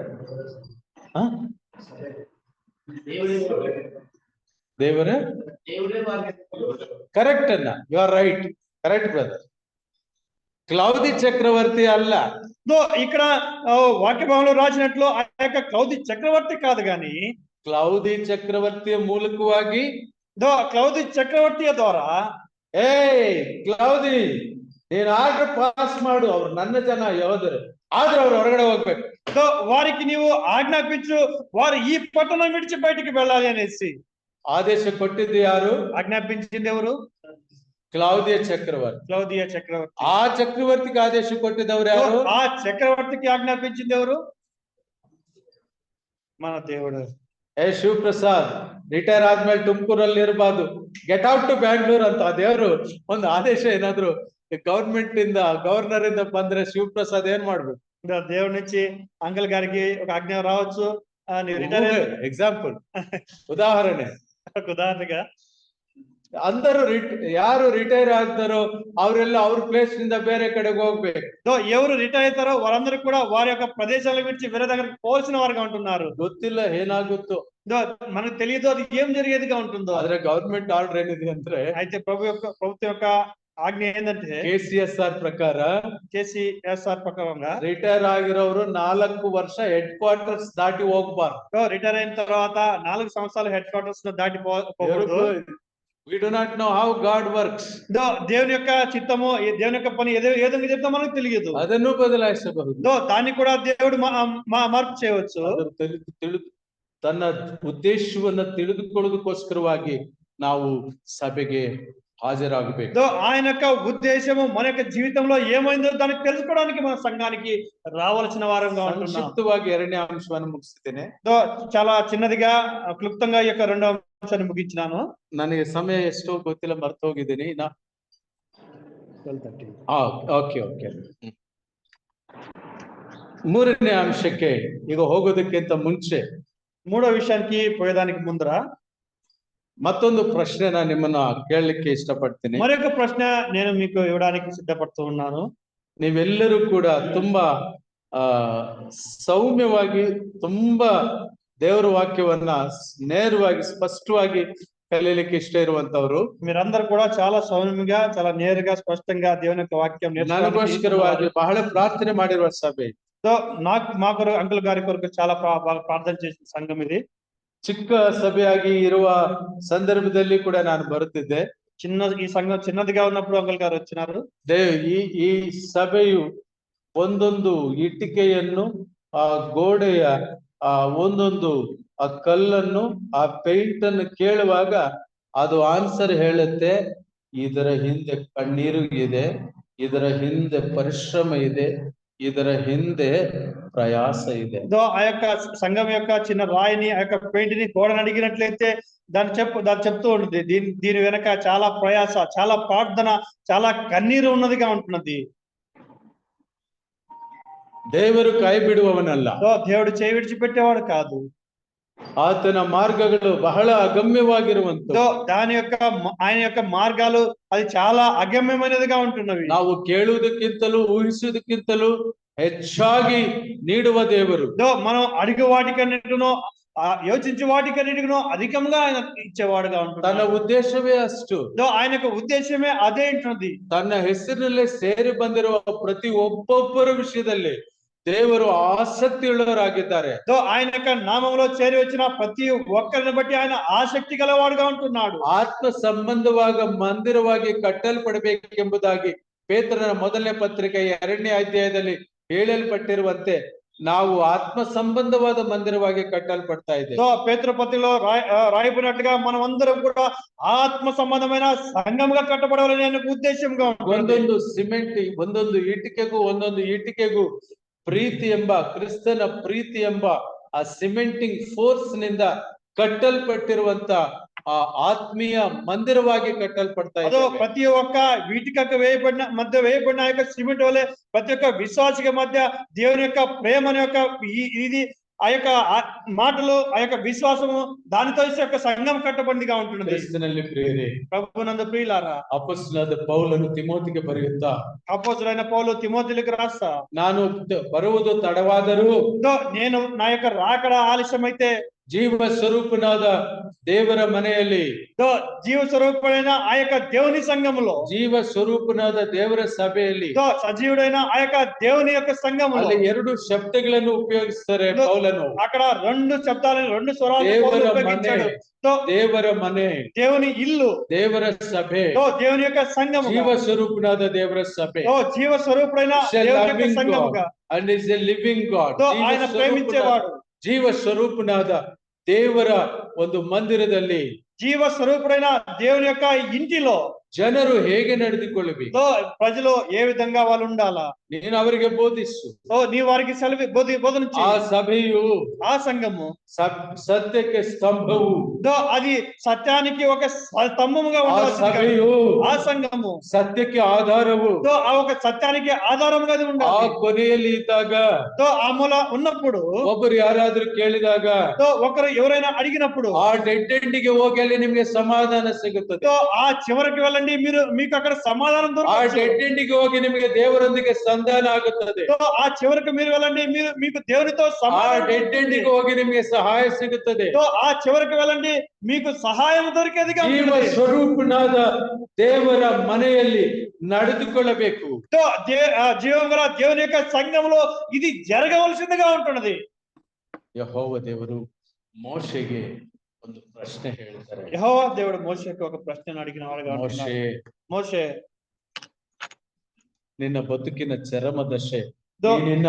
ದೇವರೇ ಕರೆಕ್ಟ್ ಅನ್ನ, you are right, correct brother. క్లౌది చక్రవర్తి అల్ల. ఇక్కడ వాక్య భాగంలో రాసినట్లు ఆ యొక్క క్లౌది చక్రవర్తి కాదు గాని ಕ್ಲೌದಿ ಚಕ್ರವರ್ತಿಯ ಮೂಲಕವಾಗಿ ಕ್ಲೌದಿ ಚಕ್ರವರ್ತಿಯ ద్వారా ಕ್ಲೌದಿ ನೀನ್ ಆರ್ಡರ್ ಪಾಸ್ ಮಾಡು, ಅವ್ರು ನನ್ನ ಜನ ಯೋಧರು, ಆದ್ರೆ ಅವ್ರು ಹೊರಗಡೆ ಹೋಗ್ಬೇಕು. వారికి నీవు ఆజ్ఞాపించు, వారు ఈ పట్టణం విడిచి బయటికి వెళ్ళాలి అనేసి ఆదేశ కొట్టింది యారు? ఆజ్ఞాపించింది ఎవరు? క్లౌదియ చక్రవర్తి. క్లౌదియ చక్రవర్తి. ఆ చక్రవర్తికి ఆదేశం కొట్టిదెవరు యారు? ఆ చక్రవర్తికి ఆజ్ఞాపించింది ఎవరు? మన దేవుడు. ಶಿವಪ್ರಸಾದ್ ರಿಟೈರ್ ಆದ್ಮೇಲೆ ತುಮಕೂರಲ್ಲಿ ಇರಬಾರ್ದು, ಗೆಟ್ ಔಟ್ ಟು ಬ್ಯಾಂಗ್ಳೂರ್ ಅಂತ ಆ ದೇವರು ಒಂದು ಆದೇಶ ಏನಾದ್ರು ಗವರ್ನರ್ ಇಂದ ಬಂದ್ರೆ ಶಿವಪ್ರಸಾದ್ ಏನ್ ಮಾಡ್ಬೇಕು? దేవుడి నుంచి అంకుల్ గారికి ఒక ఆజ్ఞ రావచ్చు. ಎಕ್ಸಾಂಪಲ್ ಉದಾಹರಣೆ, ಉದಾಹರಣೆగా అందరూ ಯಾರು ರಿಟೈರ್ ಆಗ್ತಾರೋ ಅವರೆಲ್ಲ ಅವ್ರ ಪ್ಲೇಸ್ ನಿಂದ ಬೇರೆ ಕಡೆಗೆ ಹೋಗ್ಬೇಕು. ఎవరు రిటైర్ అవుతారో వారందరూ కూడా వారి యొక్క ప్రదేశాల విడిచి వేరే దగ్గరికి పోవాల్సిన వారుగా ఉంటున్నారు. ಗೊತ್ತಿಲ್ಲ ಏನಾಗುತ್ತೋ, మనకు తెలియదు అది ఏం జరిగేదిగా ఉంటుందో. ಆದ್ರೆ ಗವರ್ಮೆಂಟ್ ಆರ್ಡರ್ ಏನಿದೆ ಅಂದ್ರೆ, అయితే ప్రభుత్వం యొక్క ఆజ్ఞ ఏంటంటే KCSR ಪ್ರಕಾರ, KCSR ప్రకారంగా ರಿಟೈರ್ ಆಗಿರೋರು 4 ವರ್ಷ ಹೆಡ್ ಕ್ವಾರ್ಟರ್ಸ್ ದಾಟಿ ಹೋಗ್ಬಾರ್ದು. రిటైర్ అయిన తర్వాత 4 సంవత్సరాలు హెడ్ క్వార్టర్స్ దాటి పోకూడదు. We do not know how God works. దేవుని యొక్క చిత్తము, దేవుని యొక్క పని ఏదో చెప్తా మనకు తెలియదు. ಅದನ್ನು ಬದಲಾಯಿಸಬಹುದು. దాన్ని కూడా దేవుడు మార్పు చేయవచ్చు. ತನ್ನ ಉದ್ದೇಶವನ್ನ ತಿಳಿದುಕೊಳ್ಳೋದಕ್ಕೋಸ್ಕರವಾಗಿ ನಾವು ಸಭೆಗೆ ಹಾಜರಾಗಬೇಕು. ఆయన యొక్క ఉద్దేశము మన యొక్క జీవితంలో ఏమైందో దాన్ని తెలుసుకోవడానికి మన సంఘానికి రావాల్సిన వారంగా ఉంటున్నాం. సంక్షిప్తವಾಗಿ ಎರಡನೇ ಅಂಶವನ್ನು ಮುಗಿಸ್ತೇನೆ. చాలా చిన్నదిగా క్లుప్తంగా ఈ యొక్క రెండవ అంశాన్ని ముగించినాను. ನನಗೆ ಸಮಯ ಎಷ್ಟೋ ಗೊತ್ತಿಲ್ಲ, ಮರ್ತು ಹೋಗಿದ್ದೀನಿ. ಓಕೆ ಮೂರನೇ ಅಂಶಕ್ಕೆ ಈಗ ಹೋಗೋದಕ್ಕಿಂತ ಮುಂಚೆ, మూడో విషయానికి పోయేదానికి ముందర ಮತ್ತೊಂದು ಪ್ರಶ್ನೆ ನಾನು ನಿಮ್ಮನ್ನ ಕೇಳಲಿಕ್ಕೆ ಇಷ್ಟಪಡ್ತೀನಿ. మరొక ప్రశ్న నేను మీకు ఇవ్వడానికి సిద్ధపడుతూ ఉన్నాను. ನೀವೆಲ್ಲರೂ ಕೂಡ ತುಂಬಾ ಸೌಮ್ಯವಾಗಿ, ತುಂಬಾ ದೇವರ ವಾಕ್ಯವನ್ನ ನೇರವಾಗಿ ಸ್ಪಷ್ಟವಾಗಿ ಕಲಿಯಲಿಕ್ಕೆ ಇಷ್ಟ ಇರುವಂತವ್ರು. మీరందరూ కూడా చాలా సౌమ్యంగా, చాలా నేరుగా, స్పష్టంగా దేవుని యొక్క వాక్యం ನನಗೋಸ್ಕರವಾಗಿ ಬಹಳ ಪ್ರಾರ್ಥನೆ ಮಾಡಿರುವ ಸಭೆ. మా కొరకు, అంకుల్ గారి కొరకు చాలా ప్రార్థన చేసిన సంఘం ఇది. ಚಿಕ್ಕ ಸಭೆಯಾಗಿ ಇರುವ ಸಂದರ್ಭದಲ್ಲಿ ಕೂಡ ನಾನು ಬರುತ್ತಿದ್ದೆ. ఈ సంఘం చిన్నదిగా ఉన్నప్పుడు అంకుల్ గారు వచ్చినారు. ಈ ಸಭೆಯು ಒಂದೊಂದು ಇಟ್ಟಿಗೆಯನ್ನು ಆ ಗೋಡೆಯ ಆ ಒಂದೊಂದು ಆ ಕಲ್ಲನ್ನು ಆ ಪೇಂಟ್ ಅನ್ನು ಕೇಳುವಾಗ ಅದು ಆನ್ಸರ್ ಹೇಳುತ್ತೆ. ಇದರ ಹಿಂದೆ ಕಣ್ಣೀರು ಇದೆ, ಇದರ ಹಿಂದೆ ಪರಿಶ್ರಮ ಇದೆ, ಇದರ ಹಿಂದೆ ప్రయాస ಇದೆ. ఆ యొక్క సంఘం యొక్క చిన్న రాయిని ఆ యొక్క పెయింట్ ని గోడను అడిగినట్లయితే దాన్ని చెప్తూ ఉంటుంది. దీని వెనక చాలా ప్రయాస, చాలా ప్రార్థన, చాలా కన్నీరు ఉన్నదిగా ఉంటున్నది. ದೇವರು ಕೈ ಬಿಡುವವನಲ್ಲ. దేవుడు చేయి విడిచిపెట్టేవాడు కాదు. ಆತನ ಮಾರ್ಗಗಳು ಬಹಳ ಅಗಮ್ಯವಾಗಿರುವಂತದ್ದು. ఆయన యొక్క మార్గాలు అది చాలా అగమ్యమైనదిగా ఉంటున్నవి. ನಾವು ಕೇಳುವುದಕ್ಕಿಂತಲೂ ಊಹಿಸುವುದಕ್ಕಿಂತಲೂ ಹೆಚ್ಚಾಗಿ ನೀಡುವ ದೇವರು. మనం అడిగే వాటికన్నిటినో యోచించే వాటికన్నిటినో అధికంగా ఆయన ఇచ్చేవాడుగా ఉంటున్నాడు. తన ఉద్దేశమే అಷ್ಟು. ఆయన యొక్క ఉద్దేశమే అదే ఉంటుంది. ತನ್ನ ಹೆಸರಿನಲ್ಲೇ ಸೇರಿ ಬಂದಿರುವ ಪ್ರತಿ ಒಬ್ಬೊಬ್ಬರ ವಿಷಯದಲ್ಲಿ ದೇವರು ಆಸಕ್ತಿಯುಳ್ಳವರಾಗಿದ್ದಾರೆ. ఆయన యొక్క నామములో చేరి వచ్చిన ప్రతి ఒక్కరిని బట్టి ఆయన ఆసక్తి గలవాడుగా ఉంటున్నాడు. ಆತ್ಮ ಸಂಬಂಧವಾಗ ಮಂದಿರವಾಗಿ ಕಟ್ಟಲ್ಪಡಬೇಕೆಂಬುದಾಗಿ ಪೇತ್ರನ ಮೊದಲನೇ ಪತ್ರಿಕೆ 2ನೇ ಅಧ್ಯಾಯದಲ್ಲಿ ಹೇಳಲ್ಪಟ್ಟಿರುವಂತೆ ನಾವು ಆತ್ಮ ಸಂಬಂಧವಾದ ಮಂದಿರವಾಗಿ ಕಟ್ಟಲ್ಪಡ್ತಾ ಇದ್ದೇವೆ. పేతురు పత్రికలో రాయబడినట్టుగా మనం అందరం కూడా ఆత్మ సంబంధమైన సంఘముగా కట్టబడాలని ఆయన ఉద్దేశంగా ఉంటుంది. ಒಂದೊಂದು ಸಿಮೆಂಟ್, ಒಂದೊಂದು ಇಟ್ಟಿಗೆಗೂ ಪ್ರೀತಿ ಎಂಬ ಕ್ರಿಸ್ತನ ಪ್ರೀತಿ ಎಂಬ ಆ ಸಿಮೆಂಟಿಂಗ್ ಫೋರ್ಸ್ ನಿಂದ ಕಟ್ಟಲ್ಪಟ್ಟಿರುವಂತ ಆ ಆತ್ಮೀಯ ಮಂದಿರವಾಗಿ ಕಟ್ಟಲ್ಪಡ್ತಾ ಇದೆ. ప్రతి ఒక్క వీటికి వేయబడిన యొక్క సిమెంట్ వలె ప్రతి ఒక్క విశ్వాసికి మధ్య దేవుని యొక్క ప్రేమ యొక్క ఇది ఆ యొక్క మాటలు ఆ యొక్క విశ్వాసము దానితో యొక్క సంఘం కట్టబడిగా ఉంటుంది. క్రీస్తుನಲ್ಲಿ ప్రియರೇ, ప్రభునందు ప్రియులారా, ಅಪೊಸ್ತಲನಾದ ಪೌಲನು ತಿಮೋತಿಗೆ ಬರೆಯುತ್ತಾ, అపోస్తలుడైన పౌలు తిమోతికి రాస్తా, ನಾನು ಬರುವುದು ತಡವಾದರೂ నేను నా యొక్క రాకడ ఆలస్యమైతే ಜೀವ ಸ್ವರೂಪನಾದ ದೇವರ ಮನೆಯಲ್ಲಿ, జీవ స్వరూపుడైన ఆ యొక్క దేవుని సంఘములో, ಜೀವ ಸ್ವರೂಪನಾದ ದೇವರ ಸಭೆಯಲ್ಲಿ, సజీవుడైన ఆ యొక్క దేవుని యొక్క సంఘములో, ಅಲ್ಲಿ 2 ಶಬ್ದಗಳನ್ನು ಉಪಯೋಗಿಸ್ತಾರೆ ಪೌಲನು. అక్కడ 2 శబ్దాలను 2 స్వరాలను ఉపయోగించాడు. ದೇವರ ಮನೆ, దేవుని ఇల్లు, ದೇವರ ಸಭೆ, దేవుని యొక్క సంఘము, ಜೀವ ಸ್ವರೂಪನಾದ ದೇವರ ಸಭೆ, జీవ స్వరూపుడైన దేవుని యొక్క సంఘముగా, and is a living God. ఆయన ప్రేమించేవాడు. ಜೀವ ಸ್ವರೂಪನಾದ ದೇವರ ಒಂದು ಮಂದಿರದಲ್ಲಿ, జీవ స్వరూపుడైన దేవుని యొక్క ఇంటిలో ಜನರು ಹೇಗೆ ನಡೆದುಕೊಳ್ಳಬೇಕು, ప్రజలు ఏ విధంగా వాళ్ళు ఉండాలా ನೀನು ಅವರಿಗೆ ಬೋಧಿಸು. నీ వారికి బోధన ಆ ಸಭೆಯು, ఆ సంఘము ಸತ್ಯಕ್ಕೆ ಸ್ತಂಭವು, అది సత్యానికి ఒక స్తంభముగా ఉండాలి. ఆ సంఘము ಸತ್ಯಕ್ಕೆ ಆಧಾರವು, ఆ ఒక సత్యానికి ఆధారముగా ಆ ఉండాలి. ಕೊನೆಯಲ್ಲಿ ಇದ್ದಾಗ, ఆ మూల ఉన్నప్పుడు ಒಬ್ಬರು ಯಾರಾದ್ರೂ ಕೇಳಿದಾಗ, ఒకరు ఎవరైనా అడిగినప్పుడు ಆ ಡೆಡ್ ಎಂಡಿಗೆ ಹೋಗಿ ಅಲ್ಲಿ ನಿಮ್ಗೆ ಸಮಾಧಾನ ಸಿಗುತ್ತದೆ. ఆ చివరికి వెళ్ళండి, మీకు అక్కడ సమాధానం ಆ దొరుకుతుంది. ಡೆಡ್ ಎಂಡಿಗೆ ಹೋಗಿ ನಿಮಗೆ ದೇವರೊಂದಿಗೆ ಸಂಧಾನ ಆಗುತ್ತದೆ. ఆ చివరికి మీరు వెళ్ళండి, మీకు దేవునితో ಆ సమాధానం ಡೆಡ್ ಎಂಡಿಗೆ ಹೋಗಿ ನಿಮಗೆ ಸಹಾಯ ಸಿಗುತ್ತದೆ. ఆ చివరికి వెళ్ళండి, మీకు సహాయం దొరికేదిగా ಜೀವ ఉంటుంది. ಸ್ವರೂಪನಾದ ದೇವರ ಮನೆಯಲ್ಲಿ ನಡೆದುಕೊಳ್ಳಬೇಕು. జీవం గల దేవుని యొక్క సంఘంలో ఇది జరగవలసిందిగా ఉంటున్నది. ಯೆಹೋವ ದೇವರು ಮೋಶೆಗೆ ಒಂದು ಪ್ರಶ್ನೆ ಹೇಳ್ತಾರೆ. యెహోవా దేవుడు మోషేకు ఒక ప్రశ్నను అడిగిన వాడుగా ఉంటున్నాడు. మోషే, ನಿನ್ನ ಬದುಕಿನ ಚರಮ ದಶೆ, ನಿನ್ನ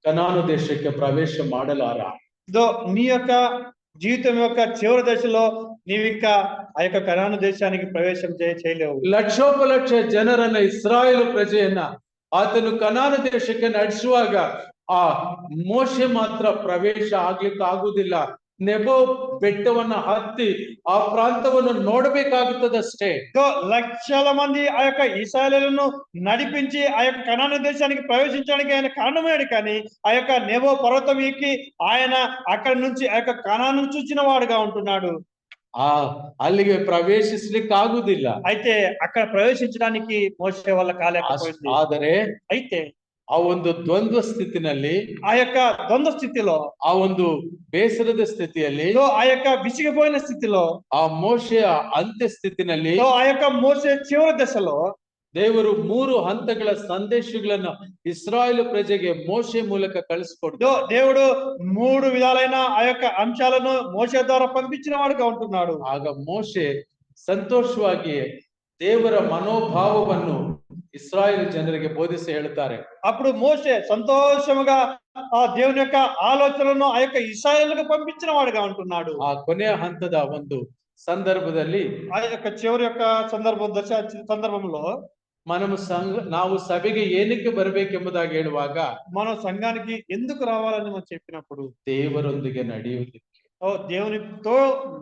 ಕನಾನು ದೇಶಕ್ಕೆ ಪ್ರವೇಶ ಮಾಡಲಾರ. నీ యొక్క జీవితం యొక్క చివరి దశలో నీవు ఇంకా ఆ యొక్క కనాను దేశానికి ప్రవేశం చేయలేవు. ಲಕ್ಷೋಪಲಕ್ಷ ಜನರನ್ನ ಇಸ್ರಾಯೇಲ್ ಪ್ರಜೆಯನ್ನ ಆತನು ಕನಾನು ದೇಶಕ್ಕೆ ನಡೆಸುವಾಗ ಆ ಮೋಶೆ ಮಾತ್ರ ಪ್ರವೇಶ ಆಗ್ಲಿಕ್ಕೆ ಆಗುದಿಲ್ಲ. ನೆಬೋ ಬೆಟ್ಟವನ್ನ ಹತ್ತಿ ಆ ಪ್ರಾಂತವನ್ನು ನೋಡಬೇಕಾಗುತ್ತದಷ್ಟೇ. లక్షల మంది ఆ యొక్క ఇశ్రాయేలును నడిపించి ఆ యొక్క కనాను దేశానికి ప్రవేశించడానికి ఆయన కారణమయ్యాడు. కానీ ఆ యొక్క నెబో పర్వతం ఎక్కి ఆయన అక్కడి నుంచి ఆ యొక్క కనాను చూచిన వాడుగా ఉంటున్నాడు. ಅಲ್ಲಿಗೆ ಪ್ರವೇಶಿಸ್ಲಿಕ್ಕೆ ಆಗುದಿಲ್ಲ. అయితే అక్కడ ప్రవేశించడానికి మోషే వల్ల కాలేకపోయింది. ಆದರೆ అయితే ಆ ಒಂದು ದ್ವಂದ್ವ ಸ್ಥಿತಿನಲ್ಲಿ, ఆ యొక్క ద్వంద్వ స్థితిలో, ಆ ಒಂದು ಬೇಸರದ ಸ್ಥಿತಿಯಲ್ಲಿ, ఆ యొక్క విసిగిపోయిన స్థితిలో, ಆ ಮೋಶೆಯ ಅಂತ್ಯ ಸ್ಥಿತಿನಲ್ಲಿ, ఆ యొక్క మోషే చివరి దశలో ದೇವರು 3 ಹಂತಗಳ ಸಂದೇಶಗಳನ್ನು ಇಸ್ರಾಯೇಲ್ ಪ್ರಜೆಗೆ ಮೋಶೆ ಮೂಲಕ ಕಳಿಸಿಕೊಟ್ಟು, దేవుడు 3 విధాలైన ఆ యొక్క అంశాలను మోషే ద్వారా పంపించిన వాడుగా ఉంటున్నాడు. ಆಗ ಮೋಶೆ ಸಂತೋಷವಾಗಿ ದೇವರ ಮನೋಭಾವವನ್ನು ಇಸ್ರಾಯೇಲ್ ಜನರಿಗೆ ಬೋಧಿಸಿ ಹೇಳುತ್ತಾರೆ. అప్పుడు మోషే సంతోషముగా ఆ దేవుని యొక్క ఆలోచనలను ఆ యొక్క ఇశ్రాయేలుకు పంపించిన వాడుగా ఉంటున్నాడు. ಆ ಕೊನೆಯ ಹಂತದ ಒಂದು ಸಂದರ್ಭದಲ್ಲಿ ఆ యొక్క చివరి యొక్క సందర్భంలో ನಾವು ಸಭೆಗೆ ಏನಕ್ಕೆ ಬರಬೇಕೆಂಬುದಾಗಿ ಹೇಳುವಾಗ మనం సంఘానికి ఎందుకు రావాలని మనం చెప్పినప్పుడు ದೇವರೊಂದಿಗೆ ನಡೆಯುವುದಕ್ಕೆ దేవునితో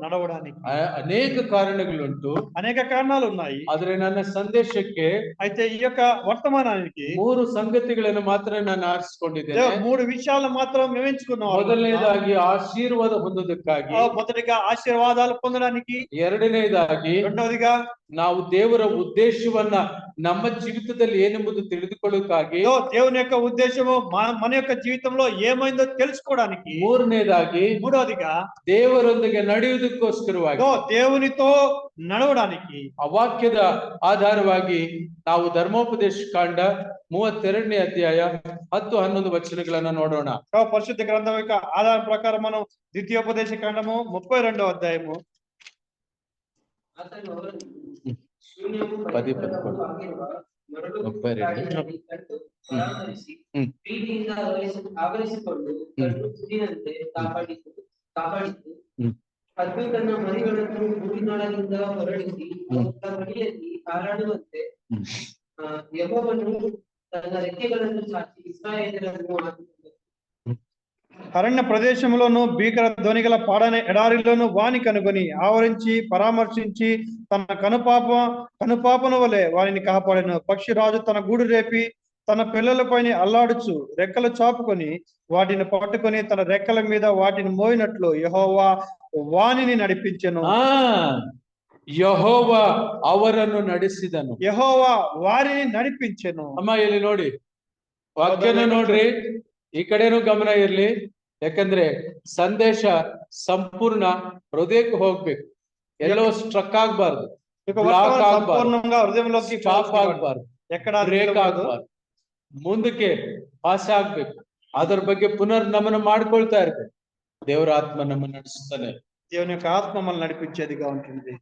నడవడానికి ಅನೇಕ ಕಾರಣಗಳುಂಟು, అనేక కారణాలు ఉన్నాయి. ಆದ್ರೆ ನನ್ನ ಸಂದೇಶಕ್ಕೆ అయితే ఈ యొక్క వర్తమానానికి 3 ಸಂಗತಿಗಳನ್ನು ಮಾತ್ರ ನಾನು ಆರಿಸಿಕೊಂಡಿದ್ದೇನೆ. 3 విషయాలను మాత్రం మేమెంచుకున్నాం. ಮೊದಲನೇದಾಗಿ ಆಶೀರ್ವಾದ ಹೊಂದುವುದಕ್ಕಾಗಿ, మొదటిగా ఆశీర్వాదాలు పొందడానికి, ಎರಡನೇದಾಗಿ రెండవదిగా ನಾವು ದೇವರ ಉದ್ದೇಶವನ್ನ ನಮ್ಮ ಜೀವಿತದಲ್ಲಿ ಏನೆಂಬುದು ತಿಳಿದುಕೊಳ್ಳುವುದಕ್ಕಾಗಿ, దేవుని యొక్క ఉద్దేశము మన యొక్క జీవితంలో ఏమైందో తెలుసుకోవడానికి, ಮೂರನೇದಾಗಿ మూడవదిగా ದೇವರೊಂದಿಗೆ ನಡೆಯುವುದಕ್ಕೋಸ್ಕರವಾಗಿ, దేవునితో నడవడానికి. ಆ ವಾಕ್ಯದ ಆಧಾರವಾಗಿ ನಾವು ಧರ್ಮೋಪದೇಶ ಕಾಂಡ 32ನೇ ಅಧ್ಯಾಯ 10-11 ವಚನಗಳನ್ನು ನೋಡೋಣ. పరిశుద్ధ గ్రంథం యొక్క ఆధారం ప్రకారం మనం ద్వితీయోపదేశ కాండము 32వ అధ్యాయము అతను శూన్యము 10-11 ಆಗಿರುವ ಮರಳು 32 ಕಂಡು ಪರಾಮರಿಸಿ ಪ್ರೀತಿಯಿಂದ ಆವರಿಸಿಕೊಂಡು ಕಣ್ಣು ತುದಿನಂತೆ ಕಾಪಾಡಿತು. ಅದ್ಭುತನ ಮರಿಗಳನ್ನು ಭೂಮಿನೊಳಗಿಂದ ಹೊರಡಿಸಿ ಅವರ ಬಳಿಯಲ್ಲಿ ಹಾರಾಡುವಂತೆ ಯೆಹೋವನು ತನ್ನ ರೆಕ್ಕೆಗಳನ್ನು ಚಾಚಿ ಇಸ್ರಾಯೇಲರನ್ನು ಆದುಕೊಂಡನು. అరణ్య ప్రదేశంలోను భీకర ధ్వనిగల పాడని ఎడారిలోను వాని కనుగొని ఆవరించి పరామర్శించి తన కనుపాపను వలె వారిని కాపాడెను. పక్షిరాజు తన గూడు రేపి తన పిల్లలపైన అల్లాడుచు రెక్కలు చాపుకొని వాటిని పట్టుకొని తన రెక్కల మీద వాటిని మోయినట్లు యెహోవా వానిని నడిపించెను. ಯೆಹೋವ ಅವರನ್ನು ನಡೆಸಿದನು. యెహోవా వారిని నడిపించెను. ಅಮ್ಮ ಇಲ್ಲಿ ನೋಡಿ, ವಾಕ್ಯನ ನೋಡ್ರಿ, ಈ ಕಡೆನೂ ಗಮನ ಇರ್ಲಿ, ಯಾಕಂದ್ರೆ ಸಂದೇಶ ಸಂಪೂರ್ಣ ಹೃದಯಕ್ಕೆ ಹೋಗ್ಬೇಕು, ಎಲ್ಲೋ ಸ್ಟ್ರಕ್ ಆಗ್ಬಾರ್ದು, సంపూర్ణంగా హృదయంలోకి ಸ್ಟಾಪ್ ಆಗ್ಬಾರ್ದು, ఎక్కడ ಬ್ರೇಕ್ ಆಗ್ಬಾರ್ದು, ಮುಂದಕ್ಕೆ ಪಾಸ್ ಆಗ್ಬೇಕು. ಅದರ ಬಗ್ಗೆ ಪುನರ್ನಮನ ಮಾಡ್ಕೊಳ್ತಾ ಇರ್ಬೇಕು. ದೇವರ ಆತ್ಮ ನಮ್ಮನ್ನು ನಡೆಸ್ತಾನೆ. దేవుని యొక్క ఆత్మ మనల్ని నడిపించేదిగా ఉంటుంది.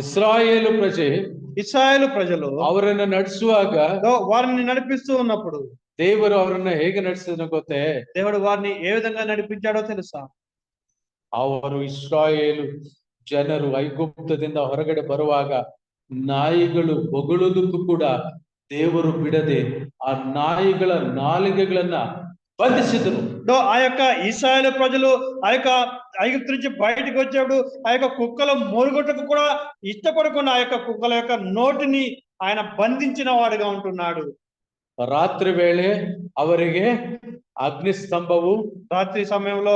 ఇశ్రాయేలు ప్రజలు ಅವರನ್ನು ನಡೆಸುವಾಗ, వారిని నడిపిస్తూ ఉన్నప్పుడు ದೇವರು ಅವರನ್ನ ಹೇಗೆ ನಡೆಸಿದನು ಗೊತ್ತೇ? దేవుడు వారిని ఏ విధంగా నడిపించాడో తెలుసా? ಅವರು ಇಸ್ರಾಯೇಲು ಜನರು ಐಗುಪ್ತದಿಂದ ಹೊರಗಡೆ ಬರುವಾಗ ನಾಯಿಗಳು ಬೊಗಳುವುದಕ್ಕೂ ಕೂಡ ದೇವರು ಬಿಡದೆ ಆ ನಾಯಿಗಳ ನಾಲಿಗೆಗಳನ್ನ బంధించుదురు. ఆ యొక్క ఇశ్రాయేలు ప్రజలు ఆ యొక్క ఐగుప్తు నుంచి బయటకు వచ్చేప్పుడు ఆ యొక్క కుక్కల మొరుగుటకు కూడా ఇష్టపడకుండా ఆ యొక్క కుక్కల యొక్క నోటిని ఆయన బంధించిన వాడుగా ఉంటున్నాడు. రాత్రి వేళೆ ಅವರಿಗೆ అగ్ని స్తంభము, రాత్రి సమయంలో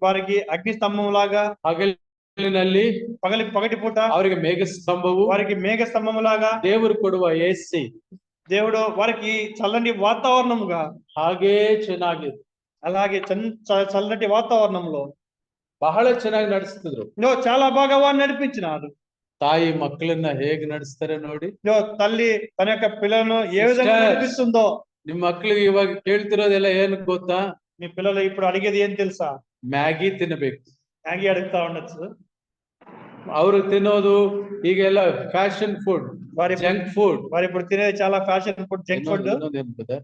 వారికి అగ్ని స్తంభం లాగా, ಹಗಲಿನಲ್ಲಿ పగటి పూట ಅವರಿಗೆ ಮೇಘ ಸ್తంಭವು, వారికి మేఘ స్తంభం లాగా, ದೇವರು ಕೊಡುವ ఏసీ, దేవుడు వారికి చల్లని వాతావరణంగా, ಹಾಗೇ ಚೆನ್ನಾಗಿದೆ, అలాగే చల్లటి వాతావరణంలో ಬಹಳ ಚೆನ್ನಾಗಿ ನಡೆಸ್ತಿದ್ರು. చాలా బాగా వారిని నడిపించినారు. ತಾಯಿ ಮಕ್ಕಳನ್ನ ಹೇಗೆ ನಡೆಸ್ತಾರೆ ನೋಡಿ. తల్లి తన యొక్క పిల్లలను ఏ విధంగా నడిపిస్తుందో. ನಿಮ್ ಮಕ್ಳಿಗೆ ಇವಾಗ ಕೇಳ್ತಿರೋದೆಲ್ಲ ಏನ್ ಗೊತ್ತಾ? మీ పిల్లలు ఇప్పుడు అడిగేది ఏం తెలుసా? ಮ್ಯಾಗಿ ತಿನ್ನಬೇಕು. మ్యాగీ అడుగుతా ఉండొచ్చు. ಅವರು ತಿನ್ನೋದು ಈಗೆಲ್ಲ ಫ್ಯಾಷನ್ ಫುಡ್, ಜಂಕ್ ಫುಡ್. వారు ఇప్పుడు తినేది చాలా fashion food, junk food.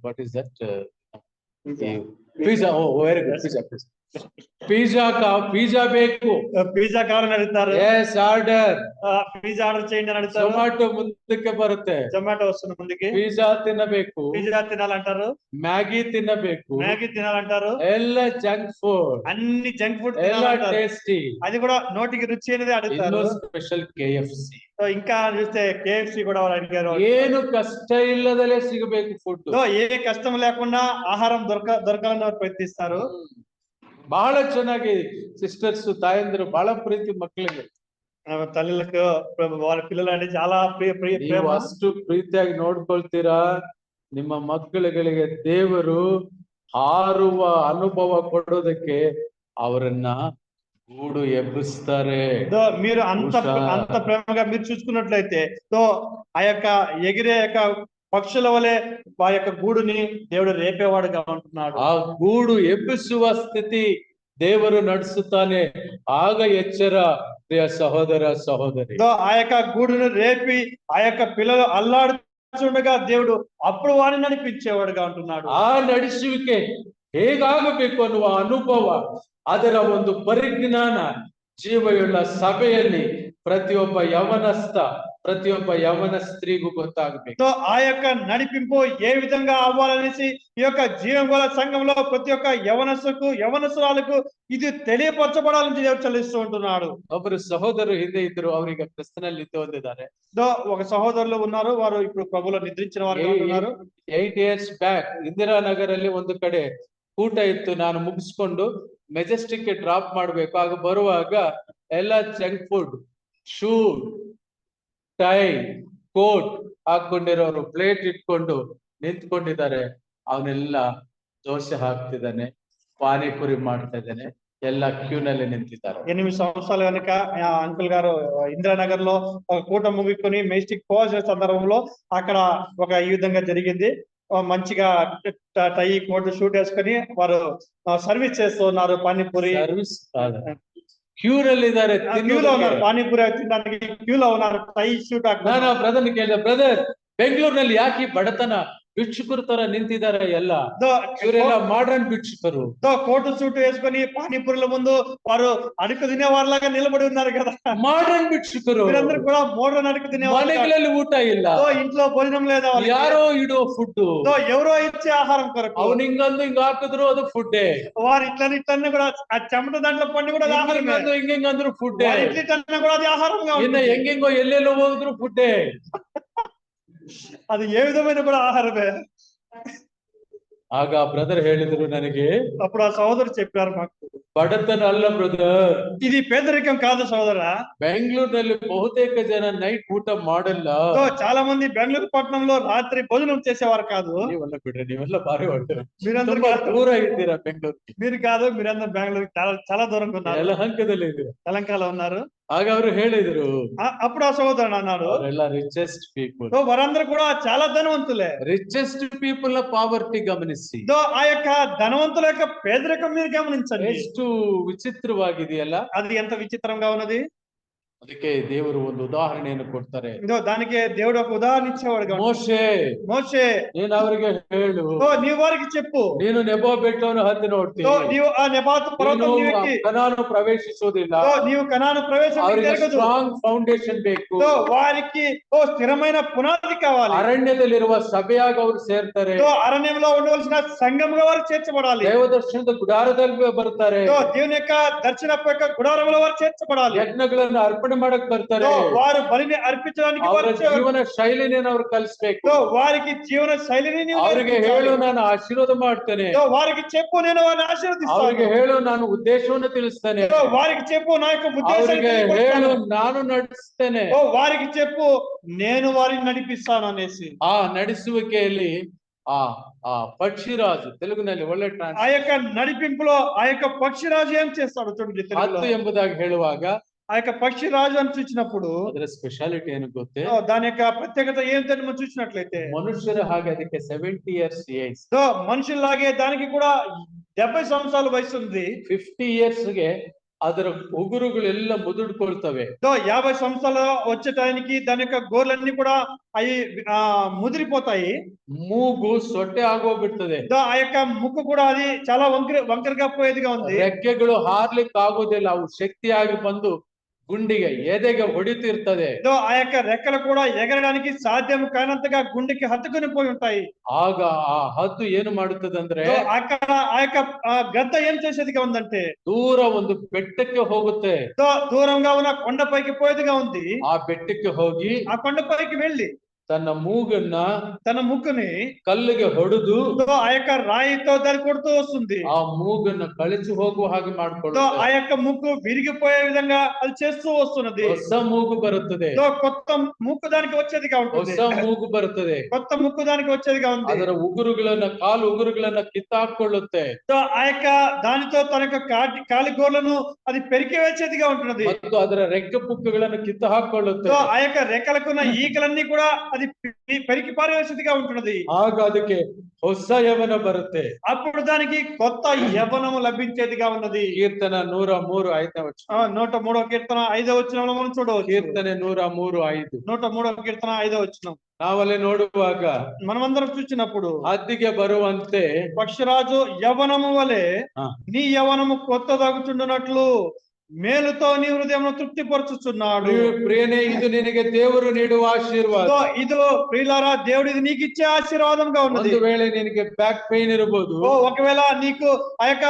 What is that? Pizza. Oh very good. Pizza ಬೇಕು, పిజ్జా కావాలని అడుగుతారు. yes ఆర్డర్, పిజ్జా ఆర్డర్ చేయండి అని అడుగుతారు. జొమాటో ముందుకే బರುತ್ತೆ, జొమాటో వస్తుంది ముందుకి. పిజ్జా తినಬೇಕು, పిజ్జా తినాలంటారు. మ్యాగీ తినಬೇಕು, మ్యాగీ తినాలంటారు. ಎಲ್ಲ ಜಂಕ್ ಫುಡ್, అన్ని జంక్ ఫుడ్ ಎಲ್ಲ టేస్టీ, అది కూడా నోటికి రుచి అనేది అడుగుతారు. Special KFC. ఇంకా చూస్తే KFC కూడా వాళ్ళు అడిగారు. ಏನು ಕಷ್ಟ ಇಲ್ಲದಲೇ ಸಿಗಬೇಕು ಫುಡ್. ఏ కష్టం లేకుండా ఆహారం దొరకాలని ప్రయత్నిస్తారు. ಬಹಳ ಚೆನ್ನಾಗಿ ಸಿಸ್ಟರ್ಸ್, ತಾಯಂದಿರು ಬಹಳ ಪ್ರೀತಿ ಮಕ್ಕಳಿಗೆ. తల్లులకు వాళ్ళ పిల్లలు అంటే చాలా ప్రేమ. ಅಷ್ಟು ಪ್ರೀತಿಯಾಗಿ ನೋಡ್ಕೊಳ್ತೀರಾ, ನಿಮ್ಮ ಮಕ್ಕಳುಗಳಿಗೆ ದೇವರು ಹಾರುವ ಅನುಭವ ಕೊಡೋದಕ್ಕೆ ಅವರನ್ನ గూడు ఎబ్బిస్తారు. మీరు అంత ప్రేమగా మీరు చూసుకున్నట్లయితే ఆ యొక్క ఎగిరే యొక్క పక్షుల వలె ఆ యొక్క గూడుని దేవుడు రేపేవాడుగా ఉంటున్నాడు. ఆ గూడు ఎబ్బిಸುವ స్థితి ದೇವರು ನಡೆಸುತ್ತಾನೆ. ఆగ ఎచ్చర ప్రియ సహోదర సహోదరి. దో ఆ యొక్క గూడును రేపి ఆ యొక్క పిల్లలు అల్లాడుచుండగా దేవుడు అప్పుడు వారిని నడిపించేవాడుగా ఉంటున్నాడు. ಆ ನಡೆಸುವಿಕೆ ಹೇಗಾಗಬೇಕು ಅನ್ನುವ ಅನುಭವ, ಅದರ ಒಂದು ಪರಿಜ್ಞಾನ ಜೀವಯುಳ್ಳ ಸಭೆಯಲ್ಲಿ ಪ್ರತಿಯೊಬ್ಬ ಯವನ ಸ್ತ್ರೀಗೂ ಗೊತ್ತಾಗಬೇಕು. తో ఆ యొక్క నడిపింపు ఏ విధంగా అవ్వాలనేసి ఈ యొక్క జీవం గల సంఘంలో ప్రతి ఒక్క యవనస్తురాలకు ఇది తెలియపరచబడాలని దేవుడు చెల్లిస్తూ ఉంటున్నాడు. ಒಬ್ಬರು ಸಹೋದರರು ಹಿಂದೆ ಇದ್ರು, ಅವರಿಗೆ ಕ್ರಿಸ್ತನಲ್ಲಿ ನಿಂತು ಹೊಂದಿದ್ದಾರೆ. ఒక సహోదరులు ఉన్నారు, వారు ఇప్పుడు ప్రభువులో నిద్రించిన వారు ఉన్నారు. 8 years ಬ್ಯಾಕ್ ಇಂದಿರಾನಗರ್ ಅಲ್ಲಿ ಒಂದು ಕಡೆ ಊಟ ಇತ್ತು. ನಾನು ಮುಗಿಸ್ಕೊಂಡು ಮೆಜೆಸ್ಟಿಕ್ ಗೆ ಡ್ರಾಪ್ ಮಾಡ್ಬೇಕು. ಆಗ ಬರುವಾಗ ಎಲ್ಲ junk food, shoe, tie, coat ಹಾಕೊಂಡಿರೋರು ಪ್ಲೇಟ್ ಇಟ್ಕೊಂಡು ನಿಂತ್ಕೊಂಡಿದ್ದಾರೆ. ಅವನೆಲ್ಲ ದೋಸೆ ಹಾಕ್ತಿದ್ದಾನೆ, ಪಾನಿಪುರಿ ಮಾಡ್ತಾ ಇದ್ದಾನೆ, ಎಲ್ಲ ಕ್ಯೂನಲ್ಲಿ నింతిದ್ದಾರೆ. 8 సంవత్సరాల వెనుక అంకుల్ గారు ఇందిరానగర్ లో ఒక కూట ముగికొని మెజిస్టిక్ పోవాల్సిన సందర్భంలో అక్కడ ఒక ఈ విధంగా జరిగింది. మంచిగా టై, కోట్, షూట్ వేసుకొని వారు సర్వీస్ చేస్తున్నారు. పానీపూరి ಸರ್ವಿಸ್ ಕ್ಯೂರಲ್ಲಿ ಇದ್ದಾರೆ, క్యూలో ఉన్నారు. పానీపూరి తినడానికి క్యూలో ఉన్నారు. టై, షూట్ ನಾನು ಬ್ರದರ್ನ ಕೇಳಿದೆ, ಬ್ರದರ್ ಬೆಂಗಳೂರಿನಲ್ಲಿ ಯಾಕೆ ಈ ಬಡತನ, ಭಿಕ್ಷುಕರ ತರ ನಿಂತಿದ್ದಾರೆ ಎಲ್ಲ, ಇವರೆಲ್ಲ ಮಾಡರ್ನ್ ಭಿಕ್ಷುಕರು. కోటు సూట్ వేసుకొని పానీపూరిల ముందు వారు అడుగు తినే వారిలాగా నిలబడి ఉన్నారు కదా. ಮಾಡರ್ನ್ ಭಿಕ್ಷುಕರು. మీరందరూ కూడా మోడర్న్ అడుగు తినే ಮನೆಗಳಲ್ಲಿ ಊಟ ಇಲ್ಲ, ఇంట్లో భోజనం లేదా, ಯಾರೋ ಇಡೋ ಫುಡ್, ఎవరో ఇచ్చే ఆహారం కొరకు ಅವ್ನು ಹಿಂಗಂದು ಹಿಂಗ ಹಾಕಿದ್ರು ಅದು ಫುಡ್ಡೇ. వారు ఇట్లనే కూడా ఆ చెమట దాంట్లో పండి కూడా అది ఆహారమే. ಹಿಂಗಂದ್ರು ಫುಡ್ಡೇ. ఇట్లనే కూడా అది ఆహారంగా ಇನ್ನ ಹೆಂಗೆಂಗೋ ಎಲ್ಲೆಲ್ಲೋ ಹೋದ್ರು ಫುಡ್ಡೇ. అది ఏ విధమైన కూడా ఆహారమే. ಆಗ ಬ್ರದರ್ ಹೇಳಿದ್ರು ನನಗೆ, అప్పుడు ఆ సోదరు చెప్పారు మాకు, ಬಡತನ ಅಲ್ಲ ಬ್ರದರ್, ఇది పేదరికం కాదు సోదరా. ಬೆಂಗಳೂರಿನಲ್ಲಿ ಬಹುತೇಕ ಜನ ನೈಟ್ ಊಟ ಮಾಡಲ್ಲ. చాలా మంది బెంగళూరు పట్టణంలో రాత్రి భోజనం చేసేవారు కాదు. ನೀವೆಲ್ಲ ಬಿಡ್ರಿ, ನೀವೆಲ್ಲ ಭಾರಿ ಹೊರಟರು, మీరందరూ ದೂರ ಇದ್ದೀರಾ ಬೆಂಗಳೂರಿಗೆ. మీరు కాదు, మీరందరూ బెంగళూరు చాలా దూరంగా ఉన్నారు, ಯಲಹಂಕದಲ್ಲಿ ಇದ್ದೀರಾ. తెలంగాణలో ఉన్నారు. ಆಗ ಅವರು ಹೇಳಿದ್ರು, అప్పుడు ఆ సోదరుడు అన్నాడు, ಅವರೆಲ್ಲ ರಿಚೆಸ್ಟ್ ಪೀಪಲ್. వారందరూ కూడా చాలా ధనవంతులే. ರಿಚೆಸ್ಟ್ ಪೀಪಲ್ ನ ಪಾವರ್ಟಿ ಗಮನಿಸಿ. ఆ యొక్క ధనవంతుల యొక్క పేదరికం మీరు గమనించండి. ಎಷ್ಟು ವಿಚಿತ್ರವಾಗಿದೆಯಲ್ಲ. అది ఎంత విచిత్రంగా ఉన్నది. ಅದಕ್ಕೆ ದೇವರು ಒಂದು ಉದಾಹರಣೆಯನ್ನು ಕೊಡ್ತಾರೆ. దానికి దేవుడు ఒక ఉదాహరణ ఇచ్చేవాడు. మోషే ನೀನು ಅವರಿಗೆ ಹೇಳು, నీవు వారికి చెప్పు, ನೀನು ನೆಬೋ ಬೆಟ್ಟವನ್ನು ಹತ್ತಿ ನೋಡ್ತೀನಿ, నీవు ఆ నెబాతు పర్వతం ఎక్కి ಕನಾನು ಪ್ರವೇಶಿಸುವುದಿಲ್ಲ, నీవు కనాను ప్రవేశం ಸ್ಟ್ರಾಂಗ್ ಫೌಂಡೇಶನ್ ಬೇಕು, వారికి స్థిరమైన పునాది కావాలి. ಅರಣ್ಯದಲ್ಲಿರುವ ಸಭೆಯಾಗಿ ಅವರು ಸೇರ್ತಾರೆ, అరణ్యంలో ఉండవలసిన సంఘంగా వారు చేర్చబడాలి. ದೇವದರ್ಶನದ ಗುಡಾರದಲ್ಲಿ ಬರ್ತಾರೆ, దేవుని యొక్క దర్శనపు యొక్క గుడారంలో వారు చేర్చబడాలి. ಯಜ್ಞಗಳನ್ನು ಅರ್ಪಣೆ ಮಾಡಕ್ ಬರ್ತಾರೆ, వారు బలిని అర్పించడానికి ಅವರ ಜೀವನ ಶೈಲಿని ಅವರು ಕಲಿಸಬೇಕು. వారికి జీవన శైలిని ಅವರಿಗೆ ಹೇಳು, ನಾನು ಆಶೀರ್ವಾದ ಮಾಡ್ತೇನೆ. వారికి చెప్పు, నేను వారిని ఆశీర్వదిస్తాను. ಅವರಿಗೆ ಹೇಳು, ನಾನು ಉದ್ದೇಶವನ್ನು ತಿಳಿಸ್ತೇನೆ. వారికి చెప్పు, నా యొక్క ಅವರಿಗೆ ಹೇಳು, ನಾನು ನಡೆಸ್ತೇನೆ. వారికి చెప్పు, నేను వారిని నడిపిస్తాను అనేసి. ಆ ನಡೆಸುವಿಕೆಯಲ್ಲಿ ಆ ಪಕ್ಷಿರಾಜು, తెలుగుನಲ್ಲಿ ಒಳ್ಳೆ ఆ యొక్క నడిపింపులో ఆ యొక్క పక్షిరాజు ఏం చేస్తాడు చూడండి. ಹತ್ತು ಎಂಬುದಾಗಿ ಹೇಳುವಾಗ ఆ యొక్క పక్షిరాజు అని చూసినప్పుడు ಅದರ ಸ್ಪೆಷಾಲಿಟಿ ಏನು ಗೊತ್ತೇ? దాని యొక్క ప్రత్యేకత ఏంటని మనం చూసినట్లయితే, మనుష్యರ ಹಾಗೆ ಅದಕ್ಕೆ 70 years ఏజ్. మనుషుల్లాగే దానికి కూడా 70 సంవత్సరాల వయసు ఉంది. 50 years ಗೆ ಅದರ ಉಗುರುಗಳೆಲ್ಲ ಮುದುಡ್ಕೊಳ್ತವೆ. 50 సంవత్సరాలు వచ్చే టైంకి దాని యొక్క గోర్లన్నీ కూడా అవి ముదిరిపోతాయి. ಮೂಗು ಸೊಟ್ಟೆ ಆಗೋಗ್ಬಿಡ್ತದೆ. ఆ యొక్క ముక్కు కూడా అది చాలా వంకరగా పోయేదిగా ఉంది. ರೆಕ್ಕೆಗಳು ಹಾರ್ಲಿಕ್ಕೆ ಆಗೋದಿಲ್ಲ, ಅವು ಶಕ್ತಿಯಾಗಿ ಬಂದು గుండెಗೆ ఎదెಗೆ ಹೊಡಿತಿರ್ತದೆ. ఆ యొక్క రెక్కలు కూడా ఎగరడానికి సాధ్యం కానంతగా గుండెకి హత్తుకుని పోయి ఉంటాయి. ಆಗ ಆ ಹದ್ದು ಏನು ಮಾಡುತ್ತದಂದ್ರೆ, అక్కడ ఆ యొక్క గద్ద ఏం చేసేదిగా ఉందంటే, ದೂರ ಒಂದು ಬೆಟ್ಟಕ್ಕೆ ಹೋಗುತ್ತೆ. దూరంగా ఉన్న కొండపైకి పోయేదిగా ఉంది. ఆ ಬೆಟ್ಟಕ್ಕೆ ಹೋಗಿ ఆ కొండపైకి వెళ్ళి ತನ್ನ ಮೂಗನ್ನ, తన ముక్కుని ಕಲ್ಲಿಗೆ ಹೊಡೆದು ఆ యొక్క రాయితో దాన్ని కొడుతూ వస్తుంది. ಆ ಮೂಗನ್ನ ಕಳಿಸಿ ಹೋಗುವ ಹಾಗೆ ಮಾಡ್ಕೊಳ್ಳುತ್ತೆ. ఆ యొక్క ముక్కు విరిగిపోయే విధంగా అది చేస్తూ వస్తున్నది. ಹೊಸ ಮೂಗು ಬರುತ್ತದೆ, కొత్త ముక్కు దానికి వచ్చేదిగా ఉంటుంది. ಹೊಸ ಮೂಗು ಬರುತ್ತದೆ, కొత్త ముక్కు దానికి వచ్చేదిగా ఉంది. ಅದರ ಉಗುರುಗಳನ್ನ, ಕಾಲು ಉಗುರುಗಳನ್ನ ಕಿತ್ತಾಕೊಳ್ಳುತ್ತೆ. ఆ యొక్క దానితో తన యొక్క కాలి గోర్లను అది పెరికి వేసేదిగా ఉంటున్నది. ಮತ್ತು ಅದರ ರೆಕ್ಕೆ ಪುಕ್ಕಗಳನ್ನು ಕಿತ್ತು ಹಾಕೊಳ್ಳುತ್ತೆ. ఆ యొక్క రెక్కలకున్న ఈకలన్నీ కూడా అది పెరికి పారే స్థితిగా ఉంటున్నది. ಆಗ ಅದಕ್ಕೆ ಹೊಸ ಯೌವನ ಬರುತ್ತೆ. అప్పుడు దానికి కొత్త యవ్వనము లభించేదిగా ఉన్నది. ಕೀರ್ತನ 103:5 ವಚನ. 103వ కీర్తన 5వ వచనంలో మనం చూడవచ్చు. ಕೀರ್ತನೆ 103:5. 103వ కీర్తన 5వ వచనం. ನಾವಲ್ಲಿ ನೋಡುವಾಗ మనమందరం చూసినప్పుడు ಹದ್ದಿಗೆ ಬರುವಂತೆ పక్షిరాజు యవ్వనము వలె ఆ. నీ యవ్వనము కొత్తదాగుచుండునట్లు మేలుతో నీ హృదయమును తృప్తిపరచుచున్నాడు. ಪ್ರಿಯನೇ, ಇದು ನಿನಗೆ ದೇವರು ನೀಡುವ ಆಶೀರ್ವಾದ. ఇదో ఇదో ప్రియులారా, దేవుడు ఇది నీకు ఇచ్చే ఆశీర్వాదంగా ఉన్నది. ಒಂದು ವೇಳೆ ನಿನಗೆ ಬ್ಯಾಕ್ ಪೇನ್ ಇರಬಹುದು, ఒకవేళ నీకు ఆ యొక్క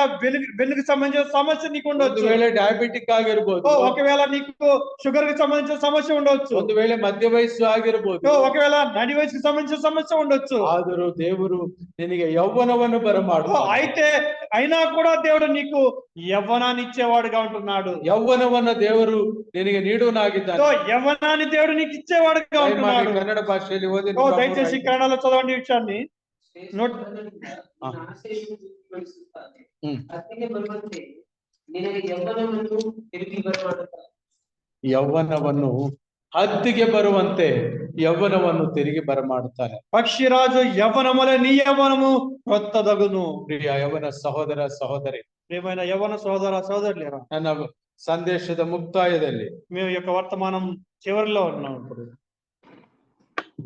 వెన్నుకు సంబంధించిన సమస్య నీకు ಒಂದು ఉండొచ్చు. ವೇಳೆ ಡಯಾಬಿಟಿಕ್ ಆಗಿರ್ಬೋದು, ఒకవేళ నీకు షుగర్ కి సంబంధించిన సమస్య ఉండొచ్చు. ಒಂದು ವೇಳೆ ಮಧ್ಯ ವಯಸ್ಸು ಆಗಿರ್ಬೋದು, ఒకవేళ నడి వయసుకి సంబంధించిన సమస్య ఉండొచ్చు. ಆದರೂ ದೇವರು ನಿನಗೆ ಯೌವನವನ್ನು ಬರಮಾಡುತ್ತಾನೆ. అయితే అయినా కూడా దేవుడు నీకు యవ్వనాన్ని ఇచ్చేవాడుగా ఉంటున్నాడు. ಯೌವನವನ್ನ ದೇವರು ನಿನಗೆ ನೀಡುವನಾಗಿದ್ದಾನೆ. యవ్వనాన్ని దేవుడు నీకు ఇచ్చేవాడుగా ఉంటున్నాడు. ಕನ್ನಡ ಭಾಷೆಯಲ್ಲಿ ಓದಿ. దయచేసి కన్నడలో చదవండి ఈ విషయాన్ని. ಹತ್ತಿಗೆ ಬರುವಂತೆ ನಿನಗೆ ಯೌವನವನ್ನು ತಿರುಗಿ ಬರಮಾಡುತ್ತಾನೆ. ಯೌವನವನ್ನು ಹದ್ದಿಗೆ ಬರುವಂತೆ ಯೌವನವನ್ನು ತಿರುಗಿ ಬರಮಾಡುತ್ತಾನೆ. పక్షిరాజు యవ్వనములే నీ యవ్వనము కొత్తదగును. ಪ್ರಿಯ ಯೌವನ ಸಹೋದರ ಸಹೋದರಿ, ప్రియమైన యవ్వన సోదర సోదరులేరా, ನನ್ನ ಸಂದೇಶದ ಮುಕ್ತಾಯದಲ್ಲಿ మేము యొక్క వర్తమానం చివరిలో ఉన్నాం. ఇప్పుడు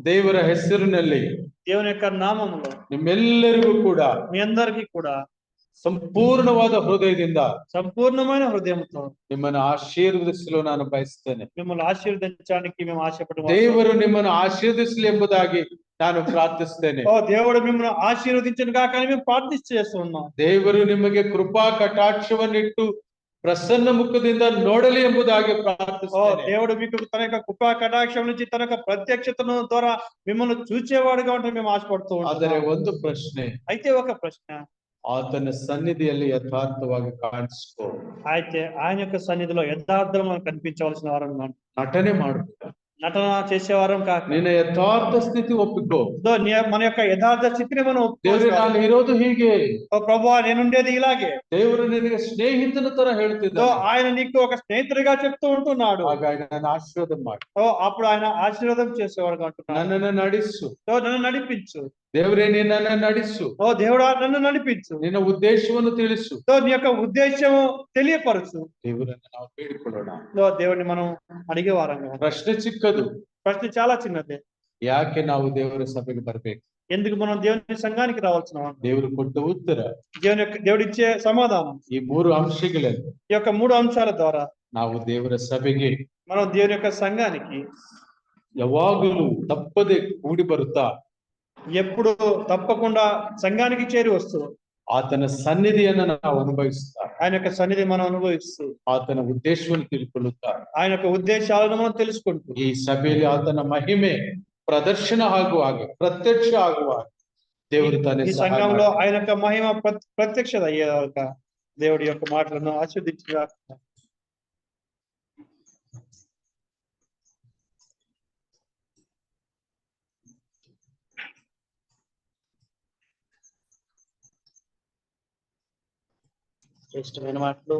ದೇವರ ಹೆಸರಿನಲ್ಲಿ దేవుని యొక్క నామములో ನಿಮ್ಮೆಲ್ಲರಿಗೂ ಕೂಡ మీ అందరికీ కూడా ಸಂಪೂರ್ಣವಾದ ಹೃದಯದಿಂದ సంపూర్ణమైన హృదయంతో ನಿಮ್ಮನ್ನು ಆಶೀರ್ವದಿಸಲು ನಾನು ಬಯಸ್ತೇನೆ. మిమ్మల్ని ఆశీర్వదించడానికి మేము ఆశపడుతున్నాం. ದೇವರು ನಿಮ್ಮನ್ನು ಆಶೀರ್ವದಿಸಲಿ ಎಂಬುದಾಗಿ ನಾನು ಪ್ರಾರ್ಥಿಸ್ತೇನೆ. దేవుడు మిమ్మల్ని ఆశీర్వదించను కాక అని మేము ప్రార్థిస్తున్నాం. ದೇವರು ನಿಮಗೆ ಕೃಪಾ ಕಟಾಕ್ಷವನ್ನಿಟ್ಟು ಪ್ರಸನ್ನ ಮುಖದಿಂದ ನೋಡಲಿ ಎಂಬುದಾಗಿ ಪ್ರಾರ್ಥಿಸ್ತೇನೆ. దేవుడు మీకు తన యొక్క కృపా కటాక్షం నుంచి తన యొక్క ప్రత్యక్షతను ద్వారా మిమ్మల్ని చూచేవాడుగా ఉంటే మేము ఆశపడుతూ ಆದರೆ ఉంటాం. ಒಂದು ಪ್ರಶ್ನೆ, అయితే ఒక ప్రశ్న, ಆತನ ಸನ್ನಿಧಿಯಲ್ಲಿ ಯಥಾರ್ಥವಾಗಿ ಕಾಣಿಸ್ಕೋ. అయితే ఆయన యొక్క సన్నిధిలో యథార్థం మనం కనిపించవలసిన వారం కాదు. ನಟನೆ ಮಾಡಬೇಡ, నటన చేసేవారం కాక ನಿನ್ನ యథార్థ స్థితి ఒప్పుకో. మన యొక్క యథార్థ స్థితిని మనం ದೇವರು ನಾನು ಇರೋದು ಹೀಗೆ, ప్రభువా నేనుండేది ఇలాగే. ದೇವರು ನಿನಗೆ ಸ್ನೇಹಿತನ ತರ ಹೇಳ್ತಿದ್ದ, ఆయన నీకు ఒక స్నేహితుడిగా చెప్తూ ఉంటున్నాడు. ಹಾಗಾಗಿ ನಾನು ಆಶೀರ್ವಾದ ಮಾಡಿ అప్పుడు ఆయన ఆశీర్వాదం చేసేవాడుగా ఉంటున్నాడు. ನನ್ನನ್ನು ನಡೆಸು, నన్ను నడిపించు. ದೇವರೇ ನಿನ್ನನ್ನು ನಡೆಸು, దేవుడా నన్ను నడిపించు. ನಿನ್ನ ಉದ್ದೇಶವನ್ನು ತಿಳಿಸು. నీ యొక్క ఉద్దేశం తెలియపరచు. ದೇವರನ್ನು ನಾವು ಬೇಡಿಕೊಳ್ಳೋಣ. దేవుడిని మనం అడిగే వారంగా. ಪ್ರಶ್ನೆ ಚಿಕ್ಕದು, ప్రశ్న చాలా చిన్నదే. ಯಾಕೆ ನಾವು ದೇವರ ಸಭೆಗೆ ಬರ್ಬೇಕು? ఎందుకు మనం దేవుని సంఘానికి రావాల్సిన వారు? ದೇವರು ಕೊಟ್ಟ ಉತ್ತರ దేవుడిచ్చే సమాధానం ಈ 3 ಅಂಶಗಳಲ್ಲಿ ఈ యొక్క 3 అంశాల ద్వారా ನಾವು ದೇವರ ಸಭೆಗೆ మనం దేవుని యొక్క సంఘానికి ಯಾವಾಗಲೂ ತಪ್ಪದೆ ಕೂಡಿ ಬರುತ್ತಾ ఎప్పుడు తప్పకుండా సంఘానికి చేరి వస్తూ ಆತನ ಸನ್ನಿಧಿಯನ್ನು ನಾವು ಅನುಭವಿಸ್ತಾ ఆయన యొక్క సన్నిధి మనం అనుభవిస్తూ ಆತನ ಉದ್ದೇಶವನ್ನು ತಿಳ್ಕೊಳ್ಳುತ್ತಾ ఆయన యొక్క ఉద్దేశాలను మనం తెలుసుకుంటూ ಈ ಸಭೆಯಲ್ಲಿ ಆತನ ಮಹಿಮೆ ಪ್ರದರ್ಶನ ಆಗುವ ಹಾಗೆ, ಪ್ರತ್ಯಕ್ಷ ಆಗುವ ಹಾಗೆ ದೇವರು ತಾನೇ ఈ సంఘంలో ఆయన యొక్క మహిమ ప్రత్యక్షత అయ్యేదాకా దేవుడి యొక్క మాటలను ఆస్వాదించుగా. శ్రేష్టమైన మాటలు